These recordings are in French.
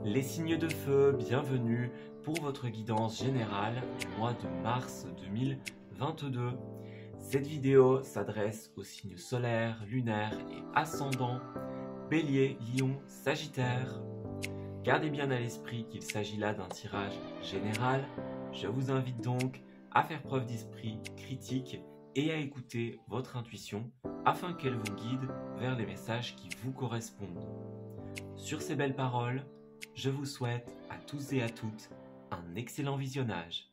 Les signes de feu, bienvenue pour votre guidance générale du mois de mars 2022. Cette vidéo s'adresse aux signes solaires, lunaires et ascendants, Bélier, Lion, Sagittaire. Gardez bien à l'esprit qu'il s'agit là d'un tirage général. Je vous invite donc à faire preuve d'esprit critique et à écouter votre intuition afin qu'elle vous guide vers les messages qui vous correspondent. Sur ces belles paroles, je vous souhaite à tous et à toutes un excellent visionnage.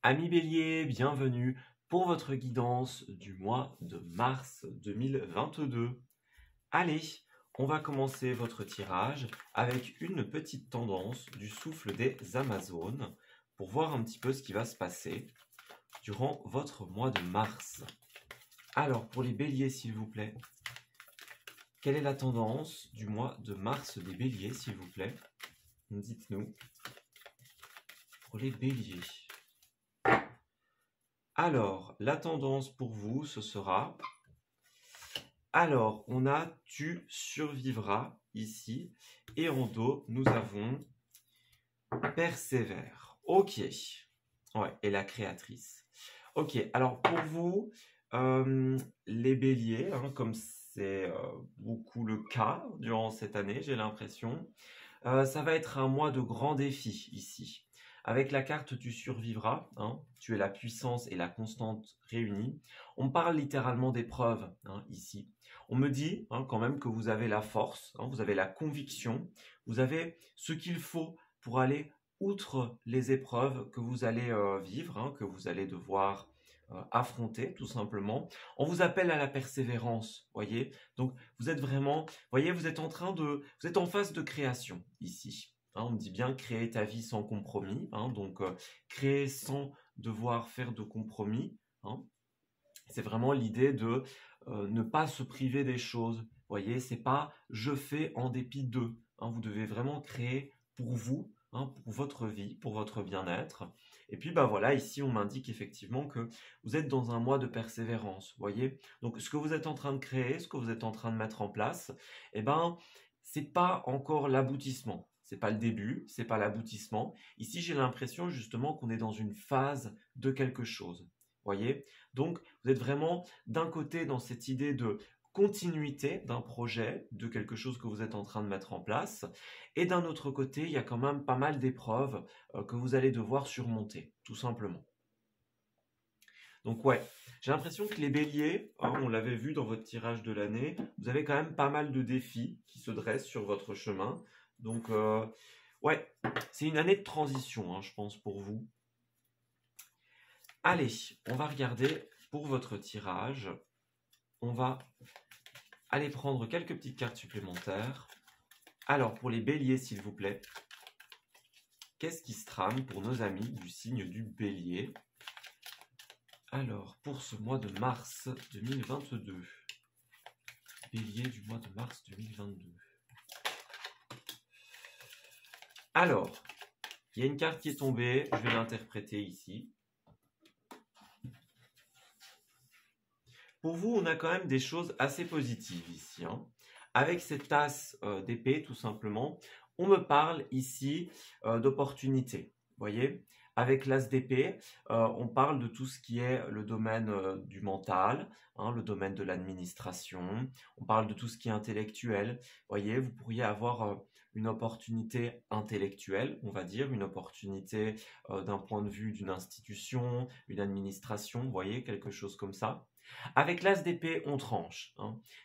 Amis Bélier, bienvenue pour votre guidance du mois de mars 2022. Allez, on va commencer votre tirage avec une petite tendance du souffle des Amazones pour voir un petit peu ce qui va se passer durant votre mois de mars. Alors, pour les Béliers, s'il vous plaît, quelle est la tendance du mois de mars des Béliers, s'il vous plaît? Dites-nous. Pour les Béliers. Alors, la tendance pour vous, ce sera... Alors, on a « tu survivras » ici. Et en dos, nous avons « persévère ». Ok. Ouais, et la créatrice. Ok, alors pour vous, les béliers, comme c'est beaucoup le cas durant cette année, j'ai l'impression, ça va être un mois de grands défis ici. Avec la carte tu survivras, tu es la puissance et la constante réunies. On parle littéralement d'épreuves ici. On me dit quand même que vous avez la force, vous avez la conviction, vous avez ce qu'il faut pour aller outre les épreuves que vous allez vivre, que vous allez devoir affronter tout simplement. On vous appelle à la persévérance, voyez. Donc vous êtes vraiment, voyez, vous êtes en phase de création ici. On me dit bien créer ta vie sans compromis, donc créer sans devoir faire de compromis. C'est vraiment l'idée de ne pas se priver des choses. Voyez, c'est pas je fais en dépit d'eux. Vous devez vraiment créer pour vous, pour votre vie, pour votre bien-être. Et puis voilà, ici on m'indique effectivement que vous êtes dans un mois de persévérance. Voyez, donc ce que vous êtes en train de créer, ce que vous êtes en train de mettre en place, c'est pas encore l'aboutissement. C'est pas le début, c'est pas l'aboutissement. Ici, j'ai l'impression justement qu'on est dans une phase de quelque chose. Voyez, donc vous êtes vraiment d'un côté dans cette idée de continuité d'un projet, de quelque chose que vous êtes en train de mettre en place, et d'un autre côté, il y a quand même pas mal d'épreuves que vous allez devoir surmonter, tout simplement. Donc ouais, j'ai l'impression que les béliers, on l'avait vu dans votre tirage de l'année, vous avez quand même pas mal de défis qui se dressent sur votre chemin. Donc ouais, c'est une année de transition, je pense, pour vous. Allez, on va regarder pour votre tirage. On va aller prendre quelques petites cartes supplémentaires. Alors, pour les béliers, s'il vous plaît, qu'est-ce qui se trame pour nos amis du signe du bélier? Alors, pour ce mois de mars 2022. Bélier du mois de mars 2022. Alors, il y a une carte qui est tombée, je vais l'interpréter ici. Pour vous, on a quand même des choses assez positives ici. Avec cette tasse d'épée, tout simplement, on me parle ici d'opportunités. Voyez, avec l'as d'épée, on parle de tout ce qui est le domaine du mental, le domaine de l'administration. On parle de tout ce qui est intellectuel. Voyez, vous pourriez avoir une opportunité intellectuelle, on va dire, une opportunité d'un point de vue d'une institution, une administration, vous voyez, quelque chose comme ça. Avec l'as d'épée, on tranche.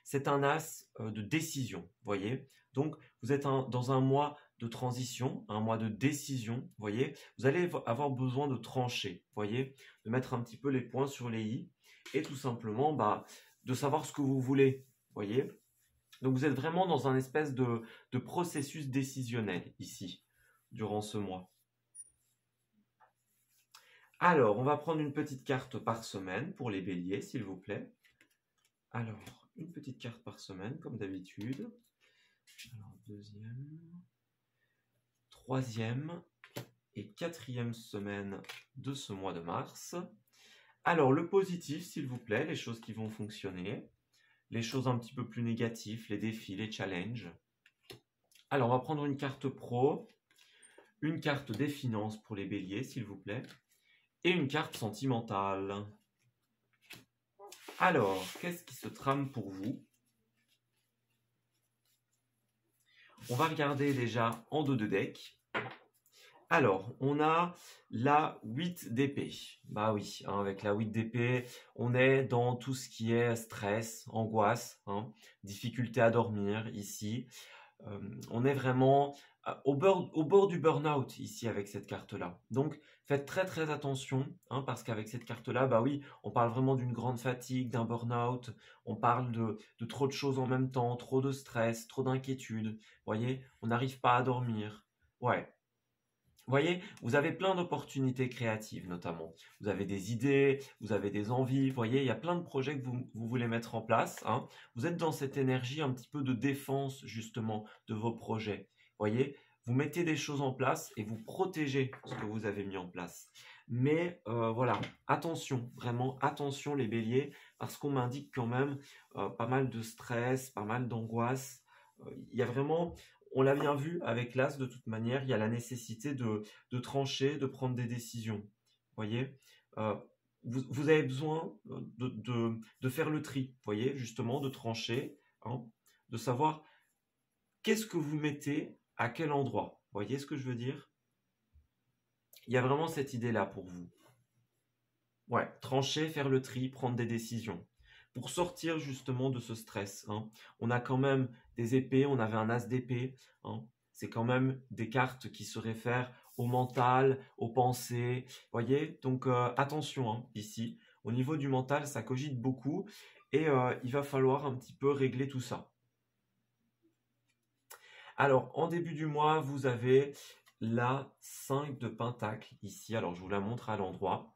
C'est un as de décision, voyez. Donc, vous êtes dans un mois de transition, un mois de décision, voyez. Vous allez avoir besoin de trancher, voyez, de mettre un petit peu les points sur les i et tout simplement de savoir ce que vous voulez, voyez. Donc, vous êtes vraiment dans un espèce de processus décisionnel ici, durant ce mois. Alors, on va prendre une petite carte par semaine pour les béliers, s'il vous plaît. Alors, une petite carte par semaine, comme d'habitude. Alors, deuxième, troisième et quatrième semaine de ce mois de mars. Alors, le positif, s'il vous plaît, les choses qui vont fonctionner. Les choses un petit peu plus négatives, les défis, les challenges. Alors, on va prendre une carte pro, une carte des finances pour les béliers, s'il vous plaît, et une carte sentimentale. Alors, qu'est-ce qui se trame pour vous? On va regarder déjà en dos de deck. Alors, on a la 8 d'épée. Bah oui, hein, avec la 8 d'épée, on est dans tout ce qui est stress, angoisse, hein, difficulté à dormir ici. On est vraiment au bord du burn-out ici avec cette carte-là. Donc, faites très très attention, hein, parce qu'avec cette carte-là, bah oui, on parle vraiment d'une grande fatigue, d'un burn-out, on parle de trop de choses en même temps, trop de stress, trop d'inquiétude. Vous voyez, on n'arrive pas à dormir. Ouais. Vous voyez, vous avez plein d'opportunités créatives notamment. Vous avez des idées, vous avez des envies. Vous voyez, il y a plein de projets que vous voulez mettre en place, hein. Vous êtes dans cette énergie un petit peu de défense justement de vos projets. Vous voyez, vous mettez des choses en place et vous protégez ce que vous avez mis en place. Mais voilà, attention, vraiment attention les béliers, parce qu'on m'indique quand même pas mal de stress, pas mal d'angoisse. Il y a vraiment, on l'a bien vu avec l'As, de toute manière, il y a la nécessité de trancher, de prendre des décisions. Vous voyez, Euh, vous avez besoin de faire le tri, vous voyez, justement, de trancher, hein, de savoir qu'est-ce que vous mettez à quel endroit. Vous voyez ce que je veux dire? Il y a vraiment cette idée-là pour vous. Ouais, trancher, faire le tri, prendre des décisions. Pour sortir justement de ce stress, hein. On a quand même des épées, on avait un as d'épée, hein. C'est quand même des cartes qui se réfèrent au mental, aux pensées. Voyez, donc attention, hein, ici. Au niveau du mental, ça cogite beaucoup et il va falloir un petit peu régler tout ça. Alors, en début du mois, vous avez la 5 de Pentacle ici. Alors, je vous la montre à l'endroit.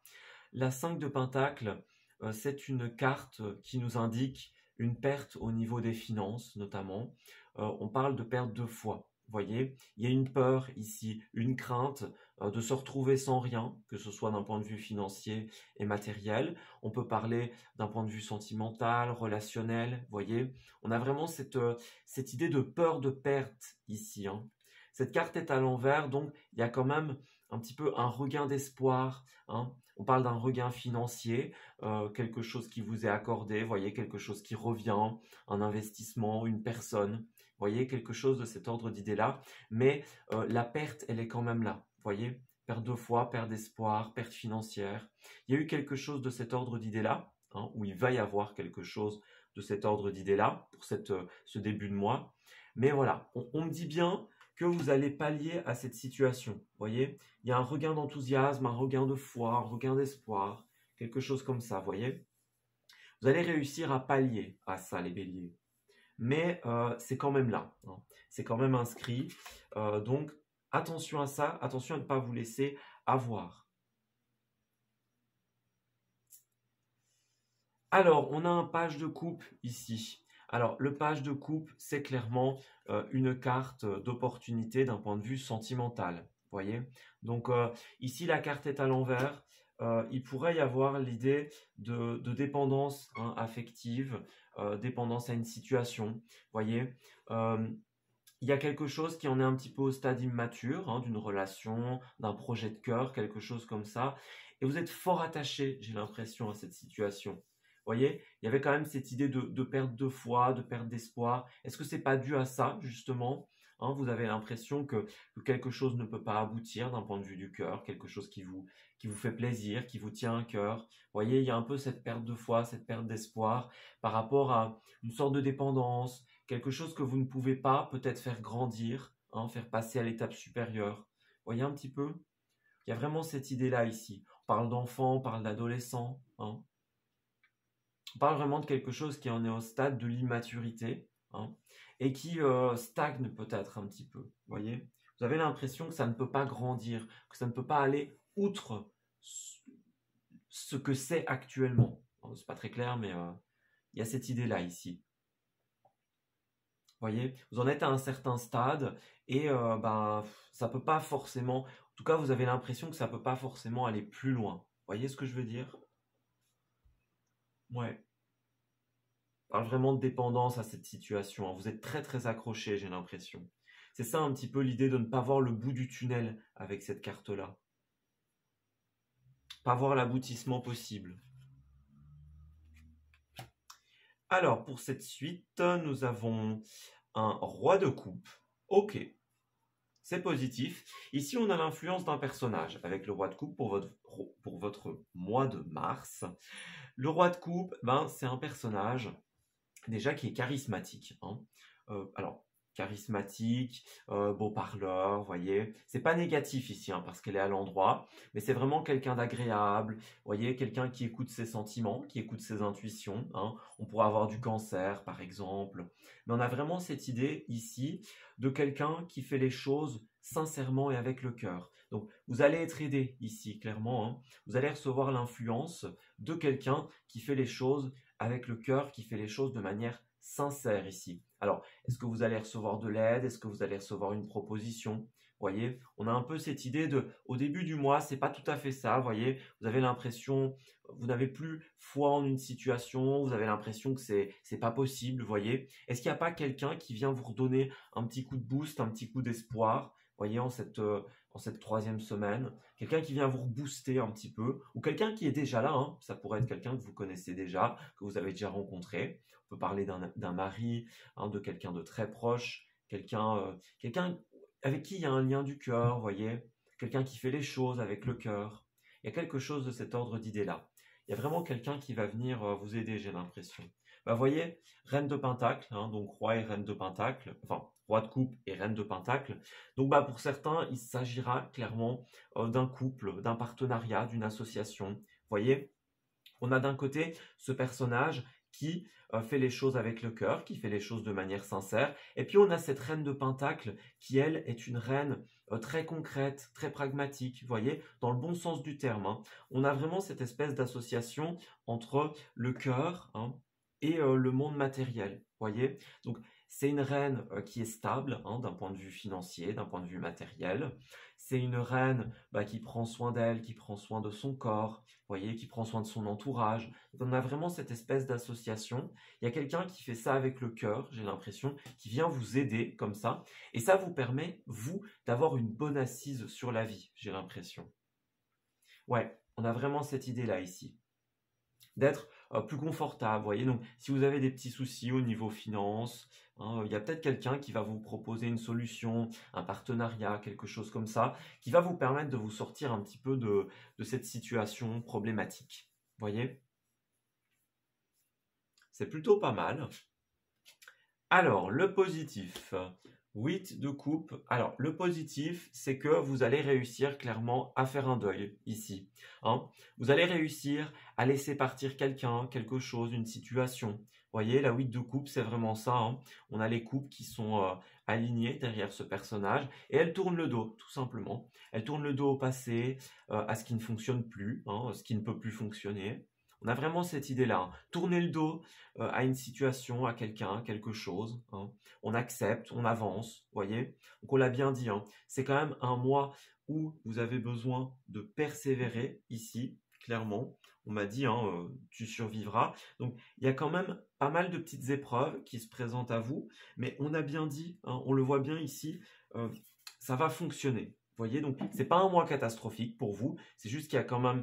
La 5 de Pentacle, c'est une carte qui nous indique une perte au niveau des finances, notamment. On parle de perte de foi. Vous voyez, il y a une peur ici, une crainte de se retrouver sans rien, que ce soit d'un point de vue financier et matériel. On peut parler d'un point de vue sentimental, relationnel. Vous voyez, on a vraiment cette idée de peur de perte ici, hein. Cette carte est à l'envers, donc il y a quand même un petit peu un regain d'espoir, hein. On parle d'un regain financier, quelque chose qui vous est accordé, voyez, quelque chose qui revient, un investissement, une personne, voyez, quelque chose de cet ordre d'idée-là. Mais la perte, elle est quand même là, voyez, perte de foi, perte d'espoir, perte financière. Il y a eu quelque chose de cet ordre d'idée-là, hein, où il va y avoir quelque chose de cet ordre d'idée-là pour ce début de mois. Mais voilà, on me dit bien que vous allez pallier à cette situation. Vous voyez, il y a un regain d'enthousiasme, un regain de foi, un regain d'espoir, quelque chose comme ça, vous voyez. Vous allez réussir à pallier à ça, les béliers. Mais c'est quand même là, hein. C'est quand même inscrit. Donc, attention à ça, attention à ne pas vous laisser avoir. Alors, on a un page de coupe ici. Alors, le page de coupe, c'est clairement une carte d'opportunité d'un point de vue sentimental. Vous voyez? Donc, ici, la carte est à l'envers. Il pourrait y avoir l'idée de dépendance, hein, affective, dépendance à une situation. Vous voyez? Il y a quelque chose qui en est un petit peu au stade immature, hein, d'une relation, d'un projet de cœur, quelque chose comme ça. Et vous êtes fort attaché, j'ai l'impression, à cette situation. Vous voyez, il y avait quand même cette idée de perte de foi, de perte d'espoir. Est-ce que c'est pas dû à ça, justement, hein? Vous avez l'impression que quelque chose ne peut pas aboutir d'un point de vue du cœur, quelque chose qui vous fait plaisir, qui vous tient à cœur. Vous voyez, il y a un peu cette perte de foi, cette perte d'espoir par rapport à une sorte de dépendance, quelque chose que vous ne pouvez pas peut-être faire grandir, hein, faire passer à l'étape supérieure. Vous voyez un petit peu? Il y a vraiment cette idée-là ici. On parle d'enfants, on parle d'adolescents, hein. On parle vraiment de quelque chose qui en est au stade de l'immaturité, hein, et qui stagne peut-être un petit peu. Vous voyez? Vous avez l'impression que ça ne peut pas grandir, que ça ne peut pas aller outre ce que c'est actuellement. C'est pas très clair, mais il y a cette idée-là ici. Voyez, vous en êtes à un certain stade et ben, ça peut pas forcément, en tout cas, vous avez l'impression que ça peut pas forcément aller plus loin. Voyez ce que je veux dire? Ouais. Je parle vraiment de dépendance à cette situation, hein. Vous êtes très très accroché, j'ai l'impression. C'est ça un petit peu l'idée de ne pas voir le bout du tunnel avec cette carte-là. Pas voir l'aboutissement possible. Alors, pour cette suite, nous avons un roi de coupe. Ok, c'est positif. Ici, on a l'influence d'un personnage avec le roi de coupe pour votre mois de mars. Le roi de coupe, ben, c'est un personnage déjà qui est charismatique, hein. Alors, charismatique, beau parleur, voyez. C'est pas négatif ici, hein, parce qu'elle est à l'endroit, mais c'est vraiment quelqu'un d'agréable, voyez, quelqu'un qui écoute ses sentiments, qui écoute ses intuitions, hein. On pourrait avoir du cancer, par exemple. Mais on a vraiment cette idée ici de quelqu'un qui fait les choses sincèrement et avec le cœur. Donc, vous allez être aidé ici, clairement, hein. Vous allez recevoir l'influence de quelqu'un qui fait les choses avec le cœur, qui fait les choses de manière sincère ici. Alors, est-ce que vous allez recevoir de l'aide? Est-ce que vous allez recevoir une proposition? Voyez, on a un peu cette idée de, au début du mois, c'est pas tout à fait ça, voyez. Vous avez l'impression, vous n'avez plus foi en une situation, vous avez l'impression que c'est pas possible, voyez. Est-ce qu'il n'y a pas quelqu'un qui vient vous redonner un petit coup de boost, un petit coup d'espoir, voyez, en cette troisième semaine? Quelqu'un qui vient vous rebooster un petit peu, ou quelqu'un qui est déjà là, hein. Ça pourrait être quelqu'un que vous connaissez déjà, que vous avez déjà rencontré. On peut parler d'un mari, hein, de quelqu'un de très proche, quelqu'un avec qui il y a un lien du cœur, vous voyez, quelqu'un qui fait les choses avec le cœur. Il y a quelque chose de cet ordre d'idée-là. Il y a vraiment quelqu'un qui va venir vous aider, j'ai l'impression. Bah, vous voyez, reine de pentacle, hein, donc roi et reine de pentacle, enfin roi de coupe et reine de pentacle. Donc bah, pour certains, il s'agira clairement d'un couple, d'un partenariat, d'une association. Vous voyez, on a d'un côté ce personnage qui fait les choses avec le cœur, qui fait les choses de manière sincère. Et puis on a cette reine de Pentacle qui, elle, est une reine très concrète, très pragmatique, vous voyez, dans le bon sens du terme, hein. On a vraiment cette espèce d'association entre le cœur, hein, et le monde matériel, vous voyez. Donc c'est une reine qui est stable, hein, d'un point de vue financier, d'un point de vue matériel. C'est une reine bah, qui prend soin d'elle, qui prend soin de son corps, vous voyez, qui prend soin de son entourage. Donc, on a vraiment cette espèce d'association. Il y a quelqu'un qui fait ça avec le cœur, j'ai l'impression, qui vient vous aider comme ça. Et ça vous permet, vous, d'avoir une bonne assise sur la vie, j'ai l'impression. Ouais, on a vraiment cette idée-là ici. D'être plus confortable, vous voyez. Donc, si vous avez des petits soucis au niveau finance, hein, il y a peut-être quelqu'un qui va vous proposer une solution, un partenariat, quelque chose comme ça, qui va vous permettre de vous sortir un petit peu de cette situation problématique. Vous voyez? C'est plutôt pas mal. Alors, le positif. 8 de coupe. Alors, le positif, c'est que vous allez réussir clairement à faire un deuil ici, hein. Vous allez réussir à laisser partir quelqu'un, quelque chose, une situation. Vous voyez, la 8 de coupe, c'est vraiment ça, hein. On a les coupes qui sont alignées derrière ce personnage et elle tourne le dos, tout simplement. Elle tourne le dos au passé, à ce qui ne fonctionne plus, hein, ce qui ne peut plus fonctionner. On a vraiment cette idée-là, hein. Tourner le dos à une situation, à quelqu'un, quelque chose, hein. On accepte, on avance, vous voyez. Donc on l'a bien dit, hein. C'est quand même un mois où vous avez besoin de persévérer ici, clairement. On m'a dit, hein, tu survivras. Donc il y a quand même pas mal de petites épreuves qui se présentent à vous, mais on a bien dit, hein, on le voit bien ici, ça va fonctionner. Vous voyez, donc c'est pas un mois catastrophique pour vous, c'est juste qu'il y a quand même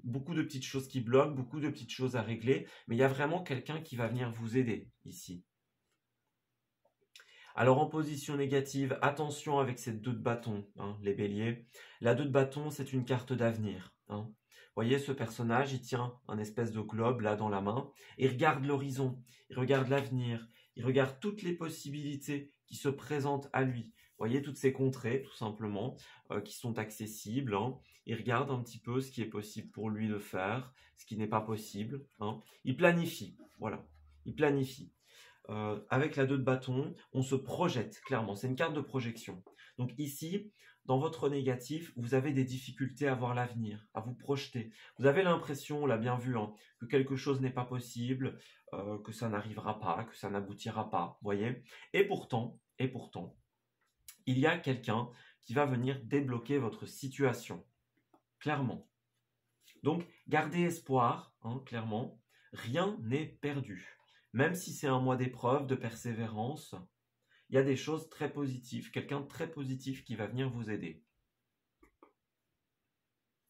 beaucoup de petites choses qui bloquent, beaucoup de petites choses à régler, mais il y a vraiment quelqu'un qui va venir vous aider ici. Alors en position négative, attention avec cette 2 de bâton, hein, les béliers. La 2 de bâton, c'est une carte d'avenir, hein. Vous voyez, ce personnage, il tient un espèce de globe là dans la main, et il regarde l'horizon, il regarde l'avenir, il regarde toutes les possibilités qui se présentent à lui. Vous voyez, toutes ces contrées, tout simplement, qui sont accessibles, hein. Il regarde un petit peu ce qui est possible pour lui de faire, ce qui n'est pas possible, hein. Il planifie, voilà, il planifie. Avec la 2 de bâton, on se projette clairement. C'est une carte de projection. Donc ici, dans votre négatif, vous avez des difficultés à voir l'avenir, à vous projeter. Vous avez l'impression, on l'a bien vu, hein, que quelque chose n'est pas possible, que ça n'arrivera pas, que ça n'aboutira pas, voyez. Et pourtant, il y a quelqu'un qui va venir débloquer votre situation, clairement. Donc, gardez espoir, hein, clairement. Rien n'est perdu. Même si c'est un mois d'épreuve, de persévérance, il y a des choses très positives, quelqu'un de très positif qui va venir vous aider.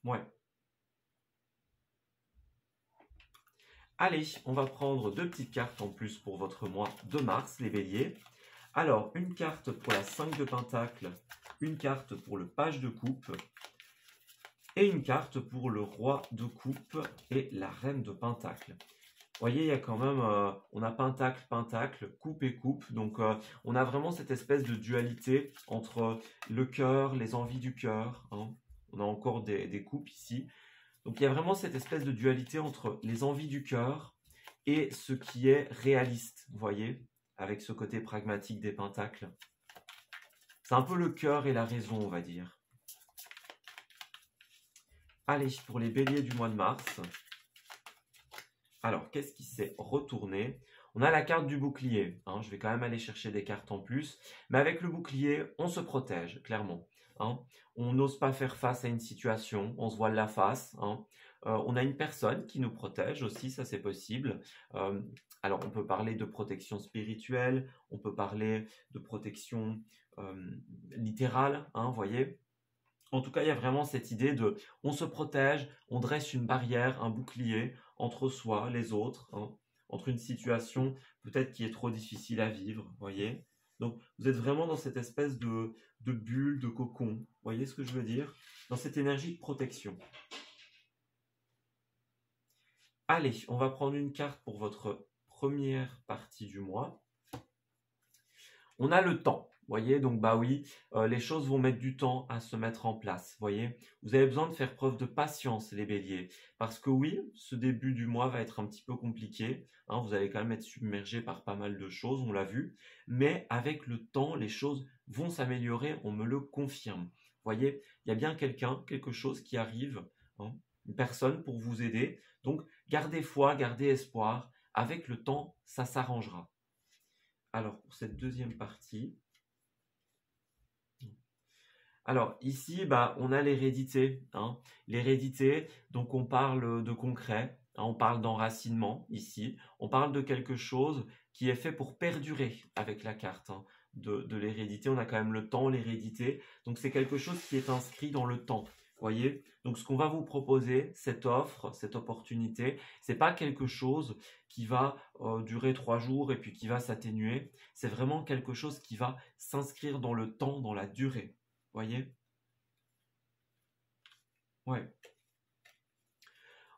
Ouais. Allez, on va prendre 2 petites cartes en plus pour votre mois de mars, les béliers. Alors, une carte pour la 5 de Pentacle, une carte pour le page de coupe et une carte pour le roi de coupe et la reine de Pentacle. Vous voyez, il y a quand même, on a Pentacle, Pentacle, coupe et coupe. Donc, on a vraiment cette espèce de dualité entre le cœur, les envies du cœur. Hein. On a encore des coupes ici. Donc, il y a vraiment cette espèce de dualité entre les envies du cœur et ce qui est réaliste, vous voyez, avec ce côté pragmatique des pentacles. C'est un peu le cœur et la raison, on va dire. Allez, pour les béliers du mois de mars. Alors, qu'est-ce qui s'est retourné? On a la carte du bouclier. Hein, je vais quand même aller chercher des cartes en plus. Mais avec le bouclier, on se protège, clairement. Hein. On n'ose pas faire face à une situation, on se voile la face. Hein. On a une personne qui nous protège aussi, ça c'est possible. Alors on peut parler de protection spirituelle, on peut parler de protection littérale, hein, vous voyez. En tout cas, il y a vraiment cette idée de on se protège, on dresse une barrière, un bouclier entre soi, les autres, hein, entre une situation peut-être qui est trop difficile à vivre, vous voyez. Donc, vous êtes vraiment dans cette espèce de bulle, de cocon. Vous voyez ce que je veux dire? Dans cette énergie de protection. Allez, on va prendre une carte pour votre première partie du mois. On a le temps. Vous voyez, donc bah oui, les choses vont mettre du temps à se mettre en place. Vous voyez, vous avez besoin de faire preuve de patience, les béliers. Parce que oui, ce début du mois va être un petit peu compliqué. Hein, vous allez quand même être submergé par pas mal de choses, on l'a vu. Mais avec le temps, les choses vont s'améliorer, on me le confirme. Vous voyez, il y a bien quelque chose qui arrive, hein, une personne pour vous aider. Donc, gardez foi, gardez espoir. Avec le temps, ça s'arrangera. Alors, pour cette deuxième partie, alors ici, bah, on a l'hérédité. Hein. L'hérédité, donc on parle de concret, hein, on parle d'enracinement ici, on parle de quelque chose qui est fait pour perdurer avec la carte hein, de l'hérédité. On a quand même le temps, l'hérédité, donc c'est quelque chose qui est inscrit dans le temps. Voyez, donc ce qu'on va vous proposer, cette offre, cette opportunité, c'est pas quelque chose qui va durer 3 jours et puis qui va s'atténuer. C'est vraiment quelque chose qui va s'inscrire dans le temps, dans la durée. Voyez? Ouais.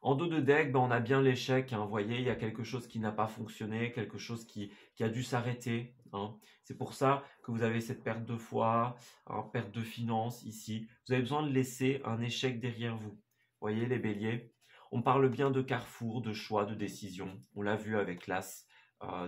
En dos de deck, ben, on a bien l'échec. Hein, voyez, il y a quelque chose qui n'a pas fonctionné, quelque chose qui a dû s'arrêter. Hein. C'est pour ça que vous avez cette perte de foi, hein, perte de finances ici. Vous avez besoin de laisser un échec derrière vous. Voyez les béliers? On parle bien de carrefour, de choix, de décision. On l'a vu avec l'as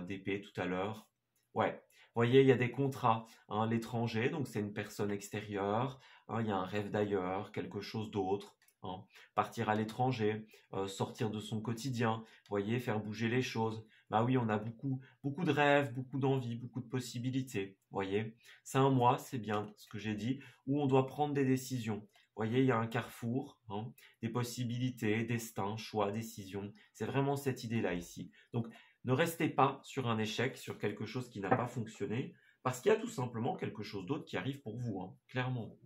d'épée tout à l'heure. Ouais. Voyez, il y a des contrats, hein, l'étranger, donc c'est une personne extérieure, hein, il y a un rêve d'ailleurs, quelque chose d'autre, hein. Partir à l'étranger, sortir de son quotidien, voyez, faire bouger les choses. Bah oui, on a beaucoup de rêves, beaucoup d'envies, beaucoup de possibilités, voyez. C'est un mois, c'est bien ce que j'ai dit, où on doit prendre des décisions. Voyez, il y a un carrefour, hein, des possibilités, destin, choix, décision. C'est vraiment cette idée-là ici. Donc, ne restez pas sur un échec, sur quelque chose qui n'a pas fonctionné, parce qu'il y a tout simplement quelque chose d'autre qui arrive pour vous, hein, clairement.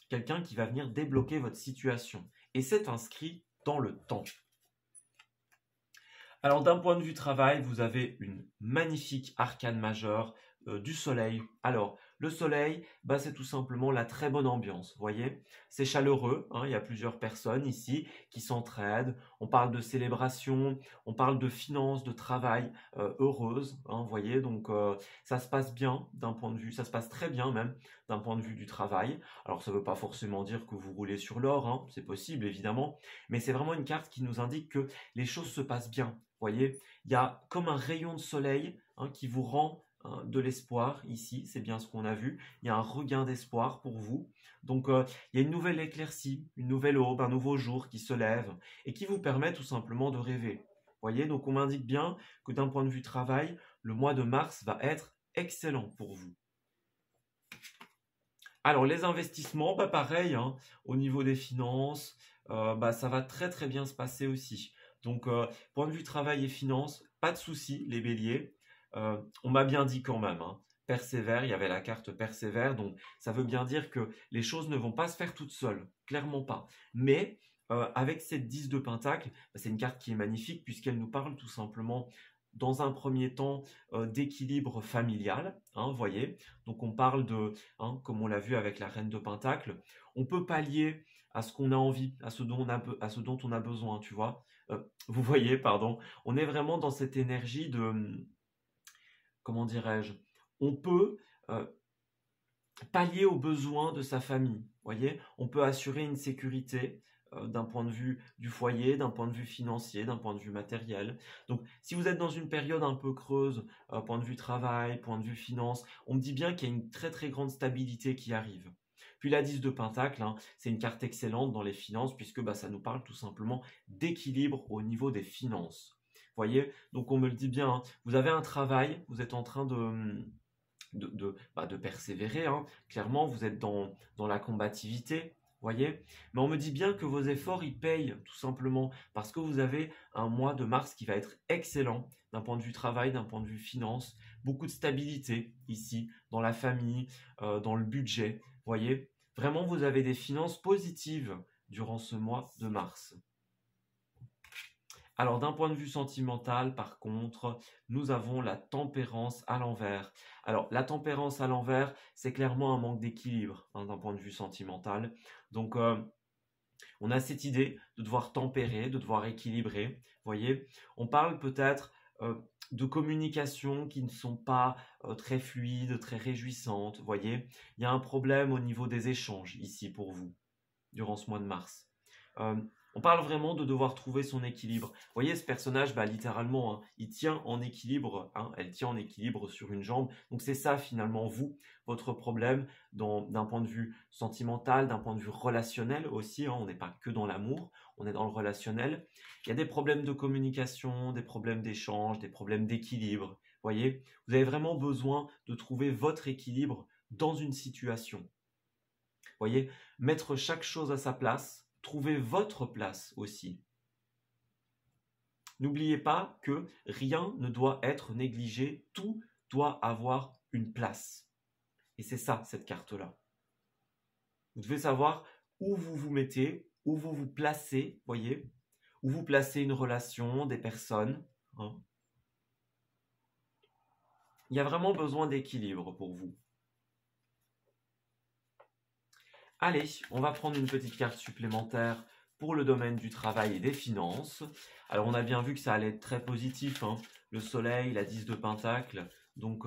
Quelqu'un qui va venir débloquer votre situation. Et c'est inscrit dans le temps. Alors d'un point de vue travail, vous avez une magnifique arcane majeure du soleil. Alors le soleil, bah, c'est tout simplement la très bonne ambiance, vous voyez. C'est chaleureux, hein, il y a plusieurs personnes ici qui s'entraident. On parle de célébration, on parle de finances, de travail heureuse, hein, vous voyez. Donc ça se passe bien d'un point de vue, ça se passe très bien même d'un point de vue du travail. Alors ça ne veut pas forcément dire que vous roulez sur l'or, hein, c'est possible évidemment, mais c'est vraiment une carte qui nous indique que les choses se passent bien. Vous voyez, il y a comme un rayon de soleil hein, qui vous rend hein, de l'espoir ici, c'est bien ce qu'on a vu. Il y a un regain d'espoir pour vous. Donc, il y a une nouvelle éclaircie, une nouvelle aube, un nouveau jour qui se lève et qui vous permet tout simplement de rêver. Voyez, donc on m'indique bien que d'un point de vue travail, le mois de mars va être excellent pour vous. Alors, les investissements, bah, pareil, hein, au niveau des finances, bah, ça va très très bien se passer aussi. Donc, point de vue travail et finances, pas de souci, les béliers. On m'a bien dit quand même, hein, persévère, il y avait la carte persévère, donc ça veut bien dire que les choses ne vont pas se faire toutes seules, clairement pas. Mais avec cette 10 de Pentacle, bah, c'est une carte qui est magnifique puisqu'elle nous parle tout simplement dans un premier temps d'équilibre familial, hein, voyez. Donc on parle de, hein, comme on l'a vu avec la reine de Pentacle, on peut pallier à ce qu'on a envie, à ce dont on a besoin, tu vois. Vous voyez, pardon, on est vraiment dans cette énergie de, comment dirais-je, on peut pallier aux besoins de sa famille, voyez, on peut assurer une sécurité d'un point de vue du foyer, d'un point de vue financier, d'un point de vue matériel. Donc, si vous êtes dans une période un peu creuse, point de vue travail, point de vue finance, on me dit bien qu'il y a une très très grande stabilité qui arrive. Puis la 10 de Pentacle, hein, c'est une carte excellente dans les finances puisque bah, ça nous parle tout simplement d'équilibre au niveau des finances. Voyez, donc on me le dit bien, hein, vous avez un travail, vous êtes en train de persévérer, hein. Clairement, vous êtes dans la combativité, voyez. Mais on me dit bien que vos efforts, ils payent, tout simplement, parce que vous avez un mois de mars qui va être excellent d'un point de vue travail, d'un point de vue finance, beaucoup de stabilité ici, dans la famille, dans le budget, voyez. Vraiment, vous avez des finances positives durant ce mois de mars. Alors, d'un point de vue sentimental, par contre, nous avons la tempérance à l'envers. Alors, la tempérance à l'envers, c'est clairement un manque d'équilibre, hein, d'un point de vue sentimental. Donc, on a cette idée de devoir tempérer, de devoir équilibrer. Voyez, on parle peut-être de communications qui ne sont pas très fluides, très réjouissantes. Voyez, il y a un problème au niveau des échanges ici pour vous, durant ce mois de mars. On parle vraiment de devoir trouver son équilibre. Vous voyez, ce personnage, bah, littéralement, hein, il tient en équilibre, hein, elle tient en équilibre sur une jambe. Donc c'est ça finalement, vous, votre problème d'un point de vue sentimental, d'un point de vue relationnel aussi. Hein, on n'est pas que dans l'amour, on est dans le relationnel. Il y a des problèmes de communication, des problèmes d'échange, des problèmes d'équilibre. Vous voyez, vous avez vraiment besoin de trouver votre équilibre dans une situation. Vous voyez, mettre chaque chose à sa place, trouver votre place aussi. N'oubliez pas que rien ne doit être négligé, tout doit avoir une place. Et c'est ça, cette carte-là. Vous devez savoir où vous vous mettez, où vous vous placez, voyez, où vous placez une relation, des personnes. Hein. Il y a vraiment besoin d'équilibre pour vous. Allez, on va prendre une petite carte supplémentaire pour le domaine du travail et des finances. Alors, on a bien vu que ça allait être très positif, hein. Le soleil, la 10 de Pentacle. Donc,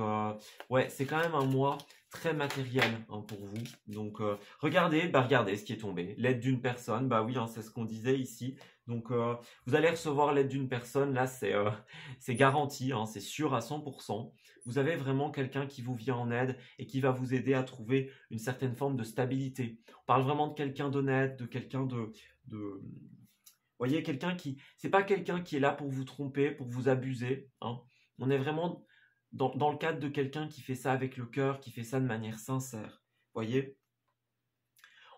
ouais, c'est quand même un mois très matériel, hein, pour vous. Donc, regardez ce qui est tombé. L'aide d'une personne, bah oui, hein, c'est ce qu'on disait ici. Donc, vous allez recevoir l'aide d'une personne. Là, c'est garanti, hein, c'est sûr à 100%. Vous avez vraiment quelqu'un qui vous vient en aide et qui va vous aider à trouver une certaine forme de stabilité. On parle vraiment de quelqu'un d'honnête, de quelqu'un vous voyez, c'est pas quelqu'un qui est là pour vous tromper, pour vous abuser, hein. On est vraiment dans le cadre de quelqu'un qui fait ça avec le cœur, qui fait ça de manière sincère. Voyez?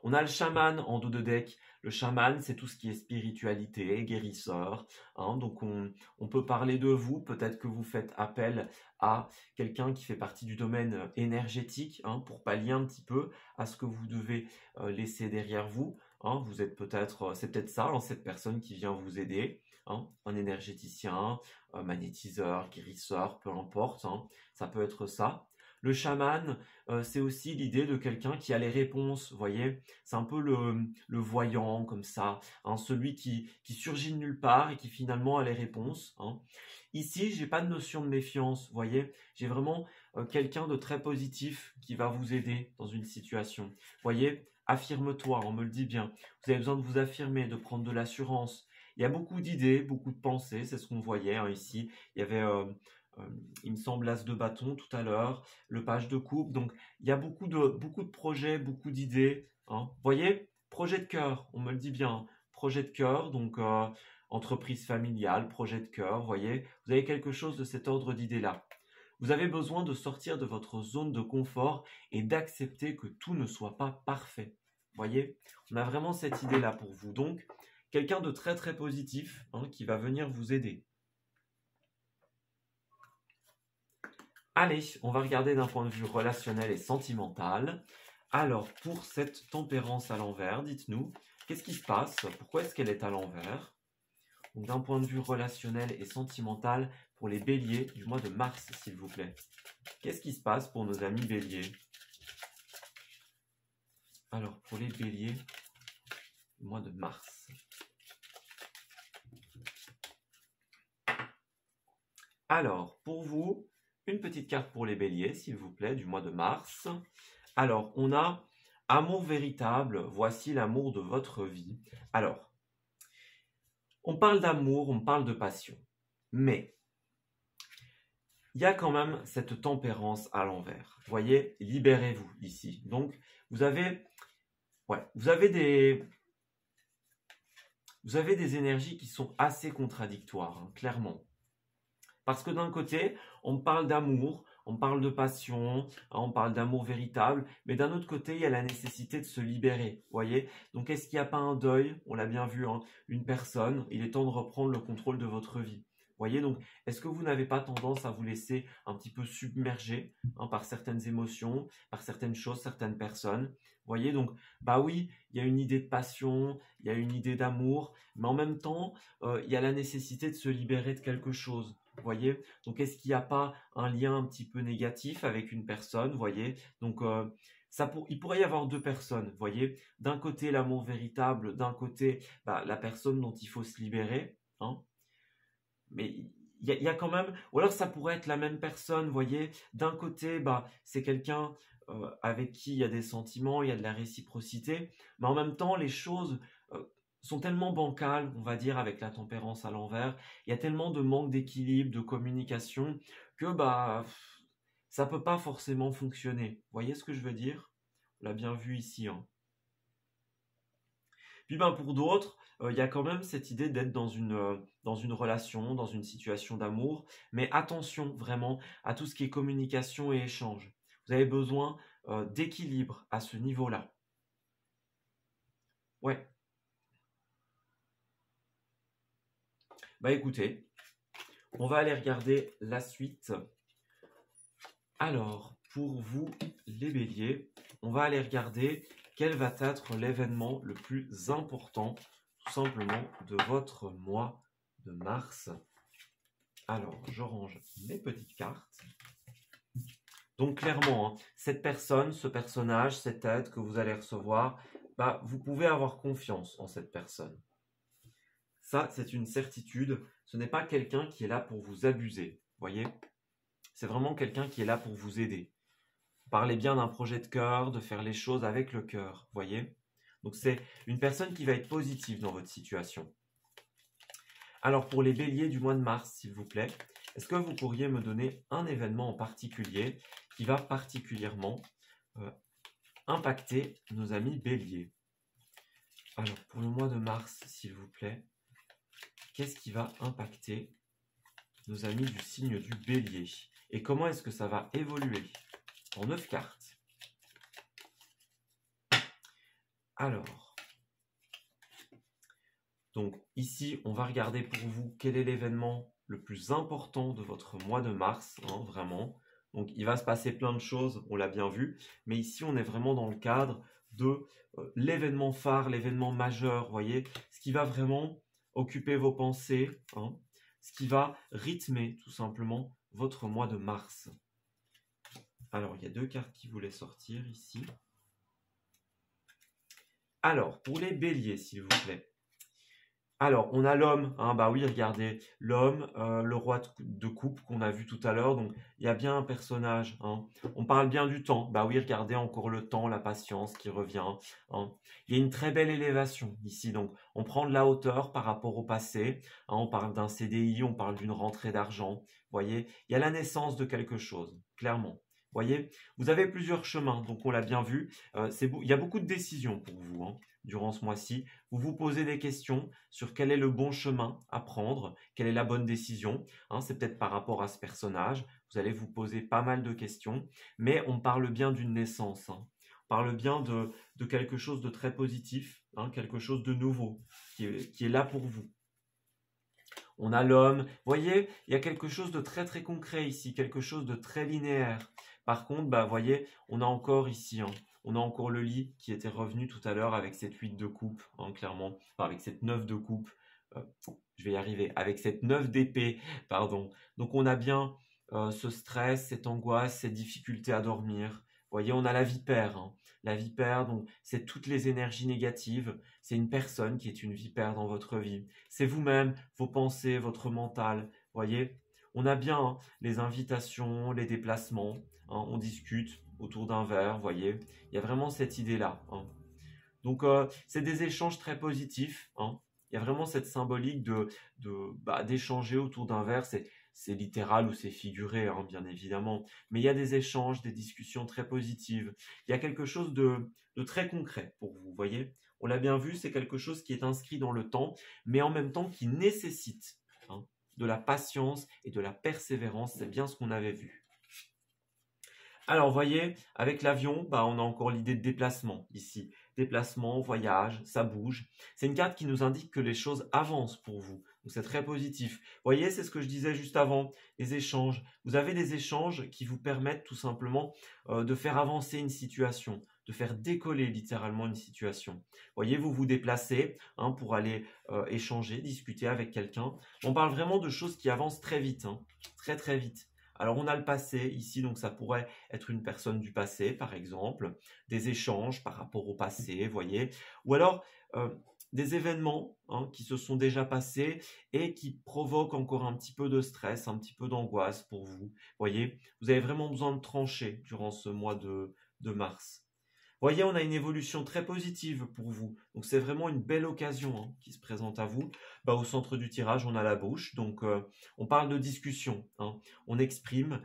On a le chaman en dos de deck. Le chaman, c'est tout ce qui est spiritualité, guérisseur, hein. Donc on peut parler de vous. Peut-être que vous faites appel à quelqu'un qui fait partie du domaine énergétique, hein, pour pallier un petit peu à ce que vous devez laisser derrière vous. Hein. Vous êtes peut-être, c'est peut-être ça, hein, cette personne qui vient vous aider. Hein, un énergéticien, un magnétiseur, guérisseur, peu importe. Hein, ça peut être ça. Le chaman, c'est aussi l'idée de quelqu'un qui a les réponses, vous voyez. C'est un peu le voyant comme ça, hein, celui qui surgit de nulle part et qui finalement a les réponses. Hein. Ici, j'ai pas de notion de méfiance, vous voyez. J'ai vraiment quelqu'un de très positif qui va vous aider dans une situation. Vous voyez, affirme-toi, on me le dit bien. Vous avez besoin de vous affirmer, de prendre de l'assurance. Il y a beaucoup d'idées, beaucoup de pensées, c'est ce qu'on voyait, hein, ici. Il y avait il me semble l'as de bâton tout à l'heure, le page de coupe. Donc, il y a beaucoup de projets, beaucoup d'idées. Hein. Vous voyez, projet de cœur, on me le dit bien. Projet de cœur, donc entreprise familiale, projet de cœur, vous voyez. Vous avez quelque chose de cet ordre d'idées-là. Vous avez besoin de sortir de votre zone de confort et d'accepter que tout ne soit pas parfait. Vous voyez, on a vraiment cette idée-là pour vous. Donc, quelqu'un de très très positif hein, qui va venir vous aider. Allez, on va regarder d'un point de vue relationnel et sentimental. Alors, pour cette tempérance à l'envers, dites-nous, qu'est-ce qui se passe? Pourquoi est-ce qu'elle est à l'envers? Donc, d'un point de vue relationnel et sentimental, pour les béliers du mois de mars, s'il vous plaît. Qu'est-ce qui se passe pour nos amis béliers? Alors, pour les béliers du mois de mars. Alors, pour vous, une petite carte pour les béliers, s'il vous plaît, du mois de mars. Alors, on a amour véritable, voici l'amour de votre vie. Alors, on parle d'amour, on parle de passion, mais il y a quand même cette tempérance à l'envers. Vous voyez, libérez-vous ici. Donc, vous avez des énergies qui sont assez contradictoires, hein, clairement. Parce que d'un côté, on parle d'amour, on parle de passion, on parle d'amour véritable, mais d'un autre côté, il y a la nécessité de se libérer, vous voyez. Donc, est-ce qu'il n'y a pas un deuil? On l'a bien vu, hein, une personne, il est temps de reprendre le contrôle de votre vie. Vous voyez, donc, est-ce que vous n'avez pas tendance à vous laisser un petit peu submerger hein, par certaines émotions, par certaines choses, certaines personnes? Vous voyez, donc, bah oui, il y a une idée de passion, il y a une idée d'amour, mais en même temps, il y a la nécessité de se libérer de quelque chose. Vous voyez, donc est-ce qu'il n'y a pas un lien un petit peu négatif avec une personne? Vous voyez, donc il pourrait y avoir deux personnes. Vous voyez, d'un côté l'amour véritable, d'un côté la personne dont il faut se libérer. Hein, mais il y a quand même, ou alors ça pourrait être la même personne. Vous voyez, d'un côté c'est quelqu'un avec qui il y a des sentiments, il y a de la réciprocité, mais en même temps les choses sont tellement bancales, on va dire, avec la tempérance à l'envers. Il y a tellement de manque d'équilibre, de communication, que ça peut pas forcément fonctionner. Vous voyez ce que je veux dire? On l'a bien vu ici. Hein. Puis pour d'autres, il y a quand même cette idée d'être dans une relation, dans une situation d'amour. Mais attention vraiment à tout ce qui est communication et échange. Vous avez besoin d'équilibre à ce niveau-là. Ouais. Écoutez, on va aller regarder la suite. Alors, pour vous, les béliers, on va aller regarder quel va être l'événement le plus important, tout simplement, de votre mois de mars. Alors, je range mes petites cartes. Donc, clairement, hein, cette personne, ce personnage, cette aide que vous allez recevoir, vous pouvez avoir confiance en cette personne. Ça, c'est une certitude. Ce n'est pas quelqu'un qui est là pour vous abuser. Vous voyez? C'est vraiment quelqu'un qui est là pour vous aider. Parlez bien d'un projet de cœur, de faire les choses avec le cœur. Vous voyez? Donc, c'est une personne qui va être positive dans votre situation. Alors, pour les béliers du mois de mars, s'il vous plaît, est-ce que vous pourriez me donner un événement en particulier qui va particulièrement impacter nos amis béliers? Alors, pour le mois de mars, s'il vous plaît, qu'est-ce qui va impacter nos amis du signe du bélier? Et comment est-ce que ça va évoluer? En 9 cartes. Alors, donc ici, on va regarder pour vous quel est l'événement le plus important de votre mois de mars, hein, vraiment. Donc, il va se passer plein de choses, on l'a bien vu, mais ici, on est vraiment dans le cadre de l'événement phare, l'événement majeur, vous voyez, ce qui va vraiment occuper vos pensées, hein, ce qui va rythmer tout simplement votre mois de mars. Alors, il y a deux cartes qui voulaient sortir ici. Alors, pour les béliers, s'il vous plaît, Alors, on a l'homme, hein, bah oui, regardez, l'homme, le roi de coupe qu'on a vu tout à l'heure, donc il y a bien un personnage, hein. On parle bien du temps, bah oui, regardez encore le temps, la patience qui revient, hein. Il y a une très belle élévation ici, donc on prend de la hauteur par rapport au passé, hein, on parle d'un CDI, on parle d'une rentrée d'argent, voyez, il y a la naissance de quelque chose, clairement. Voyez, vous avez plusieurs chemins, donc on l'a bien vu, il y a beaucoup de décisions pour vous, hein, durant ce mois-ci. Vous vous posez des questions sur quel est le bon chemin à prendre, quelle est la bonne décision, hein. C'est peut-être par rapport à ce personnage, vous allez vous poser pas mal de questions, mais on parle bien d'une naissance, hein. On parle bien de quelque chose de très positif, hein, quelque chose de nouveau qui est là pour vous. On a l'homme, vous voyez, il y a quelque chose de très très concret ici, quelque chose de très linéaire. Par contre, bah, vous voyez, on a encore ici, hein, on a encore le lit qui était revenu tout à l'heure avec cette 8 de coupe, hein, clairement, enfin, avec cette 9 de coupe, euh, je vais y arriver, avec cette 9 d'épée, pardon. Donc on a bien ce stress, cette angoisse, cette difficulté à dormir. Vous voyez, on a la vipère, hein. La vipère, donc c'est toutes les énergies négatives, c'est une personne qui est une vipère dans votre vie. C'est vous-même, vos pensées, votre mental. Voyez, on a bien, hein, les invitations, les déplacements, hein, on discute autour d'un verre, voyez. Il y a vraiment cette idée-là, hein. Donc, c'est des échanges très positifs, hein. Il y a vraiment cette symbolique d'échanger autour d'un verre. C'est littéral ou c'est figuré, hein, bien évidemment. Mais il y a des échanges, des discussions très positives. Il y a quelque chose de très concret pour vous, voyez. On l'a bien vu, c'est quelque chose qui est inscrit dans le temps, mais en même temps qui nécessite, hein, de la patience et de la persévérance. C'est bien ce qu'on avait vu. Alors, vous voyez, avec l'avion, bah, on a encore l'idée de déplacement ici. Déplacement, voyage, ça bouge. C'est une carte qui nous indique que les choses avancent pour vous. Donc, c'est très positif. Vous voyez, c'est ce que je disais juste avant, les échanges. Vous avez des échanges qui vous permettent tout simplement de faire avancer une situation, de faire décoller littéralement une situation. Vous voyez, vous vous déplacez, hein, pour aller échanger, discuter avec quelqu'un. On parle vraiment de choses qui avancent très vite, hein, très très vite. Alors, on a le passé ici, donc ça pourrait être une personne du passé, par exemple, des échanges par rapport au passé, voyez, ou alors des événements, hein, qui se sont déjà passés et qui provoquent encore un petit peu de stress, un petit peu d'angoisse pour vous, voyez. Vous avez vraiment besoin de trancher durant ce mois de mars. Voyez, on a une évolution très positive pour vous. Donc, c'est vraiment une belle occasion, hein, qui se présente à vous. Bah, au centre du tirage, on a la bouche. Donc, on parle de discussion, hein. On exprime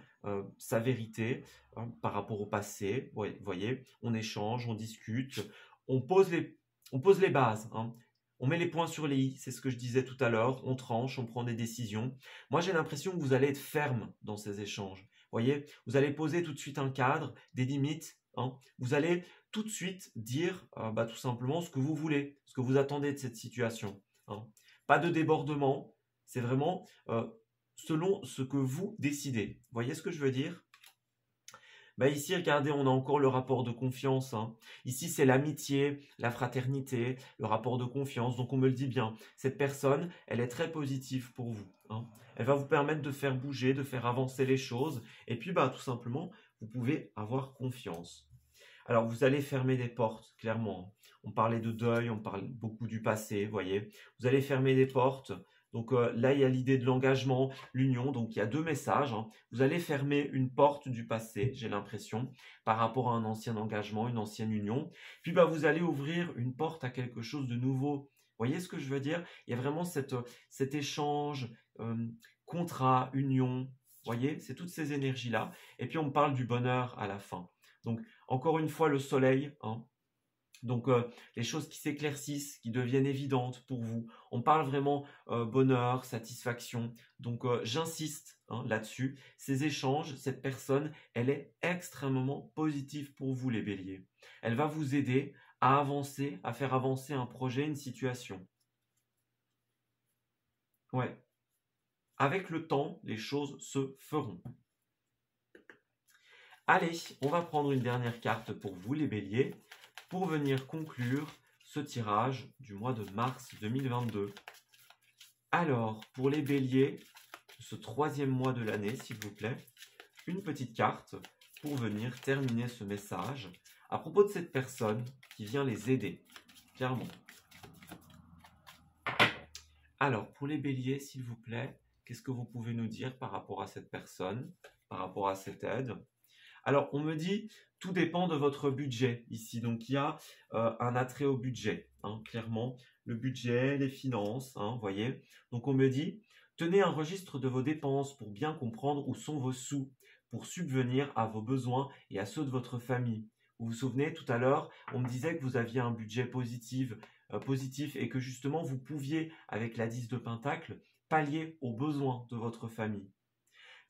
sa vérité, hein, par rapport au passé. Voyez, on échange, on discute, on pose les bases, hein. On met les points sur les i, c'est ce que je disais tout à l'heure. On tranche, on prend des décisions. Moi, j'ai l'impression que vous allez être ferme dans ces échanges. Voyez, vous allez poser tout de suite un cadre, des limites, hein. Vous allez tout de suite dire bah, tout simplement ce que vous voulez, ce que vous attendez de cette situation, hein. Pas de débordement, c'est vraiment selon ce que vous décidez. Vous voyez ce que je veux dire? Bah ici, regardez, on a encore le rapport de confiance, hein. Ici, c'est l'amitié, la fraternité, le rapport de confiance. Donc, on me le dit bien. Cette personne, elle est très positive pour vous, hein. Elle va vous permettre de faire bouger, de faire avancer les choses. Et puis, bah, tout simplement, vous pouvez avoir confiance. Alors, vous allez fermer des portes, clairement. On parlait de deuil, on parle beaucoup du passé, vous voyez. Vous allez fermer des portes. Donc là, il y a l'idée de l'engagement, l'union. Donc, il y a deux messages, hein. Vous allez fermer une porte du passé, j'ai l'impression, par rapport à un ancien engagement, une ancienne union. Puis, bah, vous allez ouvrir une porte à quelque chose de nouveau. Vous voyez ce que je veux dire? Il y a vraiment cet échange, contrat, union. Vous voyez, c'est toutes ces énergies-là. Et puis, on parle du bonheur à la fin. Donc, encore une fois, le soleil, hein. Donc, les choses qui s'éclaircissent, qui deviennent évidentes pour vous. On parle vraiment bonheur, satisfaction. Donc, j'insiste, hein, là-dessus. Ces échanges, cette personne, elle est extrêmement positive pour vous, les béliers. Elle va vous aider à avancer, à faire avancer un projet, une situation. Ouais. Avec le temps, les choses se feront. Allez, on va prendre une dernière carte pour vous, les béliers, pour venir conclure ce tirage du mois de mars 2022. Alors, pour les béliers, ce troisième mois de l'année, s'il vous plaît, une petite carte pour venir terminer ce message à propos de cette personne qui vient les aider, clairement. Alors, pour les béliers, s'il vous plaît, qu'est-ce que vous pouvez nous dire par rapport à cette personne, par rapport à cette aide? Alors, on me dit, tout dépend de votre budget ici. Donc, il y a un attrait au budget, hein, clairement. Le budget, les finances, hein, voyez. Donc, on me dit, tenez un registre de vos dépenses pour bien comprendre où sont vos sous, pour subvenir à vos besoins et à ceux de votre famille. Vous vous souvenez, tout à l'heure, on me disait que vous aviez un budget positif et que justement, vous pouviez, avec la 10 de Pentacle, pallier aux besoins de votre famille.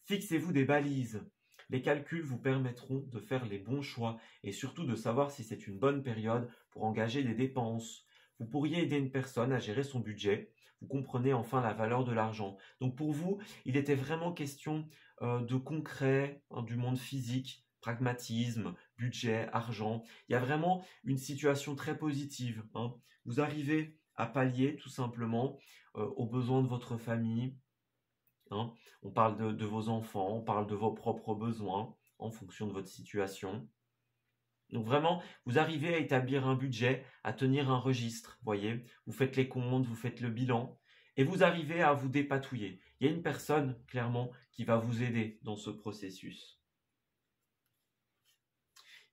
Fixez-vous des balises. Les calculs vous permettront de faire les bons choix et surtout de savoir si c'est une bonne période pour engager des dépenses. Vous pourriez aider une personne à gérer son budget. Vous comprenez enfin la valeur de l'argent. Donc pour vous, il était vraiment question de concret, hein, du monde physique, pragmatisme, budget, argent. Il y a vraiment une situation très positive, hein. Vous arrivez à pallier tout simplement aux besoins de votre famille, hein. On parle de vos enfants, on parle de vos propres besoins en fonction de votre situation. Donc vraiment, vous arrivez à établir un budget, à tenir un registre, voyez. Vous faites les comptes, vous faites le bilan et vous arrivez à vous dépatouiller. Il y a une personne, clairement, qui va vous aider dans ce processus.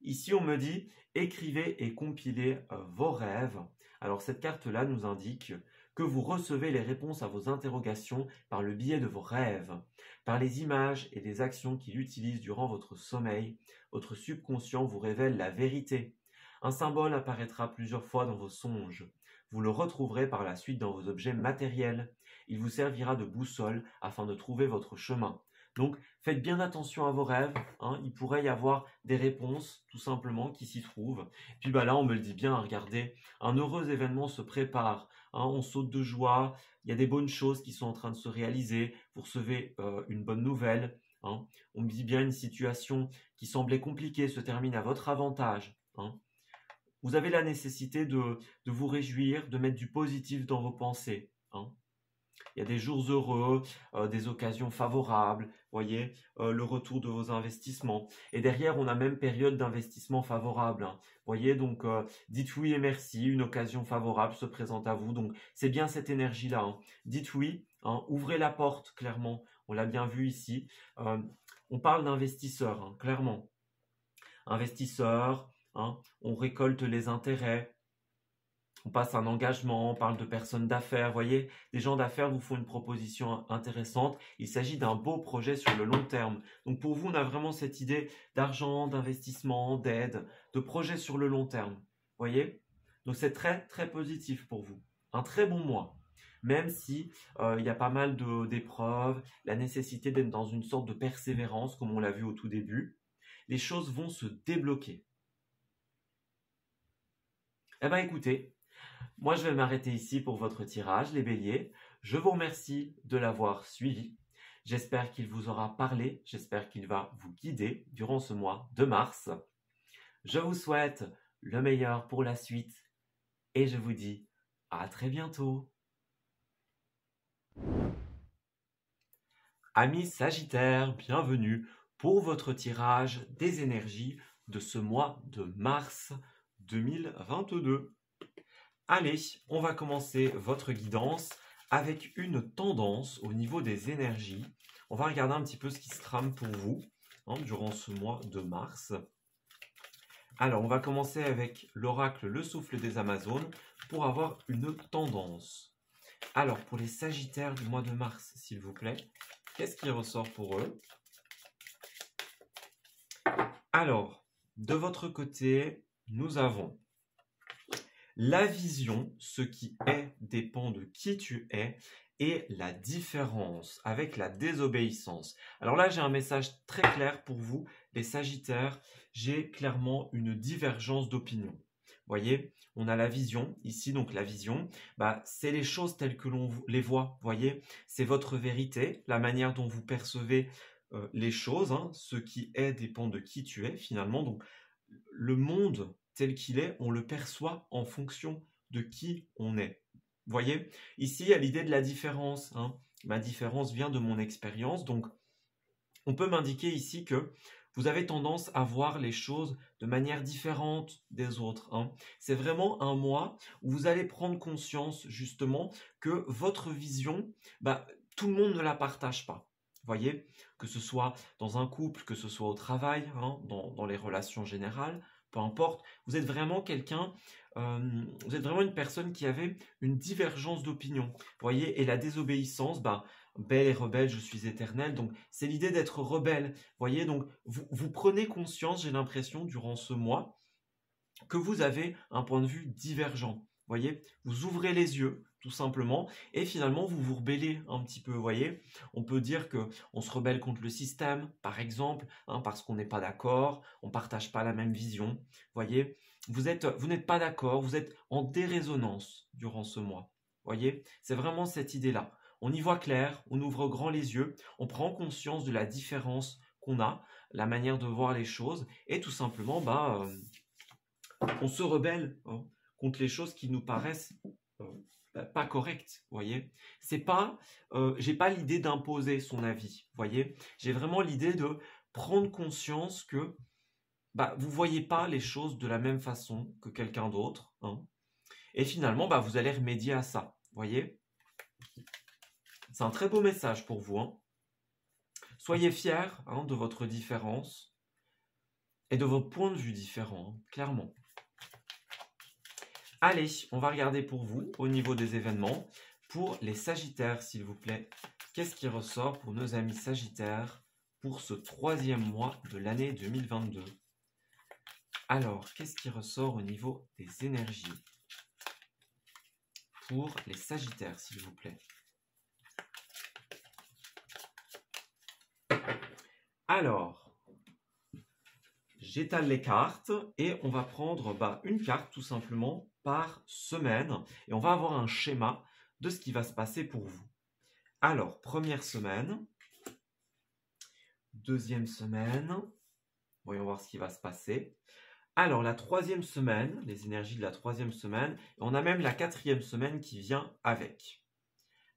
Ici, on me dit, écrivez et compilez vos rêves. Alors, cette carte-là nous indique que vous recevez les réponses à vos interrogations par le biais de vos rêves, par les images et les actions qu'il utilise durant votre sommeil. Votre subconscient vous révèle la vérité. Un symbole apparaîtra plusieurs fois dans vos songes. Vous le retrouverez par la suite dans vos objets matériels. Il vous servira de boussole afin de trouver votre chemin. Donc, faites bien attention à vos rêves, hein. Il pourrait y avoir des réponses, tout simplement, qui s'y trouvent. Puis là, on me le dit bien, regardez, un heureux événement se prépare, hein, on saute de joie, il y a des bonnes choses qui sont en train de se réaliser, vous recevez une bonne nouvelle, hein. On me dit bien une situation qui semblait compliquée se termine à votre avantage, hein. Vous avez la nécessité de vous réjouir, de mettre du positif dans vos pensées, hein. Il y a des jours heureux, des occasions favorables, voyez, le retour de vos investissements. Et derrière, on a même période d'investissement favorable, hein. Voyez, donc dites oui et merci, une occasion favorable se présente à vous. Donc c'est bien cette énergie-là, hein. Dites oui, hein, ouvrez la porte, clairement. On l'a bien vu ici. On parle d'investisseurs, hein, clairement. Investisseurs, hein, on récolte les intérêts. On passe un engagement, on parle de personnes d'affaires, voyez, des gens d'affaires vous font une proposition intéressante. Il s'agit d'un beau projet sur le long terme. Donc pour vous, on a vraiment cette idée d'argent, d'investissement, d'aide, de projet sur le long terme, voyez. Donc c'est très très positif pour vous. Un très bon mois, même si il y a pas mal d'épreuves, la nécessité d'être dans une sorte de persévérance, comme on l'a vu au tout début. Les choses vont se débloquer. Eh bien écoutez, moi, je vais m'arrêter ici pour votre tirage, les béliers. Je vous remercie de l'avoir suivi. J'espère qu'il vous aura parlé. J'espère qu'il va vous guider durant ce mois de mars. Je vous souhaite le meilleur pour la suite et je vous dis à très bientôt. Amis Sagittaires, bienvenue pour votre tirage des énergies de ce mois de mars 2022. Allez, on va commencer votre guidance avec une tendance au niveau des énergies. On va regarder un petit peu ce qui se trame pour vous, hein, durant ce mois de mars. Alors, on va commencer avec l'oracle Le Souffle des Amazones pour avoir une tendance. Alors, pour les Sagittaires du mois de mars, s'il vous plaît, qu'est-ce qui ressort pour eux? Alors, de votre côté, nous avons la vision, ce qui est dépend de qui tu es, et la différence avec la désobéissance. Alors là, j'ai un message très clair pour vous, les Sagittaires. J'ai clairement une divergence d'opinion. Voyez, on a la vision ici, donc la vision, c'est les choses telles que l'on les voit. Voyez, c'est votre vérité, la manière dont vous percevez les choses, hein. Ce qui est dépend de qui tu es finalement. Donc le monde tel qu'il est, on le perçoit en fonction de qui on est. Vous voyez, ici, il y a l'idée de la différence, hein. Ma différence vient de mon expérience. Donc, on peut m'indiquer ici que vous avez tendance à voir les choses de manière différente des autres, hein. C'est vraiment un mois où vous allez prendre conscience justement que votre vision, tout le monde ne la partage pas. Voyez, que ce soit dans un couple, que ce soit au travail, hein, dans les relations générales, peu importe, vous êtes vraiment quelqu'un, vous êtes vraiment une personne qui avait une divergence d'opinion. Voyez, et la désobéissance, belle et rebelle, je suis éternel. Donc, c'est l'idée d'être rebelle. Voyez, donc, vous prenez conscience, j'ai l'impression, durant ce mois, que vous avez un point de vue divergent. Voyez, vous ouvrez les yeux, tout simplement, et finalement, vous vous rebellez un petit peu. Voyez, on peut dire que on se rebelle contre le système, par exemple, hein, parce qu'on n'est pas d'accord, on ne partage pas la même vision. Voyez, vous n'êtes pas d'accord, vous êtes en dérésonance durant ce mois. Voyez, c'est vraiment cette idée-là. On y voit clair, on ouvre grand les yeux, on prend conscience de la différence qu'on a, la manière de voir les choses, et tout simplement, on se rebelle, hein, contre les choses qui nous paraissent pas correctes, voyez. C'est pas, j'ai pas l'idée d'imposer son avis, voyez. J'ai vraiment l'idée de prendre conscience que vous voyez pas les choses de la même façon que quelqu'un d'autre, hein, et finalement, vous allez remédier à ça, voyez. C'est un très beau message pour vous, hein. Soyez fiers, hein, de votre différence et de vos points de vue différents, hein, clairement. Allez, on va regarder pour vous, au niveau des événements, pour les Sagittaires, s'il vous plaît. Qu'est-ce qui ressort pour nos amis Sagittaires pour ce 3e mois de l'année 2022? Alors, qu'est-ce qui ressort au niveau des énergies pour les Sagittaires, s'il vous plaît? Alors, j'étale les cartes et on va prendre une carte tout simplement par semaine et on va avoir un schéma de ce qui va se passer pour vous. Alors, première semaine, deuxième semaine, voyons voir ce qui va se passer. Alors, la 3e semaine, les énergies de la 3e semaine, et on a même la 4e semaine qui vient avec.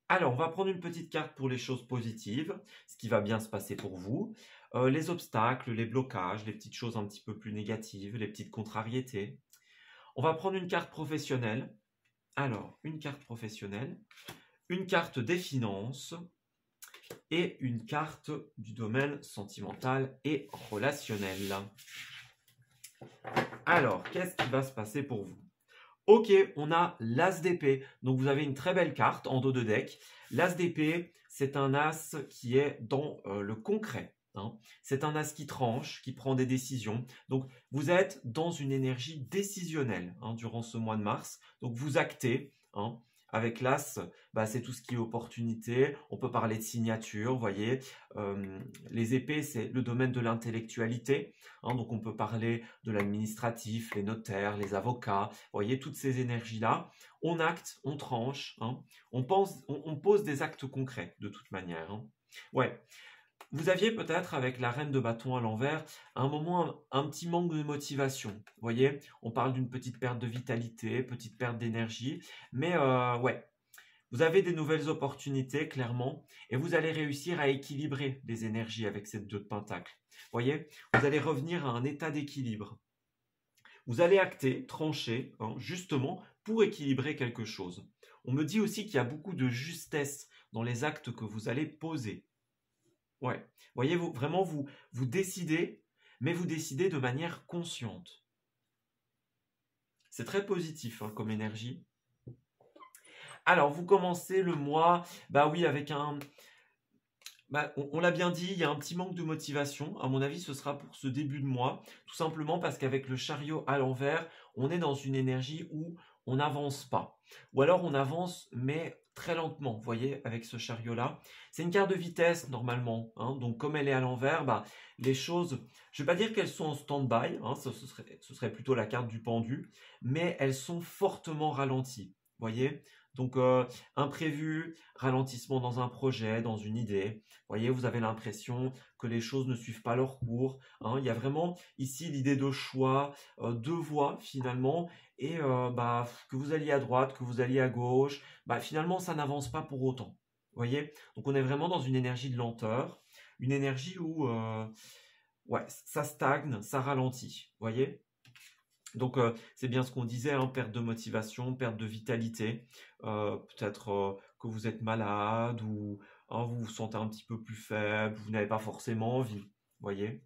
Alors, on va prendre une petite carte pour les choses positives, ce qui va bien se passer pour vous. Les obstacles, les blocages, les petites choses un petit peu plus négatives, les petites contrariétés. On va prendre une carte professionnelle. Alors, une carte professionnelle, une carte des finances et une carte du domaine sentimental et relationnel. Alors, qu'est-ce qui va se passer pour vous? Ok, on a l'As d'épée. Donc, vous avez une très belle carte en dos de deck. L'As d'épée, c'est un As qui est dans le concret, hein. C'est un As qui tranche, qui prend des décisions. Donc, vous êtes dans une énergie décisionnelle, hein, durant ce mois de mars. Donc, vous actez, hein. Avec l'As, c'est tout ce qui est opportunité. On peut parler de signature, vous voyez. Les épées, c'est le domaine de l'intellectualité, hein, donc on peut parler de l'administratif, les notaires, les avocats. Vous voyez, toutes ces énergies-là. On acte, on tranche, hein. On pose des actes concrets, de toute manière, hein. Ouais. Vous aviez peut-être, avec la reine de bâton à l'envers, un moment, un petit manque de motivation. Vous voyez, on parle d'une petite perte de vitalité, petite perte d'énergie. Mais ouais, vous avez des nouvelles opportunités, clairement, et vous allez réussir à équilibrer les énergies avec cette 2 de Pentacle. Vous voyez, vous allez revenir à un état d'équilibre. Vous allez acter, trancher, hein, justement, pour équilibrer quelque chose. On me dit aussi qu'il y a beaucoup de justesse dans les actes que vous allez poser. Ouais, vous voyez, vous décidez, mais vous décidez de manière consciente. C'est très positif, hein, comme énergie. Alors, vous commencez le mois, oui, avec un... on l'a bien dit, il y a un petit manque de motivation. À mon avis, ce sera pour ce début de mois, tout simplement parce qu'avec le chariot à l'envers, on est dans une énergie où on n'avance pas. Ou alors on avance, mais très lentement, vous voyez, avec ce chariot-là. C'est une carte de vitesse, normalement, hein. Donc, comme elle est à l'envers, les choses, je ne vais pas dire qu'elles sont en stand-by, hein, ce serait plutôt la carte du pendu, mais elles sont fortement ralenties, vous voyez. Donc, imprévu, ralentissement dans un projet, dans une idée. Vous voyez, vous avez l'impression que les choses ne suivent pas leur cours, hein. Il y a vraiment ici l'idée de choix, de voies finalement, et que vous alliez à droite, que vous alliez à gauche, finalement ça n'avance pas pour autant. Vous voyez, donc on est vraiment dans une énergie de lenteur, une énergie où ouais, ça stagne, ça ralentit, vous voyez? Donc, c'est bien ce qu'on disait, hein, perte de motivation, perte de vitalité. Peut-être que vous êtes malade ou hein, vous vous sentez un petit peu plus faible, vous n'avez pas forcément envie, vous voyez?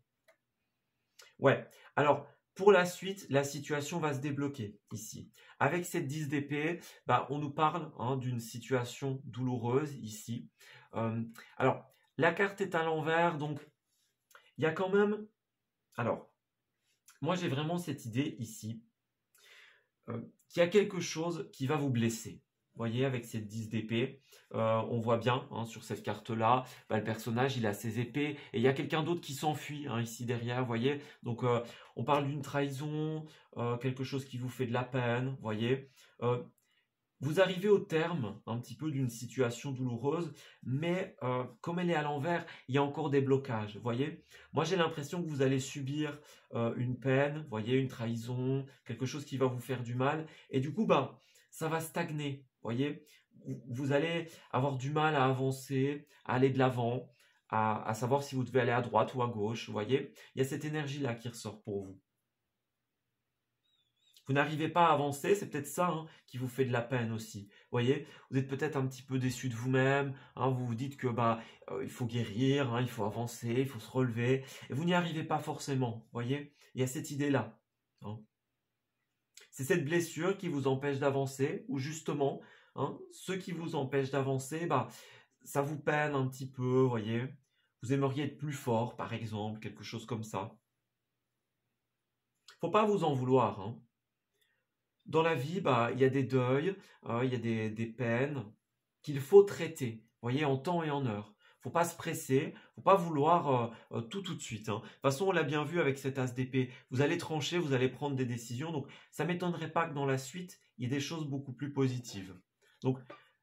Ouais, alors pour la suite, la situation va se débloquer ici. Avec cette 10 d'épée, bah, on nous parle hein, d'une situation douloureuse ici. Euh, alors, la carte est à l'envers, donc il y a quand même... Alors, moi j'ai vraiment cette idée ici, qu'il y a quelque chose qui va vous blesser. Vous voyez, avec cette 10 d'épée, on voit bien hein, sur cette carte-là, bah, le personnage, il a ses épées, et il y a quelqu'un d'autre qui s'enfuit hein, ici derrière, vous voyez. Donc, on parle d'une trahison, quelque chose qui vous fait de la peine, vous voyez. Vous arrivez au terme un petit peu d'une situation douloureuse, mais comme elle est à l'envers, il y a encore des blocages, vous voyez. Moi, j'ai l'impression que vous allez subir une peine, vous voyez, une trahison, quelque chose qui va vous faire du mal, et du coup, bah, ça va stagner, vous voyez. Vous allez avoir du mal à avancer, à aller de l'avant, à savoir si vous devez aller à droite ou à gauche, vous voyez. Il y a cette énergie-là qui ressort pour vous. Vous n'arrivez pas à avancer, c'est peut-être ça hein, qui vous fait de la peine aussi. Vous voyez, vous êtes peut-être un petit peu déçu de vous-même, hein, vous vous dites que bah il faut guérir, hein, il faut avancer, il faut se relever, et vous n'y arrivez pas forcément. Vous voyez, il y a cette idée-là. Hein. C'est cette blessure qui vous empêche d'avancer, ou justement, hein, ce qui vous empêche d'avancer, bah ça vous peine un petit peu, vous voyez. Vous aimeriez être plus fort, par exemple, quelque chose comme ça. Faut pas vous en vouloir, hein. Dans la vie, bah, il y a des deuils, il y a des peines qu'il faut traiter, vous voyez, en temps et en heure. Faut pas se presser, faut pas vouloir tout de suite. Hein. De toute façon, on l'a bien vu avec cet as d'épée. Vous allez trancher, vous allez prendre des décisions. Donc, ça m'étonnerait pas que dans la suite, il y ait des choses beaucoup plus positives. Donc,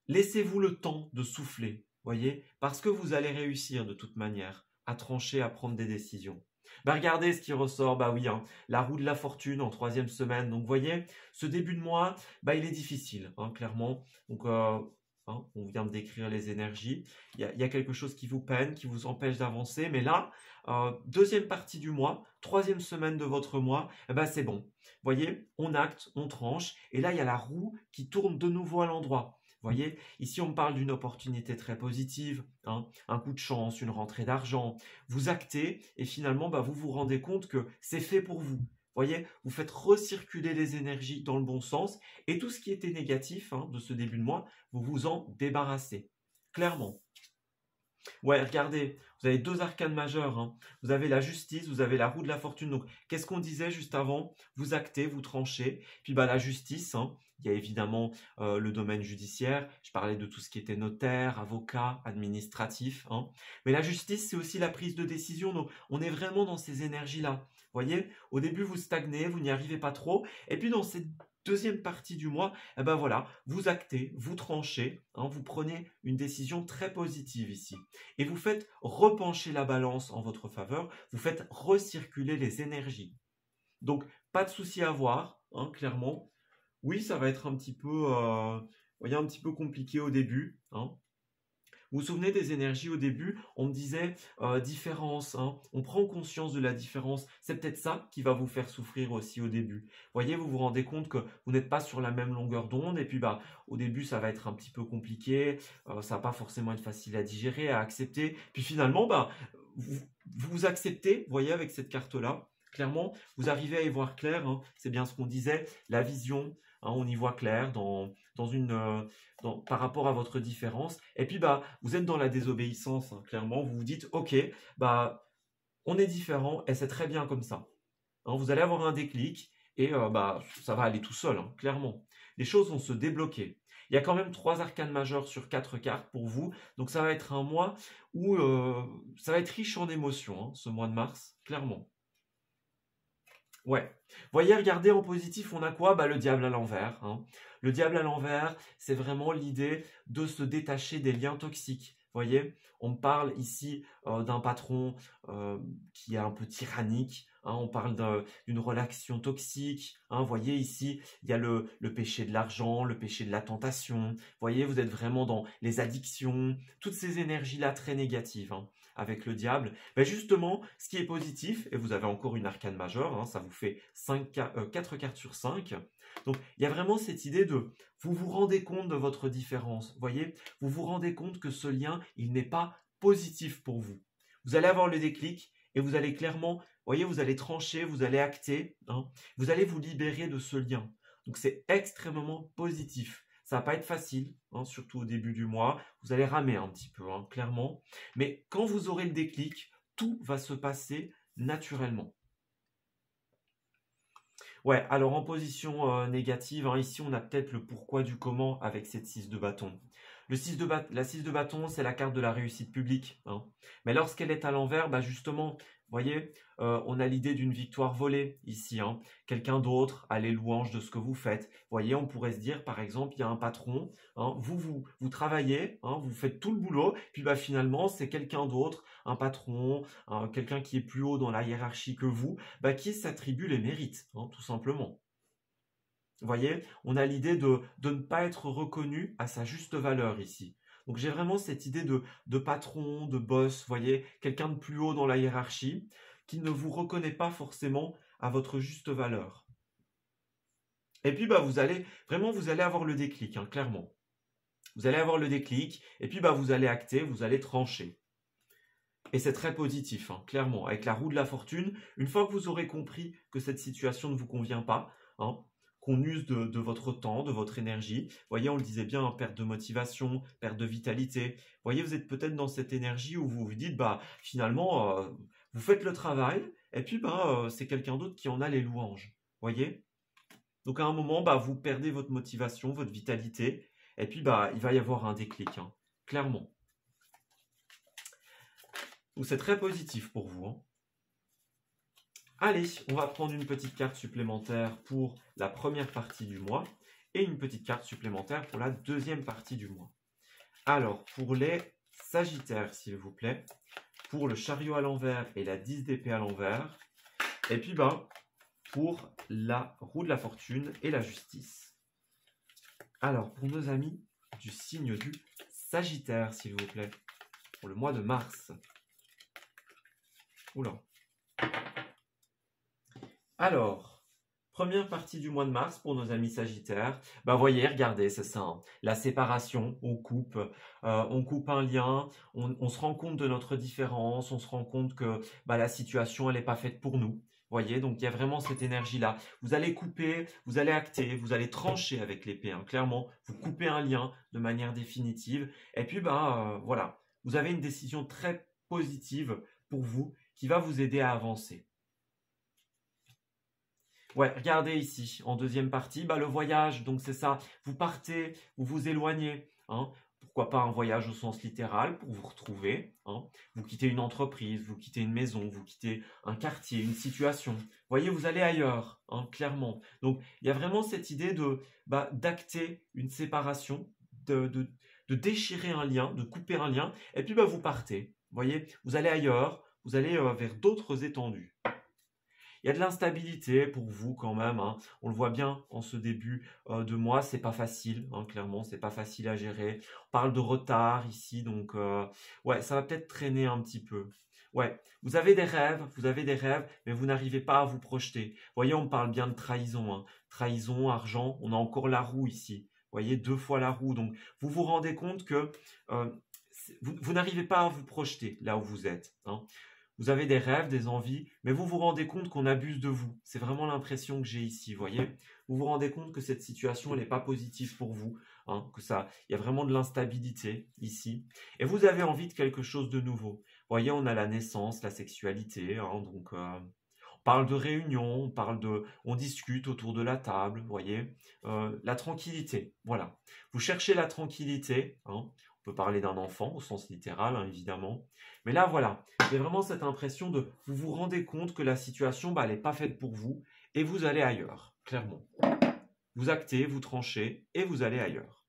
laissez-vous le temps de souffler, voyez, parce que vous allez réussir de toute manière à trancher, à prendre des décisions. Bah regardez ce qui ressort, bah oui, hein, la roue de la fortune en troisième semaine. Donc, vous voyez, ce début de mois, bah, il est difficile, hein, clairement. Donc, hein, on vient de décrire les énergies. Il y a quelque chose qui vous peine, qui vous empêche d'avancer. Mais là, deuxième partie du mois, troisième semaine de votre mois, eh ben, c'est bon. Vous voyez, on acte, on tranche. Et là, il y a la roue qui tourne de nouveau à l'endroit. Vous voyez, ici on parle d'une opportunité très positive, hein, un coup de chance, une rentrée d'argent. Vous actez et finalement bah, vous vous rendez compte que c'est fait pour vous. Voyez, vous faites recirculer les énergies dans le bon sens et tout ce qui était négatif hein, de ce début de mois, vous vous en débarrassez. Clairement. Ouais, regardez, vous avez deux arcanes majeures. Hein. Vous avez la justice, vous avez la roue de la fortune. Donc, qu'est-ce qu'on disait juste avant? Vous actez, vous tranchez. Puis, bah, la justice, hein, il y a évidemment le domaine judiciaire. Je parlais de tout ce qui était notaire, avocat, administratif. Hein. Mais la justice, c'est aussi la prise de décision. Donc, on est vraiment dans ces énergies-là. Vous voyez, au début, vous stagnez, vous n'y arrivez pas trop. Et puis, dans cette deuxième partie du mois, eh ben voilà, vous actez, vous tranchez, hein, vous prenez une décision très positive ici. Et vous faites repencher la balance en votre faveur, vous faites recirculer les énergies. Donc, pas de souci à avoir, hein, clairement. Oui, ça va être un petit peu, voyez, un petit peu compliqué au début. Hein. Vous vous souvenez des énergies au début? On me disait différence, hein, on prend conscience de la différence. C'est peut-être ça qui va vous faire souffrir aussi au début. Voyez, vous vous rendez compte que vous n'êtes pas sur la même longueur d'onde et puis bah au début ça va être un petit peu compliqué, ça va pas forcément être facile à digérer, à accepter. Puis finalement bah vous acceptez, voyez avec cette carte-là. Clairement, vous arrivez à y voir clair, hein, c'est bien ce qu'on disait, la vision, hein, on y voit clair par rapport à votre différence. Et puis, bah, vous êtes dans la désobéissance, hein, clairement. Vous vous dites, ok, bah, on est différent et c'est très bien comme ça. Hein, vous allez avoir un déclic et bah, ça va aller tout seul, hein, clairement. Les choses vont se débloquer. Il y a quand même 3 arcanes majeures sur 4 cartes pour vous. Donc, ça va être un mois où ça va être riche en émotions, hein, ce mois de mars, clairement. Ouais. Voyez, regardez en positif, on a quoi? Bah, le diable à l'envers. Hein. Le diable à l'envers, c'est vraiment l'idée de se détacher des liens toxiques. voyez, on me parle ici d'un patron qui est un peu tyrannique. Hein, on parle d'une relation toxique. Hein, voyez ici, il y a le péché de l'argent, le péché de la tentation. Voyez, vous êtes vraiment dans les addictions, toutes ces énergies-là très négatives. Hein, avec le diable. Ben justement, ce qui est positif, et vous avez encore une arcane majeure, hein, ça vous fait 4 cartes sur 5. Donc, il y a vraiment cette idée de, vous vous rendez compte de votre différence, voyez, vous vous rendez compte que ce lien, il n'est pas positif pour vous. Vous allez avoir le déclic et vous allez clairement, voyez, vous allez trancher, vous allez acter, hein, vous allez vous libérer de ce lien. Donc, c'est extrêmement positif. Ça va pas être facile, hein, surtout au début du mois. Vous allez ramer un petit peu, hein, clairement. Mais quand vous aurez le déclic, tout va se passer naturellement. Ouais, alors en position négative, hein, ici on a peut-être le pourquoi du comment avec cette 6 de bâton. La 6 de bâton, c'est la carte de la réussite publique. Hein. Mais lorsqu'elle est à l'envers, bah justement, vous voyez, on a l'idée d'une victoire volée ici. Hein. Quelqu'un d'autre a les louanges de ce que vous faites. Vous voyez, on pourrait se dire, par exemple, il y a un patron, hein, vous travaillez, hein, vous faites tout le boulot, puis bah, finalement, c'est quelqu'un d'autre, un patron, quelqu'un qui est plus haut dans la hiérarchie que vous, bah, qui s'attribue les mérites, hein, tout simplement. Vous voyez, on a l'idée de ne pas être reconnu à sa juste valeur ici. Donc j'ai vraiment cette idée de patron, de boss, vous voyez, quelqu'un de plus haut dans la hiérarchie, qui ne vous reconnaît pas forcément à votre juste valeur. Et puis bah, vous allez avoir le déclic, hein, clairement. Vous allez avoir le déclic, et puis bah, vous allez acter, vous allez trancher. Et c'est très positif, hein, clairement. Avec la roue de la fortune, une fois que vous aurez compris que cette situation ne vous convient pas, hein, qu'on use de votre temps, de votre énergie. Vous voyez, on le disait bien, hein, perte de motivation, perte de vitalité. Vous voyez, vous êtes peut-être dans cette énergie où vous vous dites, bah finalement, vous faites le travail, et puis bah c'est quelqu'un d'autre qui en a les louanges. Vous voyez? Donc à un moment, bah vous perdez votre motivation, votre vitalité, et puis bah il va y avoir un déclic, hein, clairement. Donc c'est très positif pour vous. Hein. Allez, on va prendre une petite carte supplémentaire pour la première partie du mois et une petite carte supplémentaire pour la deuxième partie du mois. Alors, pour les Sagittaires, s'il vous plaît, pour le chariot à l'envers et la 10 d'épée à l'envers, et puis ben, pour la roue de la fortune et la justice. Alors, pour nos amis du signe du Sagittaire, s'il vous plaît, pour le mois de mars. Oula. Alors, première partie du mois de mars pour nos amis Sagittaires. Bah voyez, regardez, c'est ça. Hein. La séparation, on coupe un lien, on se rend compte de notre différence, on se rend compte que bah, la situation, elle n'est pas faite pour nous. Voyez, donc il y a vraiment cette énergie-là. Vous allez couper, vous allez acter, vous allez trancher avec l'épée. Hein. Clairement, vous coupez un lien de manière définitive. Et puis, bah voilà, vous avez une décision très positive pour vous qui va vous aider à avancer. Ouais, regardez ici, en deuxième partie, bah, le voyage, donc c'est ça, vous partez, vous vous éloignez, hein. Pourquoi pas un voyage au sens littéral pour vous retrouver, hein. Vous quittez une entreprise, vous quittez une maison, vous quittez un quartier, une situation. Vous voyez, vous allez ailleurs, hein, clairement. Donc, il y a vraiment cette idée d'acter une séparation, de déchirer un lien, de couper un lien, et puis bah, vous partez. Vous voyez, vous allez ailleurs, vous allez vers d'autres étendues. Il y a de l'instabilité pour vous quand même. Hein. On le voit bien en ce début de mois, c'est pas facile. Hein, clairement, c'est pas facile à gérer. On parle de retard ici, donc ouais, ça va peut-être traîner un petit peu. Ouais, vous avez des rêves, mais vous n'arrivez pas à vous projeter. Vous voyez, on parle bien de trahison. Hein. Trahison, argent, on a encore la roue ici. Vous voyez, 2 fois la roue. Donc, vous vous rendez compte que vous n'arrivez pas à vous projeter là où vous êtes. Hein. Vous avez des rêves, des envies, mais vous vous rendez compte qu'on abuse de vous. C'est vraiment l'impression que j'ai ici, vous voyez. Vous vous rendez compte que cette situation n'est pas positive pour vous, hein, il y a vraiment de l'instabilité ici. Et vous avez envie de quelque chose de nouveau. Vous voyez, on a la naissance, la sexualité, hein, donc on parle de réunion, on discute autour de la table, vous voyez. La tranquillité, voilà. Vous cherchez la tranquillité, hein. On peut parler d'un enfant au sens littéral, hein, évidemment. Mais là, voilà, j'ai vraiment cette impression de vous vous rendez compte que la situation, bah, elle n'est pas faite pour vous et vous allez ailleurs, clairement. Vous actez, vous tranchez et vous allez ailleurs.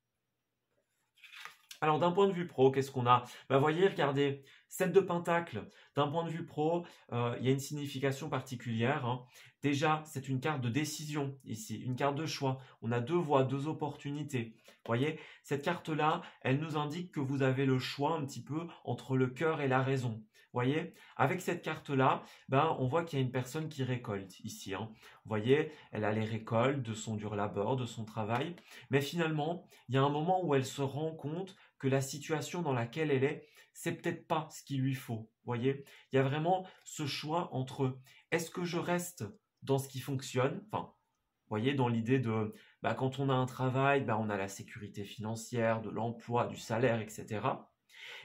Alors, d'un point de vue pro, qu'est-ce qu'on a? Bah, voyez, regardez, 7 de Pentacle. D'un point de vue pro, il y a une signification particulière, hein. Déjà, c'est une carte de décision ici, une carte de choix. On a deux voies, deux opportunités. Voyez, cette carte-là, elle nous indique que vous avez le choix un petit peu entre le cœur et la raison. Voyez, avec cette carte-là, ben, on voit qu'il y a une personne qui récolte ici, hein. Vous voyez, elle a les récoltes de son dur labeur, de son travail. Mais finalement, il y a un moment où elle se rend compte que la situation dans laquelle elle est, c'est peut-être pas ce qu'il lui faut. Voyez, il y a vraiment ce choix entre est-ce que je reste dans ce qui fonctionne, enfin, vous voyez, dans l'idée de bah, quand on a un travail, bah, on a la sécurité financière, de l'emploi, du salaire, etc.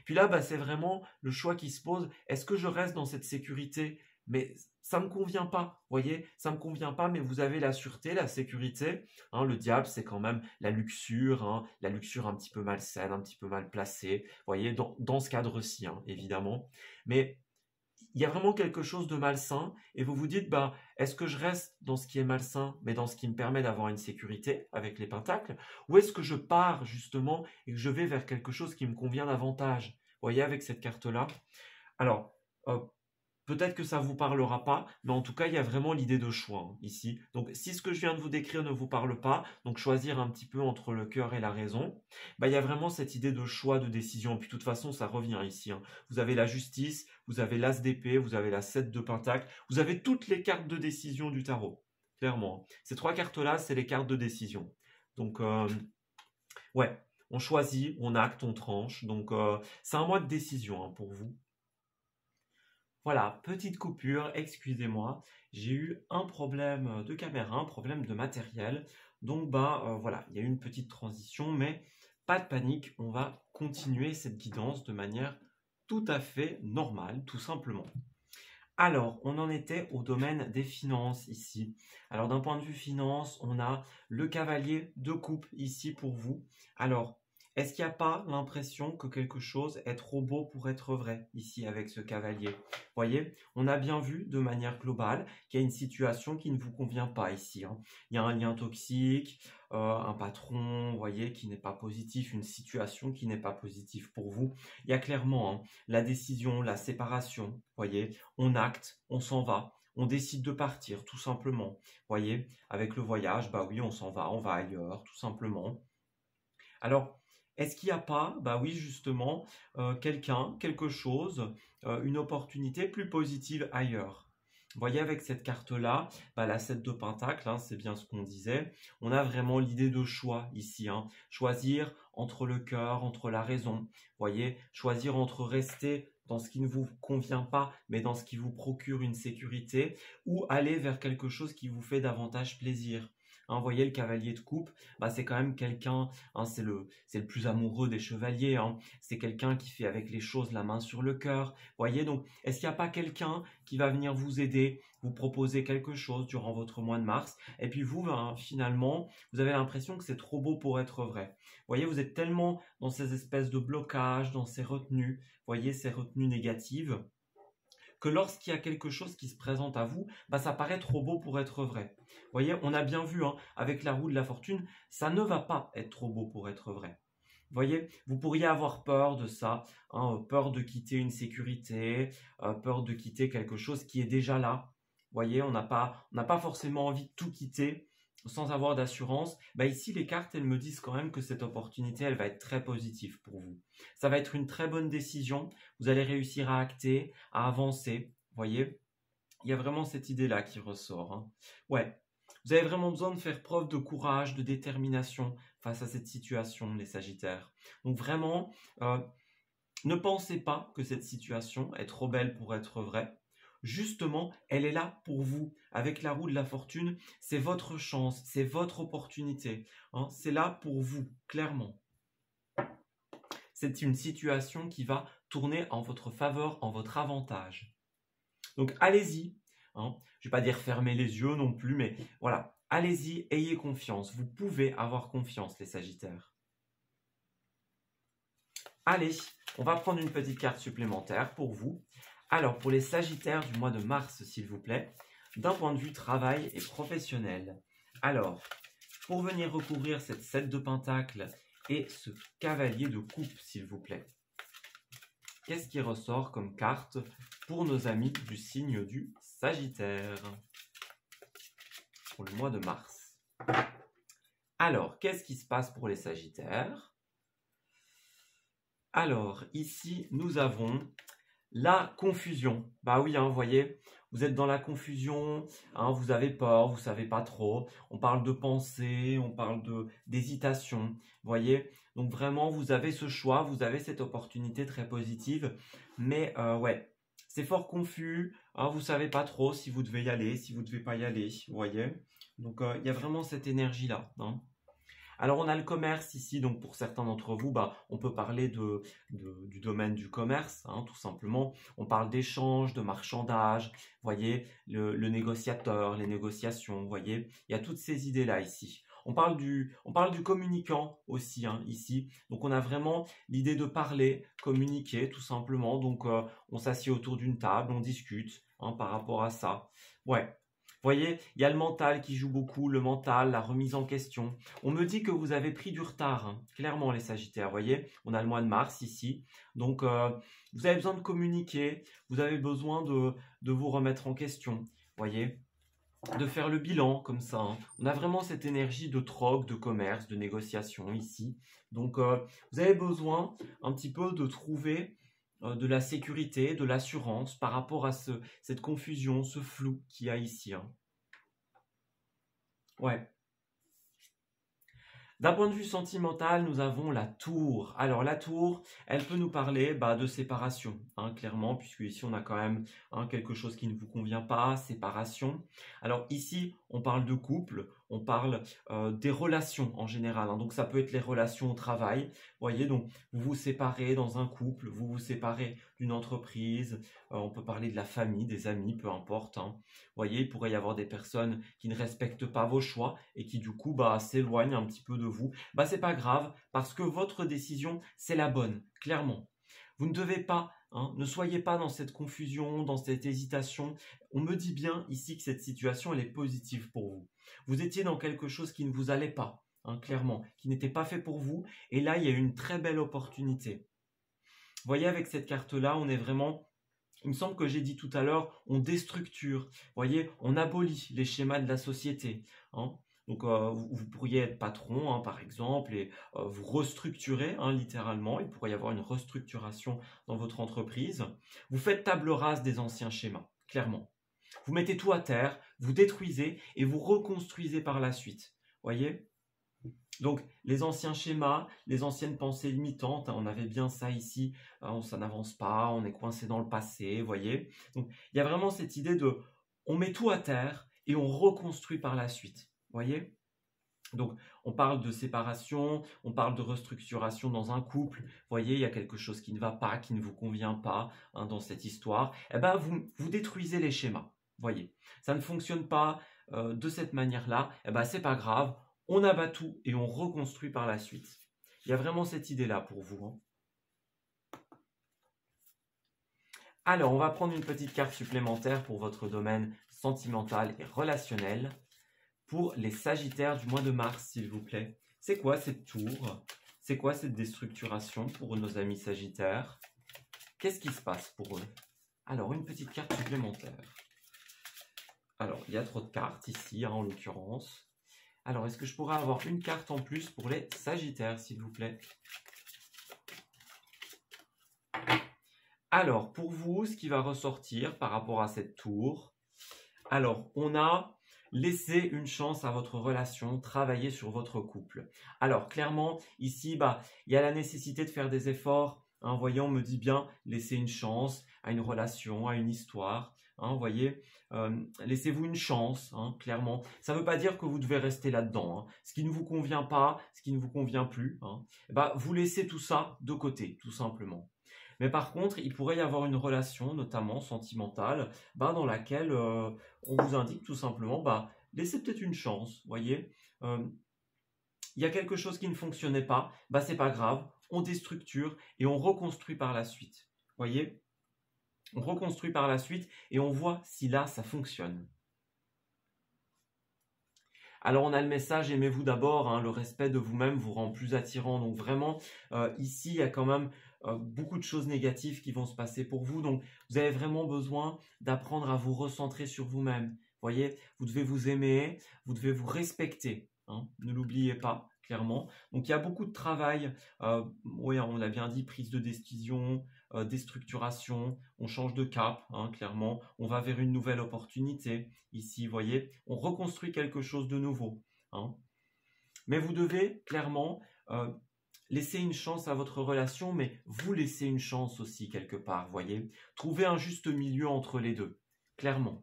Puis là, bah, c'est vraiment le choix qui se pose. Est-ce que je reste dans cette sécurité? Mais ça ne me convient pas, voyez, ça ne me convient pas, mais vous avez la sûreté, la sécurité. Hein, le diable, c'est quand même hein, la luxure un petit peu malsaine, un petit peu mal placée, voyez, dans ce cadre-ci, hein, évidemment. Mais il y a vraiment quelque chose de malsain et vous vous dites, bah, est-ce que je reste dans ce qui est malsain, mais dans ce qui me permet d'avoir une sécurité avec les pentacles, ou est-ce que je pars justement et que je vais vers quelque chose qui me convient davantage? Vous voyez, avec cette carte-là. Alors, euh, peut-être que ça ne vous parlera pas, mais en tout cas, il y a vraiment l'idée de choix hein, ici. Donc, si ce que je viens de vous décrire ne vous parle pas, donc choisir un petit peu entre le cœur et la raison, bah, il y a vraiment cette idée de choix, de décision. Puis, de toute façon, ça revient ici, hein. Vous avez la justice, vous avez l'as d'épée, vous avez la 7 de pentacle, vous avez toutes les cartes de décision du tarot, clairement. Ces trois cartes-là, c'est les cartes de décision. Donc, ouais, on choisit, on acte, on tranche. Donc, c'est un mois de décision hein, pour vous. Voilà, petite coupure, excusez-moi, j'ai eu un problème de caméra, un problème de matériel. Donc bah voilà, il y a eu une petite transition, mais pas de panique, on va continuer cette guidance de manière tout à fait normale, tout simplement. Alors, on en était au domaine des finances ici. Alors, d'un point de vue finance, on a le cavalier de coupe ici pour vous. Alors, est-ce qu'il n'y a pas l'impression que quelque chose est trop beau pour être vrai ici avec ce cavalier? Vous voyez, on a bien vu de manière globale qu'il y a une situation qui ne vous convient pas ici, hein. Il y a un lien toxique, un patron, vous voyez, qui n'est pas positif, une situation qui n'est pas positive pour vous. Il y a clairement hein, la décision, la séparation, vous voyez, on acte, on s'en va. On décide de partir, tout simplement. Vous voyez, avec le voyage, bah oui, on s'en va, on va ailleurs, tout simplement. Alors, est-ce qu'il n'y a pas, bah oui, justement, quelqu'un, quelque chose, une opportunité plus positive ailleurs? Vous voyez, avec cette carte-là, bah, la 7 de Pentacle, hein, c'est bien ce qu'on disait, on a vraiment l'idée de choix ici, hein. Choisir entre le cœur, entre la raison. Vous voyez, choisir entre rester dans ce qui ne vous convient pas, mais dans ce qui vous procure une sécurité, ou aller vers quelque chose qui vous fait davantage plaisir. Hein, vous voyez, le cavalier de coupe, bah, c'est quand même quelqu'un, hein, c'est le plus amoureux des chevaliers, hein. C'est quelqu'un qui fait avec les choses la main sur le cœur. Vous voyez, donc, est-ce qu'il n'y a pas quelqu'un qui va venir vous aider, vous proposer quelque chose durant votre mois de mars, et puis vous, ben, finalement, vous avez l'impression que c'est trop beau pour être vrai. Vous voyez, vous êtes tellement dans ces espèces de blocages, dans ces retenues, vous voyez, ces retenues négatives, que lorsqu'il y a quelque chose qui se présente à vous, bah, ça paraît trop beau pour être vrai. Vous voyez, on a bien vu, hein, avec la roue de la fortune, ça ne va pas être trop beau pour être vrai. Vous voyez, vous pourriez avoir peur de ça, hein, peur de quitter une sécurité, peur de quitter quelque chose qui est déjà là. Vous voyez, on n'a pas forcément envie de tout quitter sans avoir d'assurance. Bah ici, les cartes, elles me disent quand même que cette opportunité, elle va être très positive pour vous. Ça va être une très bonne décision. Vous allez réussir à acter, à avancer. Vous voyez, il y a vraiment cette idée-là qui ressort, hein. Ouais, vous avez vraiment besoin de faire preuve de courage, de détermination face à cette situation, les Sagittaires. Donc vraiment, ne pensez pas que cette situation est trop belle pour être vraie. Justement, elle est là pour vous. Avec la roue de la fortune, c'est votre chance, c'est votre opportunité, hein. C'est là pour vous, clairement. C'est une situation qui va tourner en votre faveur, en votre avantage. Donc allez-y, hein. Je ne vais pas dire fermez les yeux non plus, mais voilà, allez-y, ayez confiance. Vous pouvez avoir confiance, les Sagittaires. Allez, on va prendre une petite carte supplémentaire pour vous. Alors, pour les Sagittaires du mois de mars, s'il vous plaît, d'un point de vue travail et professionnel. Alors, pour venir recouvrir cette 7 de Pentacle et ce cavalier de coupe, s'il vous plaît. Qu'est-ce qui ressort comme carte pour nos amis du signe du Sagittaire pour le mois de mars? Alors, qu'est-ce qui se passe pour les Sagittaires? Alors, ici, nous avons la confusion. Bah oui, vous voyez, vous êtes dans la confusion, vous avez peur, vous ne savez pas trop. On parle de pensée, on parle d'hésitation, vous voyez. Donc vraiment, vous avez ce choix, vous avez cette opportunité très positive. Mais ouais, c'est fort confus, vous ne savez pas trop si vous devez y aller, si vous ne devez pas y aller, vous voyez. Donc il y a vraiment cette énergie-là. Alors, on a le commerce ici, donc pour certains d'entre vous, on peut parler du domaine du commerce, tout simplement. On parle d'échange, de marchandage, vous voyez, le négociateur, les négociations, vous voyez. Il y a toutes ces idées-là ici. On parle du communicant aussi, ici. Donc, on a vraiment l'idée de parler, communiquer, tout simplement. Donc, on s'assied autour d'une table, on discute par rapport à ça. Ouais. Vous voyez, il y a le mental qui joue beaucoup, le mental, la remise en question. On me dit que vous avez pris du retard, clairement les Sagittaires, vous voyez. On a le mois de mars ici. Donc, vous avez besoin de communiquer, vous avez besoin de vous remettre en question, vous voyez. De faire le bilan comme ça. On a vraiment cette énergie de troc, de commerce, de négociation ici. Donc, vous avez besoin un petit peu de trouver de la sécurité, de l'assurance par rapport à cette confusion, ce flou qu'il y a ici. Ouais. D'un point de vue sentimental, nous avons la tour. Alors la tour, elle peut nous parler de séparation, clairement, puisque ici on a quand même quelque chose qui ne vous convient pas, séparation. Alors ici, on parle de couple, on parle des relations en général. Donc ça peut être les relations au travail. Vous voyez, donc vous vous séparez dans un couple, vous vous séparez d'une entreprise, on peut parler de la famille, des amis, peu importe. Vous voyez, il pourrait y avoir des personnes qui ne respectent pas vos choix et qui du coup s'éloignent un petit peu de vous. C'est pas grave parce que votre décision, c'est la bonne, clairement. Vous ne devez pas, ne soyez pas dans cette confusion, dans cette hésitation. On me dit bien ici que cette situation, elle est positive pour vous. Vous étiez dans quelque chose qui ne vous allait pas, clairement, qui n'était pas fait pour vous. Et là, il y a une très belle opportunité. Vous voyez, avec cette carte-là, on est vraiment... Il me semble que j'ai dit tout à l'heure, on déstructure, vous voyez, on abolit les schémas de la société. Donc, vous pourriez être patron, par exemple, et vous restructurer, littéralement. Il pourrait y avoir une restructuration dans votre entreprise. Vous faites table rase des anciens schémas, clairement. Vous mettez tout à terre, vous détruisez et vous reconstruisez par la suite. Vous voyez ? Donc, les anciens schémas, les anciennes pensées limitantes, on avait bien ça ici, ça n'avance pas, on est coincé dans le passé, vous voyez. Donc, il y a vraiment cette idée de, on met tout à terre et on reconstruit par la suite, vous voyez. Donc, on parle de séparation, on parle de restructuration dans un couple, vous voyez, il y a quelque chose qui ne va pas, qui ne vous convient pas dans cette histoire. Vous détruisez les schémas, vous voyez. Ça ne fonctionne pas de cette manière-là, c'est pas grave. On abat tout et on reconstruit par la suite. Il y a vraiment cette idée-là pour vous. Alors, on va prendre une petite carte supplémentaire pour votre domaine sentimental et relationnel. Pour les Sagittaires du mois de mars, s'il vous plaît. C'est quoi cette tour? C'est quoi cette déstructuration pour nos amis Sagittaires? Qu'est-ce qui se passe pour eux? Alors, une petite carte supplémentaire. Alors, il y a trop de cartes ici, en l'occurrence. Alors, est-ce que je pourrais avoir une carte en plus pour les Sagittaires, s'il vous plaît? Alors, pour vous, ce qui va ressortir par rapport à cette tour, alors, on a laissé une chance à votre relation, travailler sur votre couple. Alors, clairement, ici, il y a la nécessité de faire des efforts. Voyez, on me dit bien, laisser une chance à une relation, à une histoire. Vous voyez, laissez-vous une chance, clairement. Ça ne veut pas dire que vous devez rester là-dedans. Ce qui ne vous convient pas, ce qui ne vous convient plus, vous laissez tout ça de côté, tout simplement. Mais par contre, il pourrait y avoir une relation, notamment sentimentale, dans laquelle on vous indique tout simplement, laissez peut-être une chance, voyez. Il y a quelque chose qui ne fonctionnait pas, c'est pas grave, on déstructure et on reconstruit par la suite, voyez. On reconstruit par la suite et on voit si là, ça fonctionne. Alors, on a le message, aimez-vous d'abord, hein, le respect de vous-même vous rend plus attirant. Donc, vraiment, ici, il y a quand même beaucoup de choses négatives qui vont se passer pour vous. Donc, vous avez vraiment besoin d'apprendre à vous recentrer sur vous-même. Voyez, vous devez vous aimer, vous devez vous respecter. Hein, ne l'oubliez pas, clairement. Donc, il y a beaucoup de travail. Oui, on l'a bien dit, prise de décision, déstructuration, on change de cap, hein, clairement. On va vers une nouvelle opportunité. Ici, vous voyez, on reconstruit quelque chose de nouveau. Hein. Mais vous devez, clairement, laisser une chance à votre relation, mais vous laissez une chance aussi quelque part, voyez. Trouvez un juste milieu entre les deux, clairement.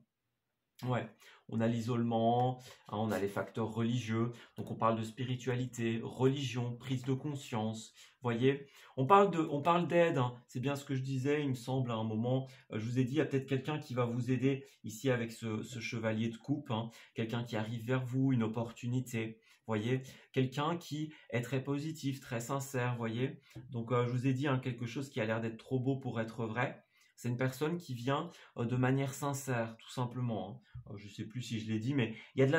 Ouais, on a l'isolement, hein, on a les facteurs religieux, donc on parle de spiritualité, religion, prise de conscience, voyez. On parle d'aide, hein, c'est bien ce que je disais, il me semble, à un moment, je vous ai dit, il y a peut-être quelqu'un qui va vous aider ici avec ce chevalier de coupe, hein, quelqu'un qui arrive vers vous, une opportunité, voyez, quelqu'un qui est très positif, très sincère, voyez. Donc je vous ai dit, hein, quelque chose qui a l'air d'être trop beau pour être vrai. C'est une personne qui vient de manière sincère, tout simplement. Hein. Je ne sais plus si je l'ai dit, mais il y a de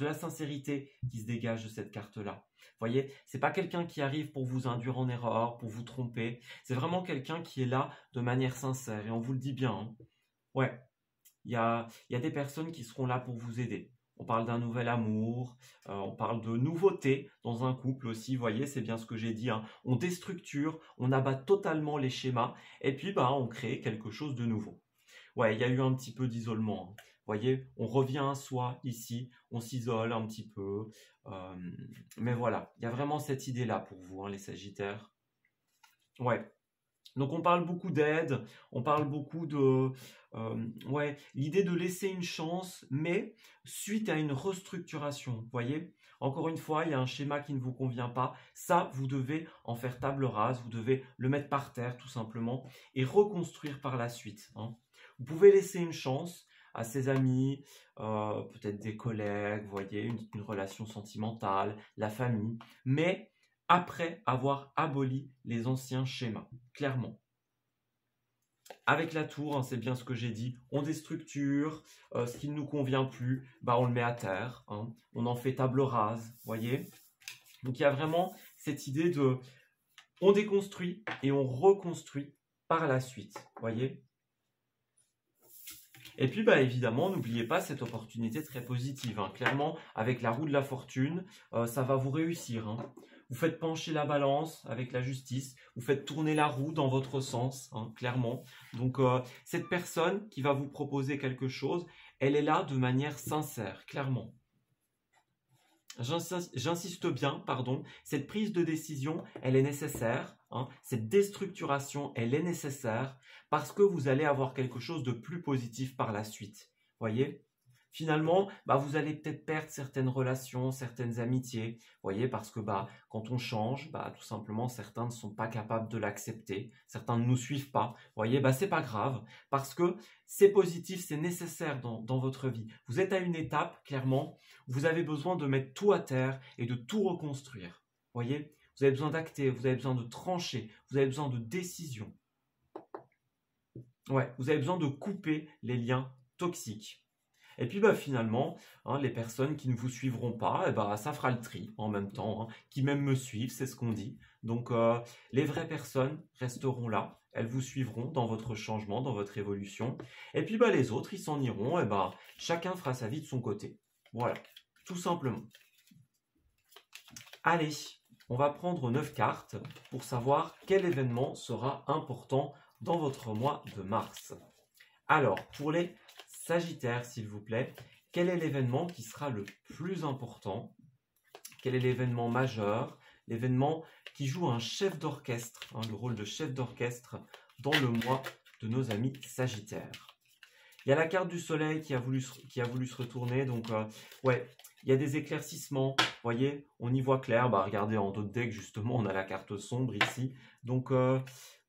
la sincérité qui se dégage de cette carte-là. Vous voyez, c'est pas quelqu'un qui arrive pour vous induire en erreur, pour vous tromper. C'est vraiment quelqu'un qui est là de manière sincère. Et on vous le dit bien. Hein. Ouais, il y a des personnes qui seront là pour vous aider. On parle d'un nouvel amour, on parle de nouveauté dans un couple aussi, vous voyez, c'est bien ce que j'ai dit. Hein. On déstructure, on abat totalement les schémas, et puis on crée quelque chose de nouveau. Ouais, il y a eu un petit peu d'isolement. Hein. Vous voyez, on revient à soi ici, on s'isole un petit peu. Mais voilà, il y a vraiment cette idée-là pour vous, hein, les Sagittaires. Ouais. Donc on parle beaucoup d'aide, on parle beaucoup de... ouais, l'idée de laisser une chance, mais suite à une restructuration, vous voyez. Encore une fois, il y a un schéma qui ne vous convient pas. Ça, vous devez en faire table rase, vous devez le mettre par terre tout simplement et reconstruire par la suite. Hein. Vous pouvez laisser une chance à ses amis, peut-être des collègues, vous voyez, une relation sentimentale, la famille, mais après avoir aboli les anciens schémas, clairement. Avec la tour, hein, c'est bien ce que j'ai dit, on déstructure, ce qui ne nous convient plus, on le met à terre, hein, on en fait table rase, voyez. Donc il y a vraiment cette idée de, on déconstruit et on reconstruit par la suite, voyez. Et puis évidemment, n'oubliez pas cette opportunité très positive, hein. Clairement, avec la roue de la fortune, ça va vous réussir, hein. Vous faites pencher la balance avec la justice, vous faites tourner la roue dans votre sens, hein, clairement. Donc cette personne qui va vous proposer quelque chose, elle est là de manière sincère, clairement. J'insiste bien, pardon, cette prise de décision, elle est nécessaire, hein, cette déstructuration, elle est nécessaire parce que vous allez avoir quelque chose de plus positif par la suite. Voyez ? Finalement, vous allez peut-être perdre certaines relations, certaines amitiés, voyez, parce que quand on change, tout simplement, certains ne sont pas capables de l'accepter, certains ne nous suivent pas, voyez, c'est pas grave, parce que c'est positif, c'est nécessaire dans votre vie. Vous êtes à une étape, clairement, vous avez besoin de mettre tout à terre et de tout reconstruire, voyez, vous avez besoin d'acter, vous avez besoin de trancher, vous avez besoin de décision. Ouais, vous avez besoin de couper les liens toxiques. Et puis finalement, hein, les personnes qui ne vous suivront pas, ça fera le tri en même temps, hein, qui même me suivent, c'est ce qu'on dit. Donc les vraies personnes resteront là, elles vous suivront dans votre changement, dans votre évolution. Et puis les autres, ils s'en iront, et chacun fera sa vie de son côté. Voilà, tout simplement. Allez, on va prendre 9 cartes pour savoir quel événement sera important dans votre mois de mars. Alors, pour les Sagittaire, s'il vous plaît, quel est l'événement qui sera le plus important? Quel est l'événement majeur? L'événement qui joue un chef d'orchestre, hein, le rôle de chef d'orchestre dans le mois de nos amis Sagittaires. Il y a la carte du soleil qui a voulu se retourner, donc ouais, il y a des éclaircissements, vous voyez, on y voit clair, regardez en d'autres decks justement, on a la carte sombre ici, donc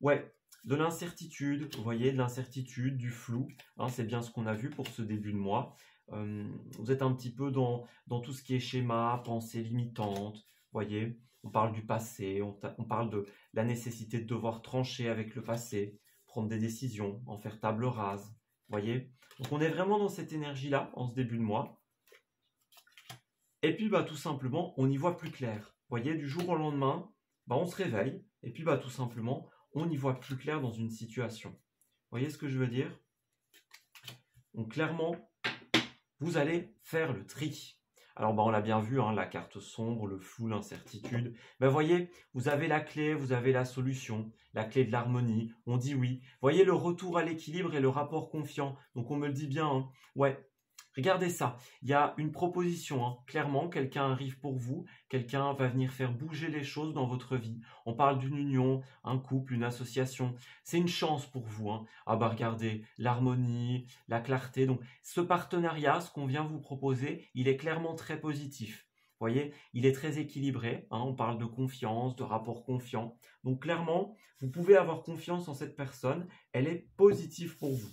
ouais, de l'incertitude, vous voyez, de l'incertitude, du flou, hein, c'est bien ce qu'on a vu pour ce début de mois. Vous êtes un petit peu dans tout ce qui est schéma, pensée limitante, vous voyez, on parle du passé, on parle de la nécessité de devoir trancher avec le passé, prendre des décisions, en faire table rase, vous voyez. Donc on est vraiment dans cette énergie-là, en ce début de mois. Et puis, bah, tout simplement, on y voit plus clair. Vous voyez, du jour au lendemain, bah, on se réveille. Et puis, bah, tout simplement, on y voit plus clair dans une situation. Vous voyez ce que je veux dire? Donc, clairement, vous allez faire le tri. Alors, bah, on l'a bien vu, hein, la carte sombre, le flou, l'incertitude. Vous voyez, vous avez la clé, vous avez la solution, la clé de l'harmonie. On dit oui. Vous voyez le retour à l'équilibre et le rapport confiant. Donc, on me le dit bien. Hein. Ouais. Regardez ça, il y a une proposition, hein. Clairement, quelqu'un arrive pour vous, quelqu'un va venir faire bouger les choses dans votre vie. On parle d'une union, un couple, une association. C'est une chance pour vous. Hein. Ah bah regardez, l'harmonie, la clarté. Donc ce partenariat, ce qu'on vient vous proposer, il est clairement très positif. Vous voyez, il est très équilibré. Hein. On parle de confiance, de rapport confiant. Donc clairement, vous pouvez avoir confiance en cette personne. Elle est positive pour vous.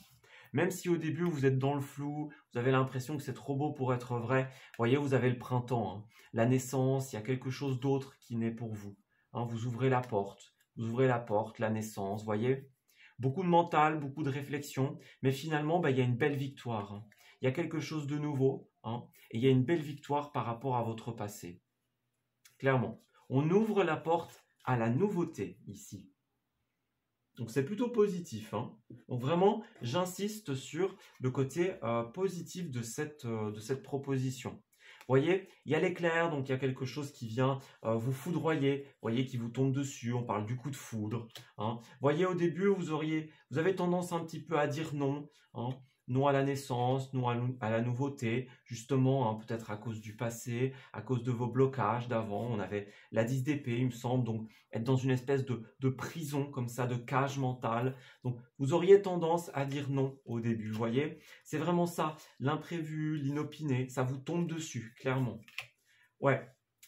Même si au début vous êtes dans le flou, vous avez l'impression que c'est trop beau pour être vrai, vous voyez, vous avez le printemps, hein, la naissance, il y a quelque chose d'autre qui naît pour vous. Hein, vous ouvrez la porte, la naissance, vous voyez. Beaucoup de mental, beaucoup de réflexion, mais finalement, bah, il y a une belle victoire. Hein. Il y a quelque chose de nouveau, hein, et il y a une belle victoire par rapport à votre passé. Clairement, on ouvre la porte à la nouveauté ici. Donc c'est plutôt positif. Hein. Donc vraiment, j'insiste sur le côté positif de cette proposition. Vous voyez, il y a l'éclair, donc il y a quelque chose qui vient vous foudroyer, vous voyez, qui vous tombe dessus, on parle du coup de foudre. Hein. Vous voyez, au début, vous avez tendance un petit peu à dire non, hein. Non à la naissance, non à la nouveauté, justement, hein, peut-être à cause du passé, à cause de vos blocages d'avant. On avait la 10 d'épée, il me semble, donc être dans une espèce de prison comme ça, de cage mentale. Donc, vous auriez tendance à dire non au début, vous voyez. C'est vraiment ça, l'imprévu, l'inopiné, ça vous tombe dessus, clairement. Ouais,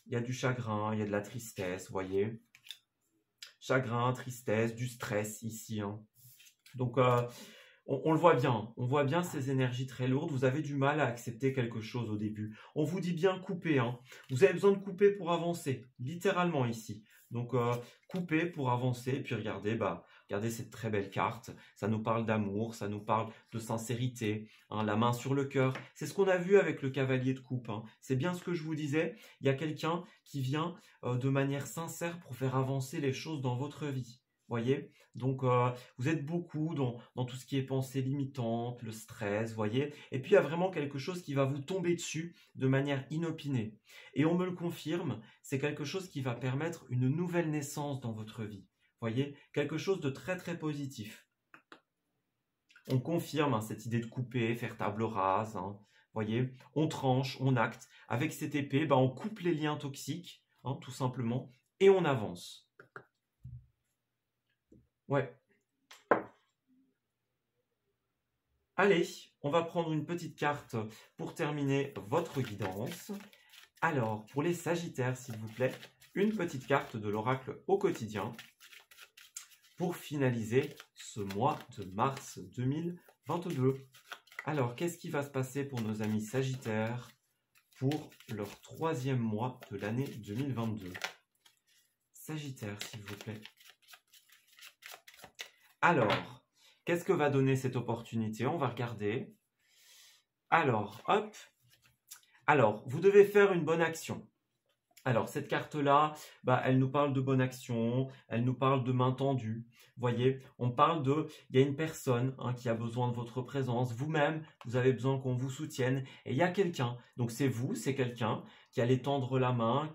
il y a du chagrin, il y a de la tristesse, vous voyez. Chagrin, tristesse, du stress ici. Hein. Donc, on le voit bien ces énergies très lourdes, vous avez du mal à accepter quelque chose au début. On vous dit bien couper, hein. Vous avez besoin de couper pour avancer, littéralement ici. Donc couper pour avancer, et puis regardez cette très belle carte, ça nous parle d'amour, ça nous parle de sincérité, hein, la main sur le cœur. C'est ce qu'on a vu avec le cavalier de coupe, hein. C'est bien ce que je vous disais, il y a quelqu'un qui vient de manière sincère pour faire avancer les choses dans votre vie. Voyez, donc vous êtes beaucoup dans tout ce qui est pensée limitante, le stress, voyez. Et puis il y a vraiment quelque chose qui va vous tomber dessus de manière inopinée. Et on me le confirme, c'est quelque chose qui va permettre une nouvelle naissance dans votre vie. Voyez, quelque chose de très très positif. On confirme hein, cette idée de couper, faire table rase. Hein, voyez, on tranche, on acte. Avec cette épée, on coupe les liens toxiques, hein, tout simplement, et on avance. Ouais. Allez, on va prendre une petite carte pour terminer votre guidance. Alors, pour les Sagittaires, s'il vous plaît, une petite carte de l'oracle au quotidien pour finaliser ce mois de mars 2022. Alors, qu'est-ce qui va se passer pour nos amis Sagittaires pour leur 3e mois de l'année 2022? Sagittaire, s'il vous plaît. Alors, qu'est-ce que va donner cette opportunité? On va regarder. Alors, hop. Alors, vous devez faire une bonne action. Alors, cette carte-là, elle nous parle de bonne action, elle nous parle de main tendue. Vous voyez, on parle il y a une personne hein, qui a besoin de votre présence. Vous-même, vous avez besoin qu'on vous soutienne. Et il y a quelqu'un, donc c'est vous, c'est quelqu'un qui allait tendre la main,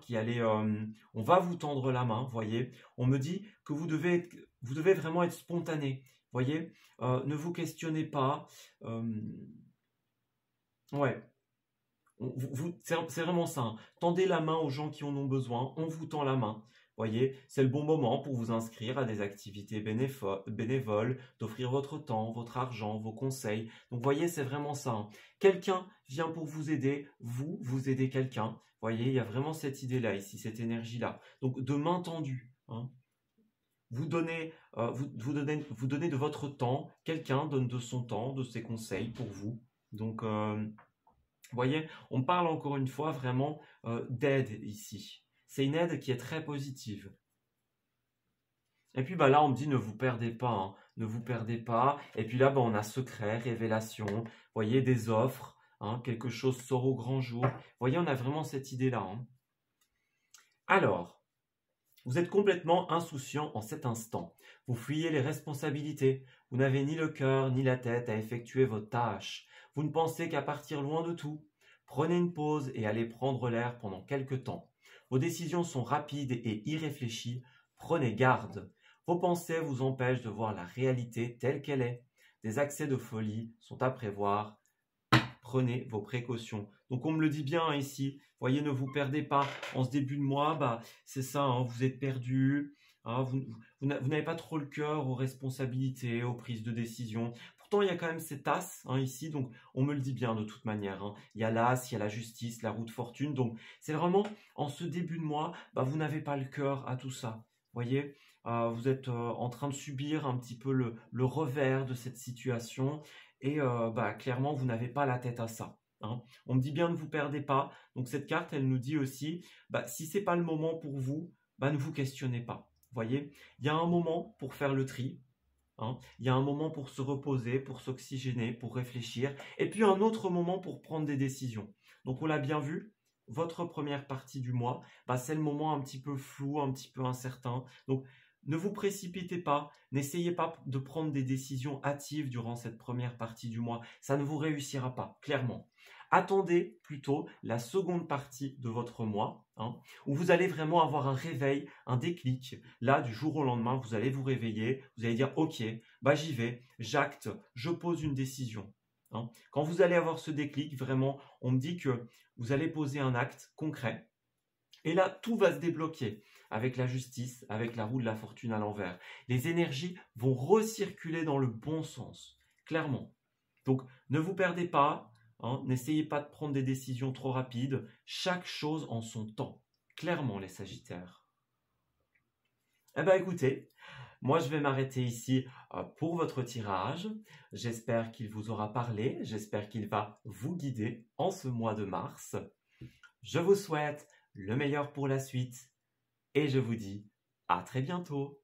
on va vous tendre la main, vous voyez. On me dit que vous devez vraiment être spontané, vous voyez. Ne vous questionnez pas. Ouais. C'est vraiment ça. Hein. Tendez la main aux gens qui en ont besoin. On vous tend la main. Voyez, c'est le bon moment pour vous inscrire à des activités bénévoles, d'offrir votre temps, votre argent, vos conseils. Donc, voyez, c'est vraiment ça. Hein. Quelqu'un vient pour vous aider. Vous aidez quelqu'un. Voyez, il y a vraiment cette idée-là ici, cette énergie-là. Donc, de main tendue. Hein. Vous donnez de votre temps. Quelqu'un donne de son temps, de ses conseils pour vous. Donc, vous voyez, on parle encore une fois vraiment d'aide ici. C'est une aide qui est très positive. Et puis là, on me dit ne vous perdez pas, hein, ne vous perdez pas. Et puis là, on a secret, révélation, vous voyez, des offres, hein, quelque chose sort au grand jour. Vous voyez, on a vraiment cette idée-là. Hein. Alors, vous êtes complètement insouciant en cet instant. Vous fuyez les responsabilités. Vous n'avez ni le cœur ni la tête à effectuer vos tâches. Vous ne pensez qu'à partir loin de tout. Prenez une pause et allez prendre l'air pendant quelque temps. Vos décisions sont rapides et irréfléchies. Prenez garde. Vos pensées vous empêchent de voir la réalité telle qu'elle est. Des accès de folie sont à prévoir. Prenez vos précautions. Donc on me le dit bien hein, ici. Voyez, ne vous perdez pas. En ce début de mois, bah, c'est ça, hein, vous êtes perdu. Hein, vous n'avez pas trop le cœur aux responsabilités, aux prises de décision. Pourtant, il y a quand même cet as hein, ici, donc on me le dit bien de toute manière. Hein. Il y a l'as, il y a la justice, la roue de fortune. Donc c'est vraiment, en ce début de mois, bah, vous n'avez pas le cœur à tout ça. Voyez, vous êtes en train de subir un petit peu le revers de cette situation. Et bah, clairement, vous n'avez pas la tête à ça. Hein. On me dit bien ne vous perdez pas. Donc cette carte, elle nous dit aussi, bah, si ce n'est pas le moment pour vous, bah, ne vous questionnez pas. Vous voyez, il y a un moment pour faire le tri. Hein. Il y a un moment pour se reposer, pour s'oxygéner, pour réfléchir. Et puis un autre moment pour prendre des décisions. Donc on l'a bien vu, votre première partie du mois, bah, c'est le moment un petit peu flou, un petit peu incertain. Donc ne vous précipitez pas, n'essayez pas de prendre des décisions hâtives durant cette première partie du mois. Ça ne vous réussira pas, clairement. Attendez plutôt la seconde partie de votre mois, hein, où vous allez vraiment avoir un réveil, un déclic. Là, du jour au lendemain, vous allez vous réveiller, vous allez dire « Ok, bah j'y vais, j'acte, je pose une décision. Hein. » Quand vous allez avoir ce déclic, vraiment, on me dit que vous allez poser un acte concret. Et là, tout va se débloquer avec la justice, avec la roue de la fortune à l'envers. Les énergies vont recirculer dans le bon sens, clairement. Donc, ne vous perdez pas, hein, n'essayez pas de prendre des décisions trop rapides. Chaque chose en son temps, clairement les Sagittaires. Eh bien écoutez, moi je vais m'arrêter ici pour votre tirage. J'espère qu'il vous aura parlé, j'espère qu'il va vous guider en ce mois de mars. Je vous souhaite le meilleur pour la suite et je vous dis à très bientôt.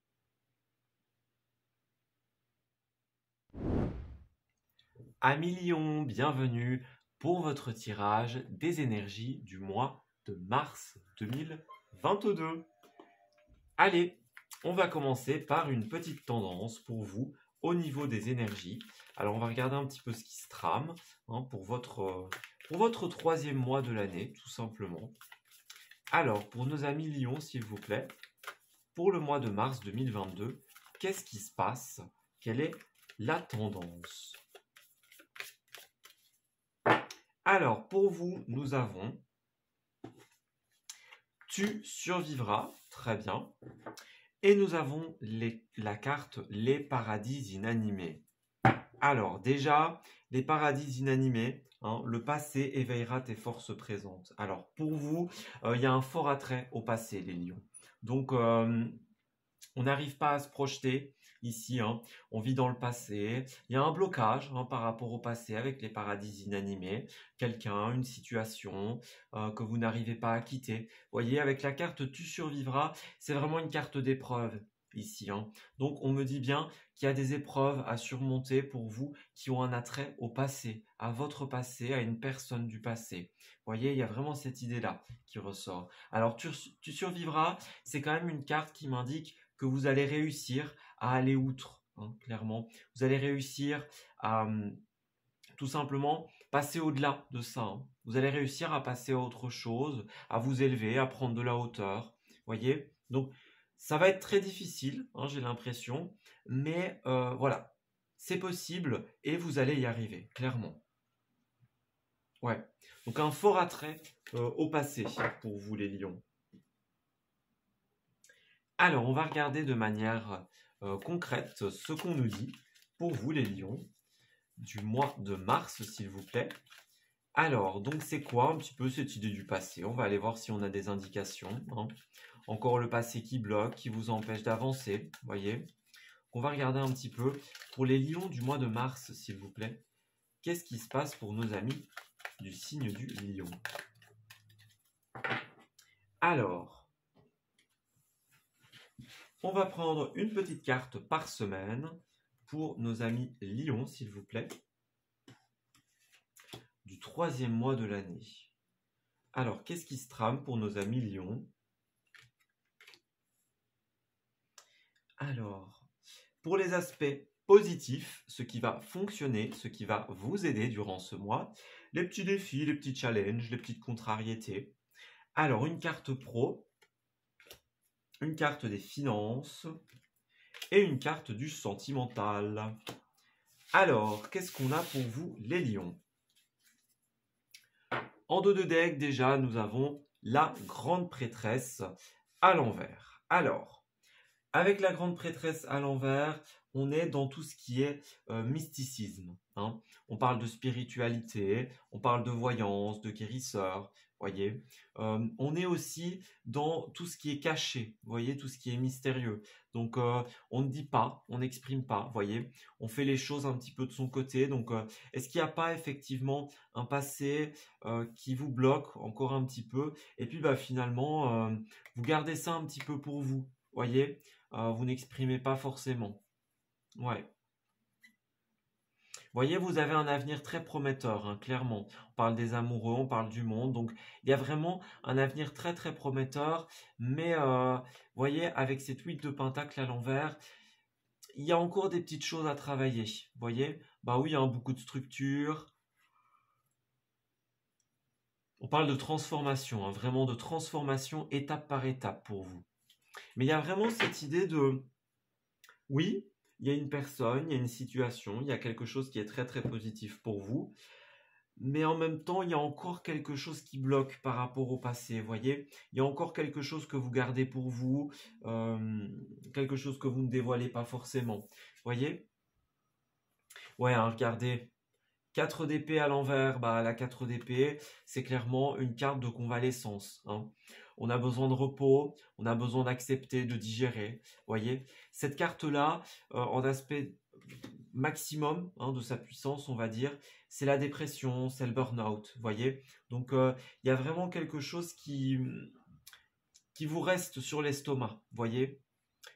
Amis Lions, bienvenue pour votre tirage des énergies du mois de mars 2022. Allez, on va commencer par une petite tendance pour vous au niveau des énergies. Alors on va regarder un petit peu ce qui se trame hein, pour votre troisième mois de l'année, tout simplement. Alors, pour nos amis Lions, s'il vous plaît, pour le mois de mars 2022, qu'est-ce qui se passe? Quelle est la tendance? Alors, pour vous, nous avons « Tu survivras », très bien. Et nous avons la carte « Les paradis inanimés ». Alors, déjà, les paradis inanimés, hein, le passé éveillera tes forces présentes. Alors, pour vous, il y a un fort attrait au passé, les lions. Donc, on n'arrive pas à se projeter ici, hein. On vit dans le passé. Il y a un blocage hein, par rapport au passé avec les paradis inanimés. Quelqu'un, une situation que vous n'arrivez pas à quitter. Vous voyez, avec la carte « Tu survivras », c'est vraiment une carte d'épreuve ici. Hein. Donc, on me dit bien qu'il y a des épreuves à surmonter pour vous qui ont un attrait au passé, à votre passé, à une personne du passé. Vous voyez, il y a vraiment cette idée-là qui ressort. Alors, tu survivras, c'est quand même une carte qui m'indique que vous allez réussir à aller outre, hein, clairement. Vous allez réussir à tout simplement passer au-delà de ça. Hein. Vous allez réussir à passer à autre chose, à vous élever, à prendre de la hauteur. Voyez? Donc, ça va être très difficile, hein, j'ai l'impression, mais voilà, c'est possible et vous allez y arriver, clairement. Ouais, donc un fort attrait au passé pour vous les lions. Alors, on va regarder de manière concrète ce qu'on nous dit pour vous les lions du mois de mars, s'il vous plaît. Alors, donc c'est quoi un petit peu cette idée du passé? On va aller voir si on a des indications. Hein. Encore le passé qui bloque, qui vous empêche d'avancer, voyez. On va regarder un petit peu pour les lions du mois de mars, s'il vous plaît. Qu'est-ce qui se passe pour nos amis du signe du lion? Alors, on va prendre une petite carte par semaine pour nos amis lions, s'il vous plaît. Du troisième mois de l'année. Alors, qu'est-ce qui se trame pour nos amis Lion? Alors, pour les aspects positifs, ce qui va fonctionner, ce qui va vous aider durant ce mois, les petits défis, les petits challenges, les petites contrariétés. Alors, une carte pro, une carte des finances et une carte du sentimental. Alors, qu'est-ce qu'on a pour vous, les lions? En dos de deck, déjà, nous avons la grande prêtresse à l'envers. Alors, avec la grande prêtresse à l'envers, on est dans tout ce qui est mysticisme. Hein. On parle de spiritualité, on parle de voyance, de guérisseur, voyez. On est aussi dans tout ce qui est caché, voyez, tout ce qui est mystérieux. Donc, on ne dit pas, on n'exprime pas, voyez. On fait les choses un petit peu de son côté. Donc, est-ce qu'il n'y a pas effectivement un passé qui vous bloque encore un petit peu? Et puis, finalement, vous gardez ça un petit peu pour vous, voyez. Vous n'exprimez pas forcément. Ouais. Voyez, vous avez un avenir très prometteur, hein, clairement. On parle des amoureux, on parle du monde. Donc, il y a vraiment un avenir très, très prometteur. Mais, voyez, avec cette 8 de pentacle à l'envers, il y a encore des petites choses à travailler. Voyez, bah oui, hein, beaucoup de structure. On parle de transformation, hein, vraiment de transformation étape par étape pour vous. Mais il y a vraiment cette idée de, oui, il y a une personne, il y a une situation, il y a quelque chose qui est très très positif pour vous, mais en même temps, il y a encore quelque chose qui bloque par rapport au passé, voyez? Il y a encore quelque chose que vous gardez pour vous, quelque chose que vous ne dévoilez pas forcément, voyez? Ouais, hein, regardez, 4 d'épée à l'envers, la 4 d'épée, c'est clairement une carte de convalescence. Hein. On a besoin de repos, on a besoin d'accepter, de digérer. Voyez, cette carte-là, en aspect maximum de sa puissance, on va dire, c'est la dépression, c'est le burn-out. Voyez, donc il y a vraiment quelque chose qui vous reste sur l'estomac. Voyez,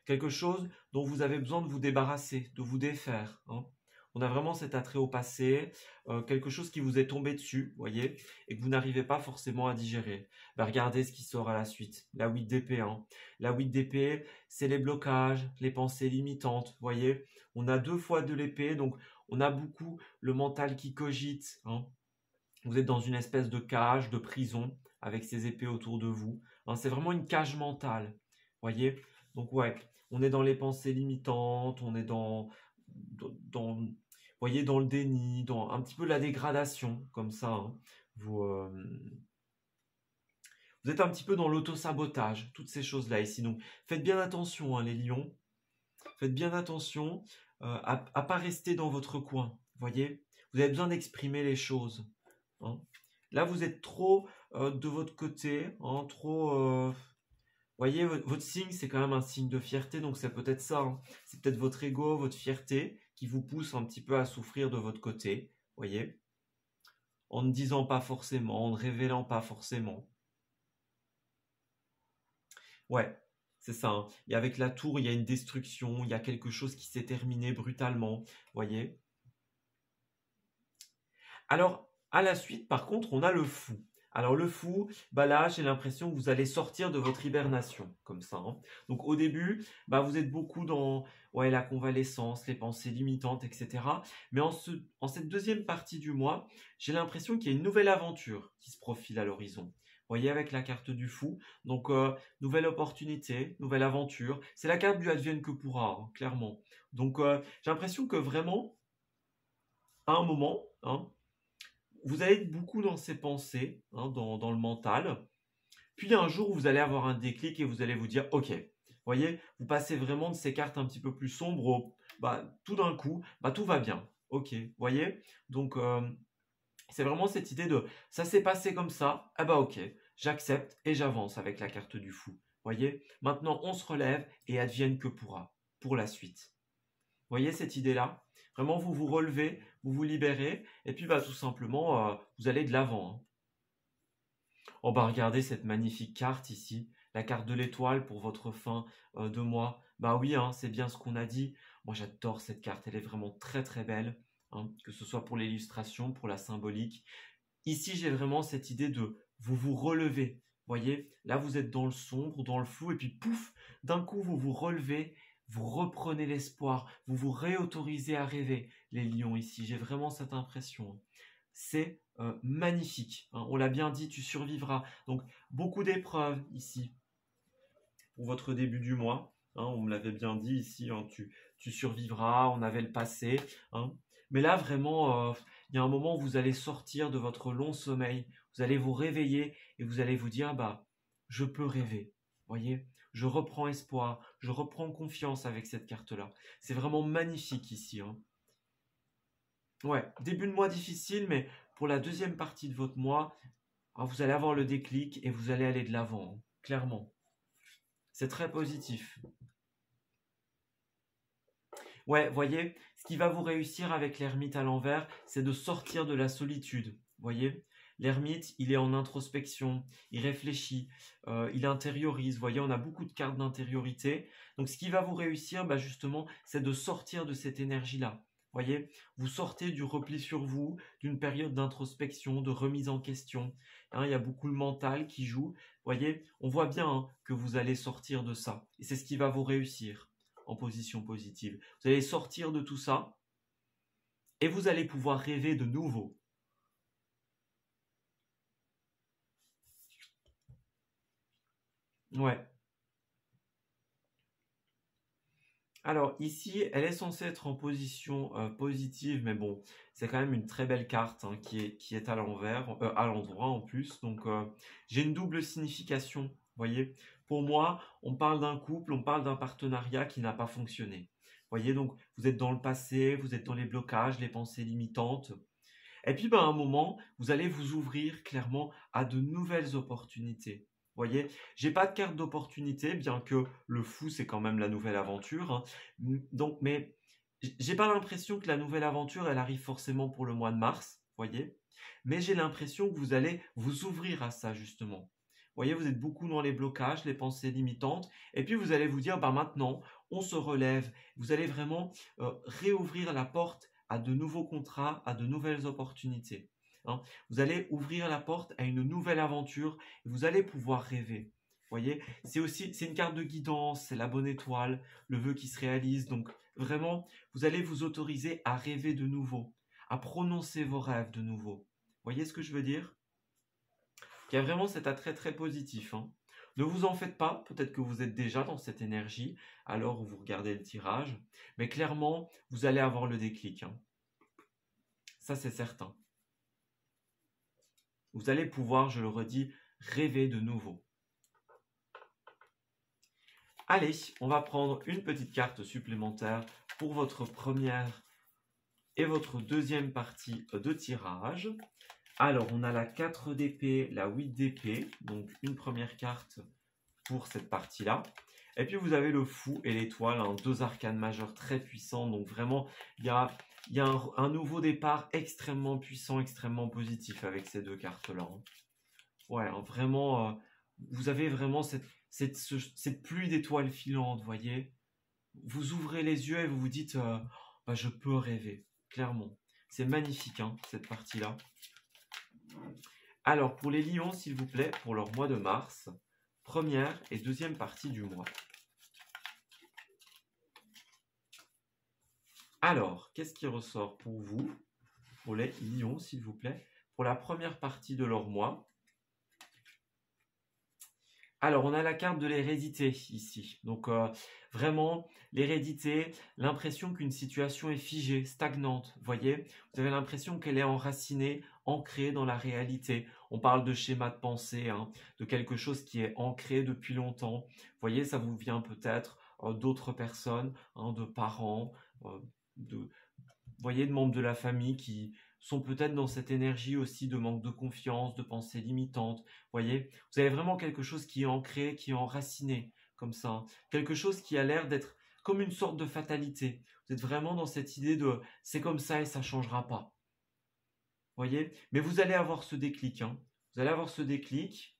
quelque chose dont vous avez besoin de vous débarrasser, de vous défaire. Hein. On a vraiment cet attrait au passé, quelque chose qui vous est tombé dessus, voyez, et que vous n'arrivez pas forcément à digérer. Regardez ce qui sort à la suite, la 8 d'épée. Hein. La 8 d'épée, c'est les blocages, les pensées limitantes, voyez. On a 2 fois de l'épée, donc on a beaucoup le mental qui cogite. Hein. Vous êtes dans une espèce de cage, de prison, avec ces épées autour de vous. Hein. C'est vraiment une cage mentale, voyez. Donc ouais, on est dans les pensées limitantes, on est dans voyez, dans le déni, dans un petit peu la dégradation, comme ça. Hein. Vous êtes un petit peu dans l'auto-sabotage, toutes ces choses-là ici. Donc, faites bien attention, hein, les lions. Faites bien attention à ne pas rester dans votre coin, voyez. Vous avez besoin d'exprimer les choses. Hein. Là, vous êtes trop de votre côté, hein, trop... voyez, votre signe, c'est quand même un signe de fierté, donc c'est peut-être ça. Hein. C'est peut-être votre ego, votre fierté qui vous pousse un petit peu à souffrir de votre côté, voyez, en ne disant pas forcément, en ne révélant pas forcément. Ouais, c'est ça. Hein. Et avec la tour, il y a une destruction, il y a quelque chose qui s'est terminé brutalement, voyez. Alors, à la suite, par contre, on a le fou. Alors le fou, là j'ai l'impression que vous allez sortir de votre hibernation, comme ça. Hein. Donc au début, vous êtes beaucoup dans la convalescence, les pensées limitantes, etc. Mais en cette deuxième partie du mois, j'ai l'impression qu'il y a une nouvelle aventure qui se profile à l'horizon. Vous voyez avec la carte du fou, donc nouvelle opportunité, nouvelle aventure. C'est la carte du advienne que pourra, hein, clairement. Donc j'ai l'impression que vraiment, à un moment, hein, vous allez être beaucoup dans ces pensées, hein, dans le mental. Puis un jour, vous allez avoir un déclic et vous allez vous dire, ok, voyez, vous passez vraiment de ces cartes un petit peu plus sombres au, tout d'un coup, tout va bien. Ok, voyez. Donc, c'est vraiment cette idée de, ça s'est passé comme ça, ok, j'accepte et j'avance avec la carte du fou. Voyez, maintenant on se relève et advienne que pourra pour la suite. Voyez cette idée-là? Vraiment, vous vous relevez, vous vous libérez, et puis tout simplement, vous allez de l'avant. Hein. Oh regardez cette magnifique carte ici, la carte de l'étoile pour votre fin de mois. Oui, hein, c'est bien ce qu'on a dit. Moi, j'adore cette carte, elle est vraiment très très belle, hein, que ce soit pour l'illustration, pour la symbolique. ici, j'ai vraiment cette idée de vous relevez. Voyez, là, vous êtes dans le sombre, dans le flou, et puis pouf, d'un coup, vous vous relevez, vous reprenez l'espoir, vous vous réautorisez à rêver, les lions ici. J'ai vraiment cette impression. C'est magnifique. Hein. On l'a bien dit, tu survivras. Donc, beaucoup d'épreuves ici pour votre début du mois. Hein, on me l'avait bien dit ici, hein, tu survivras, on avait le passé. Hein. Mais là, vraiment, il y a un moment où vous allez sortir de votre long sommeil, vous allez vous réveiller et vous allez vous dire, bah, je peux rêver. Voyez, je reprends espoir, je reprends confiance avec cette carte-là. C'est vraiment magnifique ici. Hein. Ouais, début de mois difficile, mais pour la deuxième partie de votre mois, hein, vous allez avoir le déclic et vous allez aller de l'avant, hein, clairement. C'est très positif. Ouais, voyez, ce qui va vous réussir avec l'ermite à l'envers, c'est de sortir de la solitude. Voyez, l'ermite, il est en introspection, il réfléchit, il intériorise. Voyez, on a beaucoup de cartes d'intériorité. Donc, ce qui va vous réussir, bah, justement, c'est de sortir de cette énergie-là. Voyez, vous sortez du repli sur vous, d'une période d'introspection, de remise en question. Hein, il y a beaucoup le mental qui joue. Voyez, on voit bien hein, que vous allez sortir de ça. Et c'est ce qui va vous réussir en position positive. Vous allez sortir de tout ça et vous allez pouvoir rêver de nouveau. Ouais. Alors ici, elle est censée être en position positive, mais bon, c'est quand même une très belle carte hein, qui est à l'envers, à l'endroit en plus. Donc j'ai une double signification, voyez. Pour moi, on parle d'un couple, on parle d'un partenariat qui n'a pas fonctionné. Voyez, donc vous êtes dans le passé, vous êtes dans les blocages, les pensées limitantes. Et puis, ben, à un moment, vous allez vous ouvrir clairement à de nouvelles opportunités. Voyez, j'ai pas de carte d'opportunité, bien que le fou, c'est quand même la nouvelle aventure. Hein. Donc, mais j'ai pas l'impression que la nouvelle aventure, elle arrive forcément pour le mois de mars, voyez. Mais j'ai l'impression que vous allez vous ouvrir à ça, justement. Voyez, vous êtes beaucoup dans les blocages, les pensées limitantes, et puis vous allez vous dire, bah maintenant, on se relève. Vous allez vraiment réouvrir la porte à de nouveaux contrats, à de nouvelles opportunités. Hein. Vous allez ouvrir la porte à une nouvelle aventure et vous allez pouvoir rêver. Voyez, c'est une carte de guidance, c'est la bonne étoile, le vœu qui se réalise. Donc vraiment, vous allez vous autoriser à rêver de nouveau, à prononcer vos rêves de nouveau. Voyez ce que je veux dire? Il y a vraiment cet attrait très positif. Hein. Ne vous en faites pas, peut-être que vous êtes déjà dans cette énergie, alors vous regardez le tirage, mais clairement, vous allez avoir le déclic. Hein. Ça, c'est certain. Vous allez pouvoir, je le redis, rêver de nouveau. Allez, on va prendre une petite carte supplémentaire pour votre première et votre deuxième partie de tirage. Alors, on a la 4 d'épée, la 8 d'épée, donc une première carte pour cette partie-là. Et puis, vous avez le fou et l'étoile, hein, deux arcanes majeures très puissants. Donc, vraiment, il y a un nouveau départ extrêmement puissant, extrêmement positif avec ces deux cartes-là. Hein. Ouais, hein, vraiment, vous avez vraiment cette pluie d'étoiles filantes, voyez. Vous ouvrez les yeux et vous vous dites, bah, je peux rêver, clairement. C'est magnifique, hein, cette partie-là. Alors, pour les lions, s'il vous plaît, pour leur mois de mars, première et deuxième partie du mois. Alors, qu'est-ce qui ressort pour vous, pour les lions, s'il vous plaît, pour la première partie de leur mois? Alors, on a la carte de l'hérédité ici. Donc, vraiment, l'hérédité, l'impression qu'une situation est figée, stagnante. Voyez, vous avez l'impression qu'elle est enracinée, ancrée dans la réalité. On parle de schéma de pensée, hein, de quelque chose qui est ancré depuis longtemps. Voyez, ça vous vient peut-être d'autres personnes, hein, de parents, de membres de la famille qui sont peut-être dans cette énergie aussi de manque de confiance, de pensée limitante. Voyez, vous avez vraiment quelque chose qui est ancré, qui est enraciné, comme ça. Hein. Quelque chose qui a l'air d'être comme une sorte de fatalité. Vous êtes vraiment dans cette idée de c'est comme ça et ça ne changera pas. Voyez, mais vous allez avoir ce déclic. Hein. Vous allez avoir ce déclic.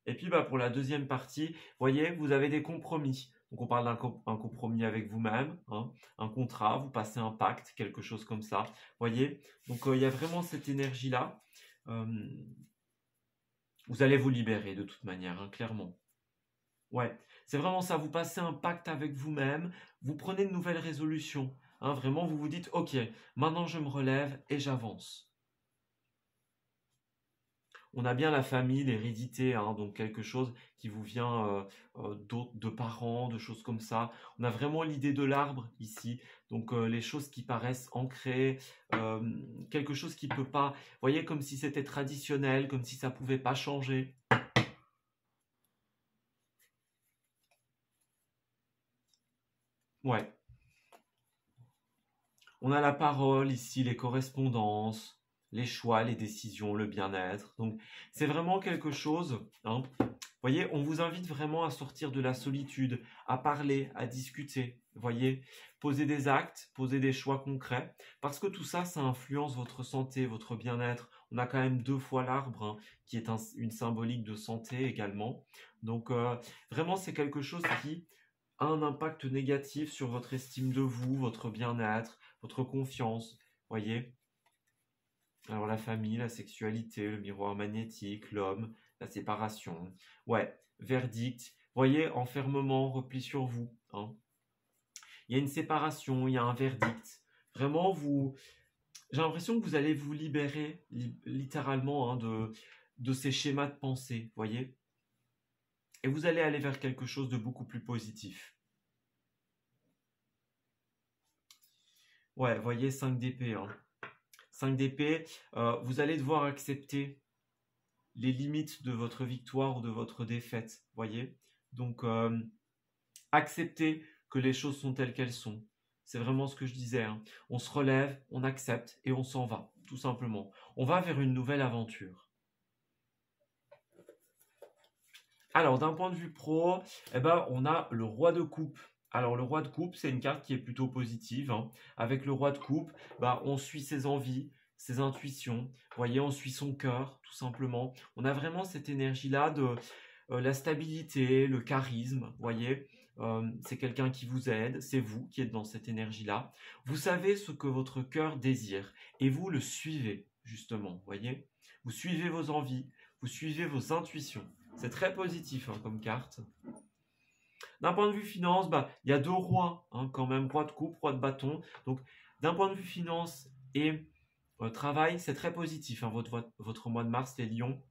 Et puis bah, pour la deuxième partie, voyez, vous avez des compromis. Donc on parle d'un compromis avec vous-même, hein, un contrat, vous passez un pacte, quelque chose comme ça. Voyez, donc il y a vraiment cette énergie-là. vous allez vous libérer de toute manière, hein, clairement. Ouais, c'est vraiment ça, vous passez un pacte avec vous-même, vous prenez de nouvelles résolutions. Hein, vraiment, vous vous dites, ok, maintenant je me relève et j'avance. On a bien la famille, l'hérédité, hein, donc quelque chose qui vous vient de parents, de choses comme ça. On a vraiment l'idée de l'arbre ici, donc les choses qui paraissent ancrées, quelque chose qui peut pas, vous voyez, comme si c'était traditionnel, comme si ça pouvait pas changer. Ouais. On a la parole ici, les correspondances, les choix, les décisions, le bien-être. Donc, c'est vraiment quelque chose, hein. Vous voyez, on vous invite vraiment à sortir de la solitude, à parler, à discuter. Vous voyez, poser des actes, poser des choix concrets, parce que tout ça, ça influence votre santé, votre bien-être. On a quand même 2 fois l'arbre, hein, qui est une symbolique de santé également. Donc, vraiment, c'est quelque chose qui a un impact négatif sur votre estime de vous, votre bien-être, votre confiance, voyez. Alors la famille, la sexualité, le miroir magnétique, l'homme, la séparation. Ouais, verdict. Voyez, enfermement, repli sur vous. Hein. Il y a une séparation, il y a un verdict. Vraiment, j'ai l'impression que vous allez vous libérer littéralement, hein, de ces schémas de pensée, voyez. Et vous allez aller vers quelque chose de beaucoup plus positif. Ouais, voyez, 5 d'épée. Hein. 5 d'épée, vous allez devoir accepter les limites de votre victoire ou de votre défaite, voyez. Donc, accepter que les choses sont telles qu'elles sont. C'est vraiment ce que je disais. Hein. On se relève, on accepte et on s'en va, tout simplement. On va vers une nouvelle aventure. Alors, d'un point de vue pro, eh ben, on a le roi de coupe. Alors, le roi de coupe, c'est une carte qui est plutôt positive. Hein. Avec le roi de coupe, bah, on suit ses envies, ses intuitions. Vous voyez, on suit son cœur, tout simplement. On a vraiment cette énergie-là de la stabilité, le charisme, vous voyez. C'est quelqu'un qui vous aide, c'est vous qui êtes dans cette énergie-là. Vous savez ce que votre cœur désire et vous le suivez, justement, vous voyez. Vous suivez vos envies, vous suivez vos intuitions. C'est très positif, hein, comme carte. D'un point de vue finance, bah, il y a 2 rois, hein, quand même, roi de coupe, roi de bâton. Donc, d'un point de vue finance et travail, c'est très positif, hein, votre mois de mars, les lions.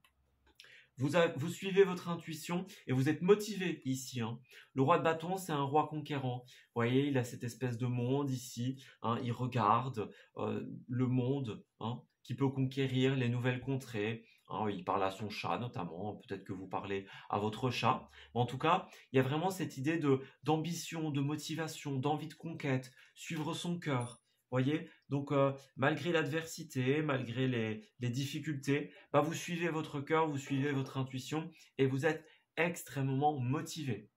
Vous suivez votre intuition et vous êtes motivé ici. Hein. Le roi de bâton, c'est un roi conquérant. Vous voyez, il a cette espèce de monde ici. Hein, il regarde le monde, hein, qui peut conquérir les nouvelles contrées. Hein, il parle à son chat notamment. Peut-être que vous parlez à votre chat. Mais en tout cas, il y a vraiment cette idée d'ambition, de motivation, d'envie de conquête. Suivre son cœur. Voyez, donc malgré l'adversité, malgré les difficultés, bah, vous suivez votre cœur, vous suivez votre intuition et vous êtes extrêmement motivé.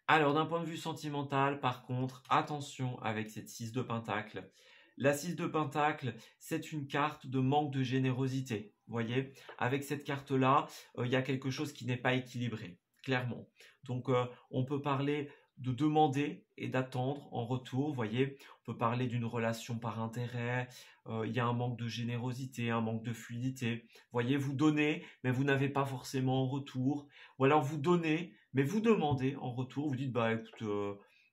Alors d'un point de vue sentimental, par contre, attention avec cette 6 de Pentacle. La 6 de Pentacle, c'est une carte de manque de générosité. Vous voyez, avec cette carte-là, il y a quelque chose qui n'est pas équilibré, clairement. Donc on peut parler de demander et d'attendre en retour, vous voyez, on peut parler d'une relation par intérêt, il y a un manque de générosité, un manque de fluidité, vous voyez, vous donnez, mais vous n'avez pas forcément en retour, ou alors vous donnez, mais vous demandez en retour, vous dites, bah écoute,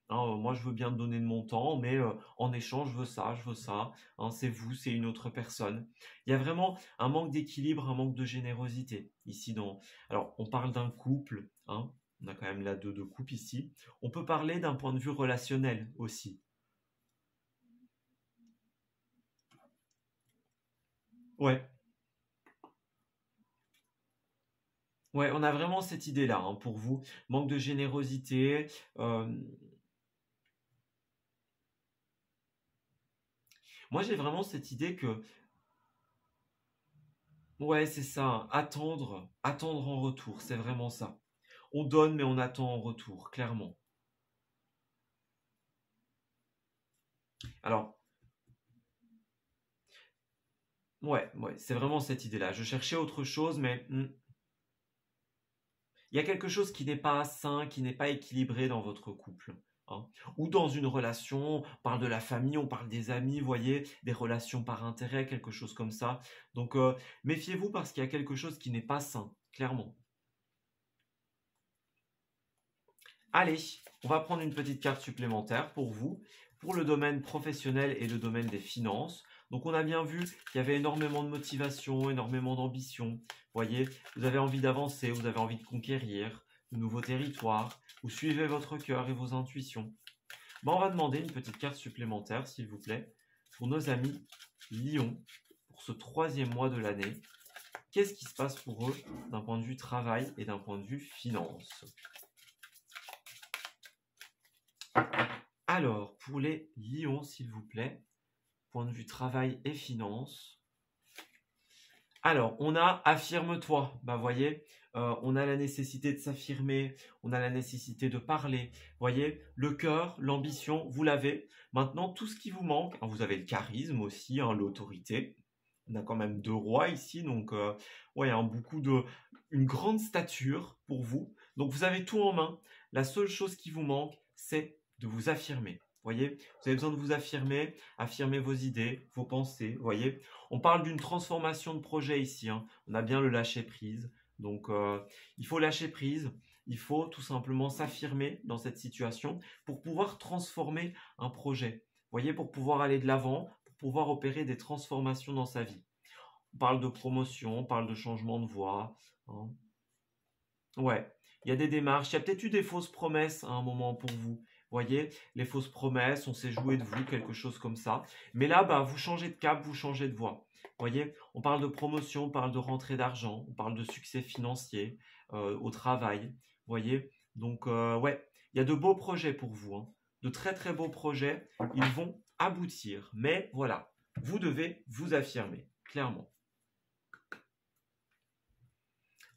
hein, moi je veux bien te donner de mon temps, mais en échange, je veux ça, hein, c'est vous, c'est une autre personne. Il y a vraiment un manque d'équilibre, un manque de générosité, ici Alors, on parle d'un couple, hein, on a quand même la 2 de coupe ici. On peut parler d'un point de vue relationnel aussi. Ouais. Ouais, on a vraiment cette idée-là, hein, pour vous. Manque de générosité. Moi, j'ai vraiment cette idée que, ouais, c'est ça, attendre en retour, c'est vraiment ça. On donne, mais on attend en retour, clairement. Alors, ouais, c'est vraiment cette idée-là. Je cherchais autre chose, mais il y a quelque chose qui n'est pas sain, qui n'est pas équilibré dans votre couple. hein. Ou dans une relation, on parle de la famille, on parle des amis, vous voyez, des relations par intérêt, quelque chose comme ça. Donc, méfiez-vous parce qu'il y a quelque chose qui n'est pas sain, clairement. Allez, on va prendre une petite carte supplémentaire pour vous, pour le domaine professionnel et le domaine des finances. Donc, on a bien vu qu'il y avait énormément de motivation, énormément d'ambition. Vous voyez, vous avez envie d'avancer, vous avez envie de conquérir de nouveaux territoires, vous suivez votre cœur et vos intuitions. Bon, on va demander une petite carte supplémentaire, s'il vous plaît, pour nos amis Lion, pour ce 3e mois de l'année. Qu'est-ce qui se passe pour eux d'un point de vue travail et d'un point de vue finance? Alors, pour les Lions, s'il vous plaît, point de vue travail et finance. Alors, on a affirme-toi. Bah, voyez, on a la nécessité de s'affirmer, on a la nécessité de parler. Voyez, le cœur, l'ambition, vous l'avez. Maintenant, tout ce qui vous manque, hein, vous avez le charisme aussi, hein, l'autorité. On a quand même 2 rois ici, donc ouais, hein, une grande stature pour vous. Donc, vous avez tout en main. La seule chose qui vous manque, c'est de vous affirmer. Voyez, vous avez besoin de vous affirmer, affirmer vos idées, vos pensées. Voyez, on parle d'une transformation de projet ici, hein. On a bien le lâcher prise. Donc, il faut lâcher prise. Il faut tout simplement s'affirmer dans cette situation pour pouvoir transformer un projet. Voyez, pour pouvoir aller de l'avant, pour pouvoir opérer des transformations dans sa vie. On parle de promotion, on parle de changement de voie, hein. Ouais, il y a des démarches. Il y a peut-être eu des fausses promesses à un moment pour vous. Voyez, les fausses promesses, on s'est joué de vous, quelque chose comme ça. Mais là, bah, vous changez de cap, vous changez de voie. Voyez, on parle de promotion, on parle de rentrée d'argent, on parle de succès financier au travail. Voyez, donc ouais, il y a de beaux projets pour vous, hein. De très très beaux projets, ils vont aboutir. Mais voilà, vous devez vous affirmer, clairement.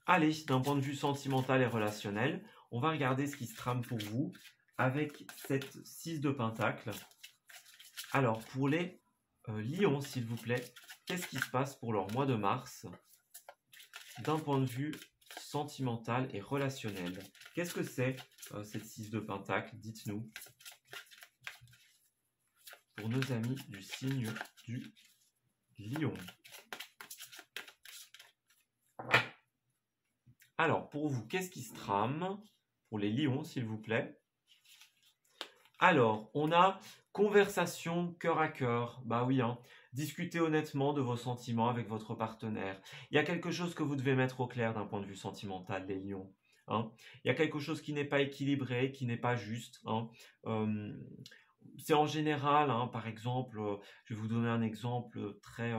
Allez, d'un point de vue sentimental et relationnel, on va regarder ce qui se trame pour vous avec cette 6 de Pentacle. Alors, pour les Lions, s'il vous plaît, qu'est-ce qui se passe pour leur mois de mars d'un point de vue sentimental et relationnel? Qu'est-ce que c'est cette 6 de Pentacle? Dites-nous. Pour nos amis du signe du Lion. Alors, pour vous, qu'est-ce qui se trame? Pour les Lions, s'il vous plaît. Alors, on a conversation cœur à cœur. Bah oui, hein. Discutez honnêtement de vos sentiments avec votre partenaire. Il y a quelque chose que vous devez mettre au clair d'un point de vue sentimental, les Lions, hein. Il y a quelque chose qui n'est pas équilibré, qui n'est pas juste, hein. C'est en général, hein, par exemple, je vais vous donner un exemple très...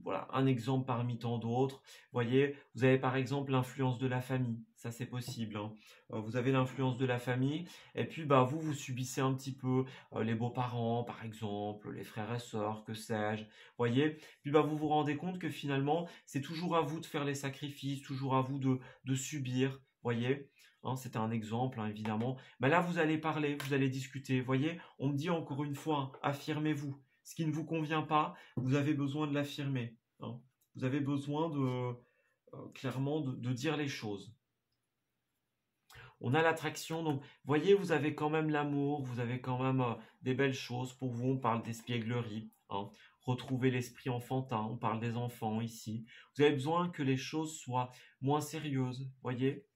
voilà, un exemple parmi tant d'autres. Voyez, vous avez par exemple l'influence de la famille, ça c'est possible, hein. Vous avez l'influence de la famille, et puis bah vous subissez un petit peu les beaux-parents, par exemple, les frères et sœurs, que sais-je. Voyez, puis bah vous vous rendez compte que finalement c'est toujours à vous de faire les sacrifices, toujours à vous de subir. Voyez, hein, c'est un exemple, hein, évidemment. Mais là vous allez parler, vous allez discuter. Voyez, on me dit encore une fois, hein, affirmez-vous. Ce qui ne vous convient pas, vous avez besoin de l'affirmer, hein. Vous avez besoin clairement de dire les choses. On a l'attraction, donc voyez, vous avez quand même l'amour, vous avez quand même des belles choses. Pour vous, on parle d'espièglerie, hein. Retrouver l'esprit enfantin, on parle des enfants ici. Vous avez besoin que les choses soient moins sérieuses, voyez?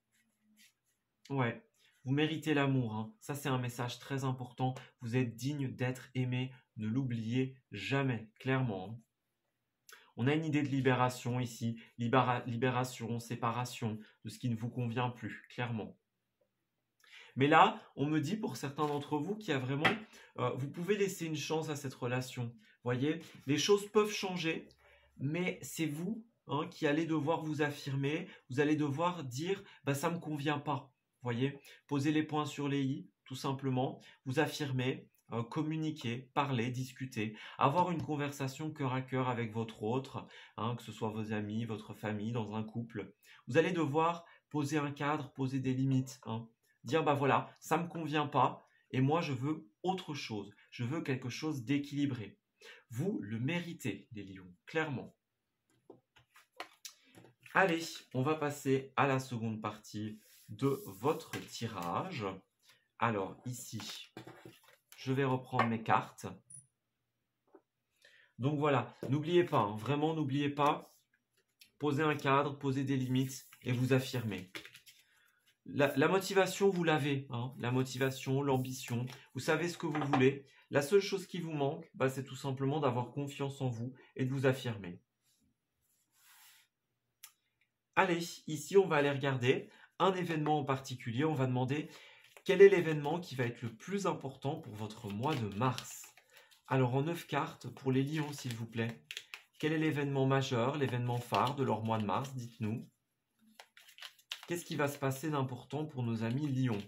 Ouais, vous méritez l'amour, hein. Ça, c'est un message très important. Vous êtes digne d'être aimé. Ne l'oubliez jamais, clairement, hein. On a une idée de libération ici. Libération, séparation de ce qui ne vous convient plus, clairement. Mais là, on me dit pour certains d'entre vous qu'il y a vraiment... vous pouvez laisser une chance à cette relation. Voyez, les choses peuvent changer, mais c'est vous, hein, qui allez devoir vous affirmer. Vous allez devoir dire, bah, ça ne me convient pas. Voyez, poser les points sur les i, tout simplement. Vous affirmer, communiquer, parler, discuter. Avoir une conversation cœur à cœur avec votre autre, hein, que ce soit vos amis, votre famille, dans un couple. Vous allez devoir poser un cadre, poser des limites, hein. Dire, bah voilà, ça ne me convient pas et moi je veux autre chose. Je veux quelque chose d'équilibré. Vous le méritez, les lions, clairement. Allez, on va passer à la seconde partie de votre tirage. Alors, ici, je vais reprendre mes cartes. Donc voilà, n'oubliez pas, hein, vraiment n'oubliez pas, posez un cadre, posez des limites et vous affirmez. La motivation, vous l'avez, hein, la motivation, l'ambition, vous savez ce que vous voulez. La seule chose qui vous manque, bah, c'est tout simplement d'avoir confiance en vous et de vous affirmer. Allez, ici, on va aller regarder un événement en particulier. On va demander quel est l'événement qui va être le plus important pour votre mois de mars. Alors, en 9 cartes, pour les lions, s'il vous plaît, quel est l'événement majeur, l'événement phare de leur mois de mars? Dites-nous. Qu'est-ce qui va se passer d'important pour nos amis lions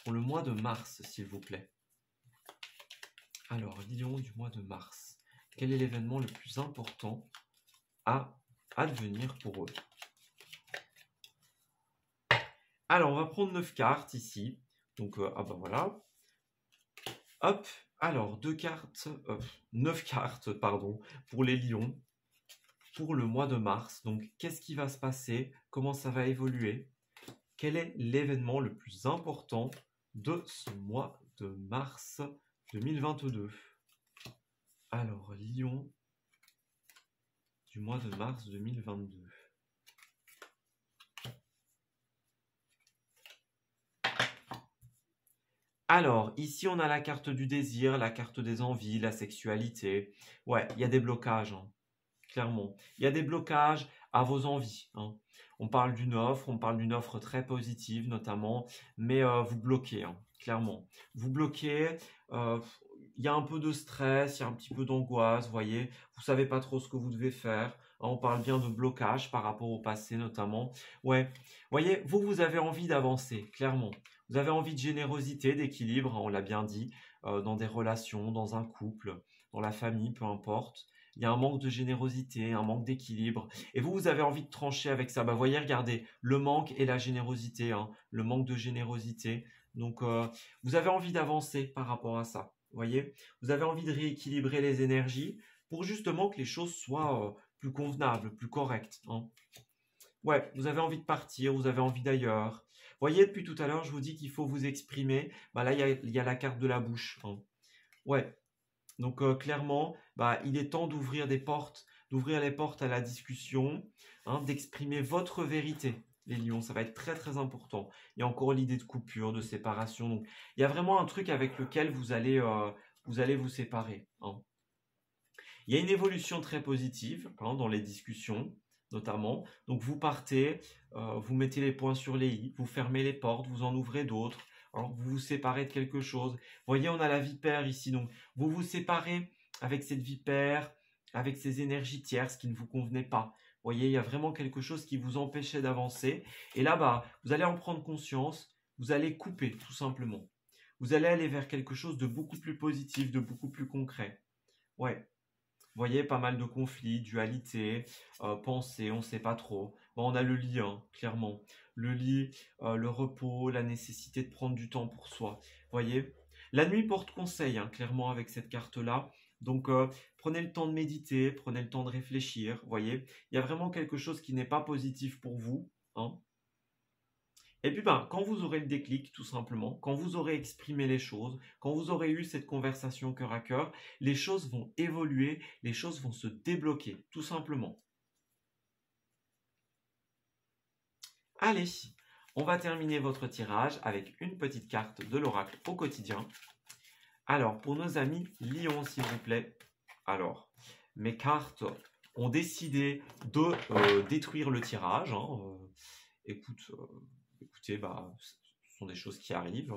pour le mois de mars, s'il vous plaît? Alors, lions du mois de mars. Quel est l'événement le plus important à advenir pour eux? Alors, on va prendre 9 cartes ici. Donc, ah ben voilà. Hop. Alors, 9 cartes, pardon, pour les lions pour le mois de mars. Donc, qu'est-ce qui va se passer? Comment ça va évoluer? Quel est l'événement le plus important de ce mois de mars 2022? Alors, lion du mois de mars 2022. Alors, ici, on a la carte du désir, la carte des envies, la sexualité. Ouais, il y a des blocages, hein, clairement. Il y a des blocages à vos envies, hein. On parle d'une offre très positive notamment, mais vous bloquez, hein, clairement. Vous bloquez, il y a un peu de stress, il y a un petit peu d'angoisse, vous voyez. Vous ne savez pas trop ce que vous devez faire, hein. On parle bien de blocage par rapport au passé notamment. Ouais, vous voyez, vous avez envie d'avancer, clairement. Vous avez envie de générosité, d'équilibre, hein, on l'a bien dit, dans des relations, dans un couple, dans la famille, peu importe. Il y a un manque de générosité, un manque d'équilibre. Et vous avez envie de trancher avec ça. Bah, voyez, regardez, le manque et la générosité, hein, le manque de générosité. Donc, vous avez envie d'avancer par rapport à ça. Vous voyez, vous avez envie de rééquilibrer les énergies pour justement que les choses soient plus convenables, plus correctes, hein. Ouais, vous avez envie de partir, vous avez envie d'ailleurs. Vous voyez, depuis tout à l'heure, je vous dis qu'il faut vous exprimer. Bah là, il y a la carte de la bouche, hein. Ouais, donc clairement, bah, il est temps d'ouvrir des portes, d'ouvrir les portes à la discussion, hein, d'exprimer votre vérité, les lions. Ça va être très très important. Il y a encore l'idée de coupure, de séparation. Donc, il y a vraiment un truc avec lequel vous allez vous séparer, hein. Il y a une évolution très positive, hein, dans les discussions, notamment. Donc vous partez, vous mettez les points sur les i, vous fermez les portes, vous en ouvrez d'autres. Alors, vous vous séparez de quelque chose. Vous voyez, on a la vipère ici. Donc, vous vous séparez avec cette vipère, avec ces énergies tierces qui ne vous convenaient pas. Vous voyez, il y a vraiment quelque chose qui vous empêchait d'avancer. Et là, bah, vous allez en prendre conscience. Vous allez couper, tout simplement. Vous allez aller vers quelque chose de beaucoup plus positif, de beaucoup plus concret. Ouais. Vous voyez, pas mal de conflits, dualité, pensée, on ne sait pas trop. Bon, on a le lit, hein, clairement. Le lit, le repos, la nécessité de prendre du temps pour soi. Vous voyez, la nuit porte conseil, hein, clairement, avec cette carte-là. Donc, prenez le temps de méditer, prenez le temps de réfléchir. Vous voyez, il y a vraiment quelque chose qui n'est pas positif pour vous, hein. Et puis, ben, quand vous aurez le déclic, tout simplement, quand vous aurez exprimé les choses, quand vous aurez eu cette conversation cœur à cœur, les choses vont évoluer, les choses vont se débloquer, tout simplement. Allez, on va terminer votre tirage avec une petite carte de l'oracle au quotidien. Alors, pour nos amis lions, s'il vous plaît. Alors, mes cartes ont décidé de détruire le tirage, hein. Écoutez, bah, ce sont des choses qui arrivent.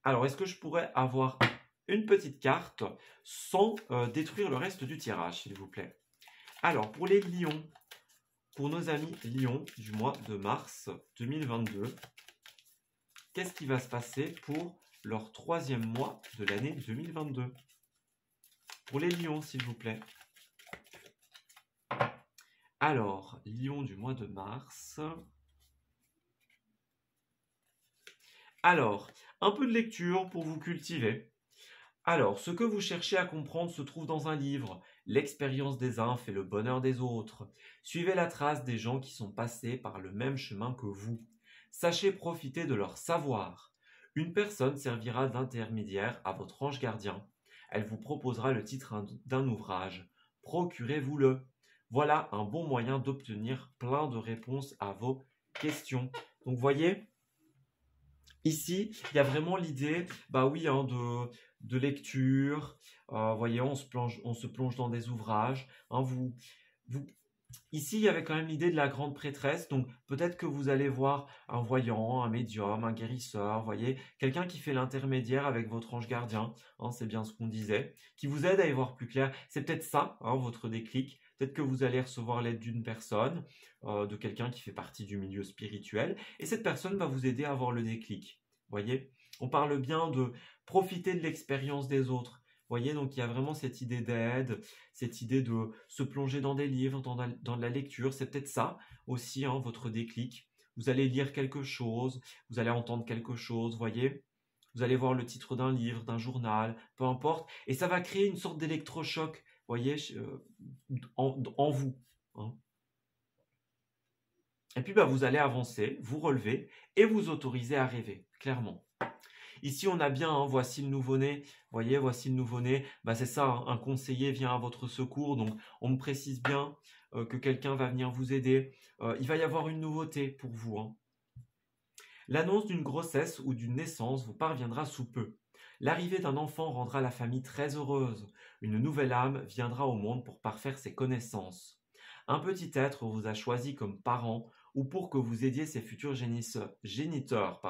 Alors, est-ce que je pourrais avoir une petite carte sans détruire le reste du tirage, s'il vous plaît? Alors, pour les lions, pour nos amis lions du mois de mars 2022, qu'est-ce qui va se passer pour leur 3e mois de l'année 2022? Pour les lions, s'il vous plaît. Alors, lion du mois de mars. Alors, un peu de lecture pour vous cultiver. Alors, ce que vous cherchez à comprendre se trouve dans un livre. L'expérience des uns fait le bonheur des autres. Suivez la trace des gens qui sont passés par le même chemin que vous. Sachez profiter de leur savoir. Une personne servira d'intermédiaire à votre ange gardien. Elle vous proposera le titre d'un ouvrage. Procurez-vous-le. Voilà un bon moyen d'obtenir plein de réponses à vos questions. Donc, vous voyez, ici, il y a vraiment l'idée, bah oui, hein, de lecture. Voyez, on se plonge dans des ouvrages. Hein, ici, il y avait quand même l'idée de la grande prêtresse. Donc, peut-être que vous allez voir un voyant, un médium, un guérisseur, voyez, quelqu'un qui fait l'intermédiaire avec votre ange gardien. Hein, c'est bien ce qu'on disait, qui vous aide à y voir plus clair. C'est peut-être ça, hein, votre déclic. Peut-être que vous allez recevoir l'aide d'une personne, de quelqu'un qui fait partie du milieu spirituel. Et cette personne va vous aider à avoir le déclic. Voyez, on parle bien de profiter de l'expérience des autres. Voyez, donc il y a vraiment cette idée d'aide, cette idée de se plonger dans des livres, dans de la lecture. C'est peut-être ça aussi, hein, votre déclic. Vous allez lire quelque chose, vous allez entendre quelque chose, voyez. Vous allez voir le titre d'un livre, d'un journal, peu importe. Et ça va créer une sorte d'électrochoc, voyez, en vous. Hein. Et puis, bah, vous allez avancer, vous relever et vous autoriser à rêver, clairement. Ici, on a bien, hein, voici le nouveau-né. Voyez, voici le nouveau-né. Bah, c'est ça, hein, un conseiller vient à votre secours. Donc, on me précise bien que quelqu'un va venir vous aider. Il va y avoir une nouveauté pour vous. Hein. L'annonce d'une grossesse ou d'une naissance vous parviendra sous peu. L'arrivée d'un enfant rendra la famille très heureuse. Une nouvelle âme viendra au monde pour parfaire ses connaissances. Un petit être vous a choisi comme parent ou pour que vous aidiez ses futurs géniteurs.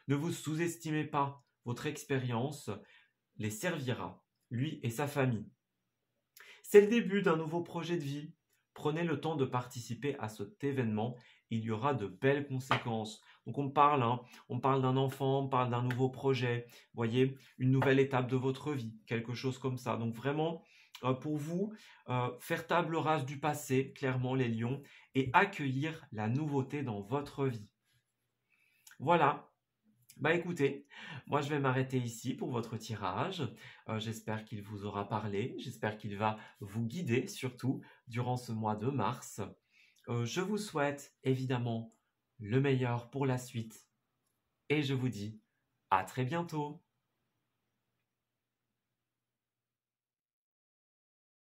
Ne vous sous-estimez pas, votre expérience les servira, lui et sa famille. C'est le début d'un nouveau projet de vie. Prenez le temps de participer à cet événement, il y aura de belles conséquences. Donc on parle d'un enfant, on parle d'un nouveau projet, voyez, une nouvelle étape de votre vie, quelque chose comme ça. Donc vraiment, pour vous, faire table rase du passé, clairement les lions, et accueillir la nouveauté dans votre vie. Voilà. Bah écoutez, moi je vais m'arrêter ici pour votre tirage. J'espère qu'il vous aura parlé, j'espère qu'il va vous guider surtout durant ce mois de mars. Je vous souhaite évidemment le meilleur pour la suite et je vous dis à très bientôt.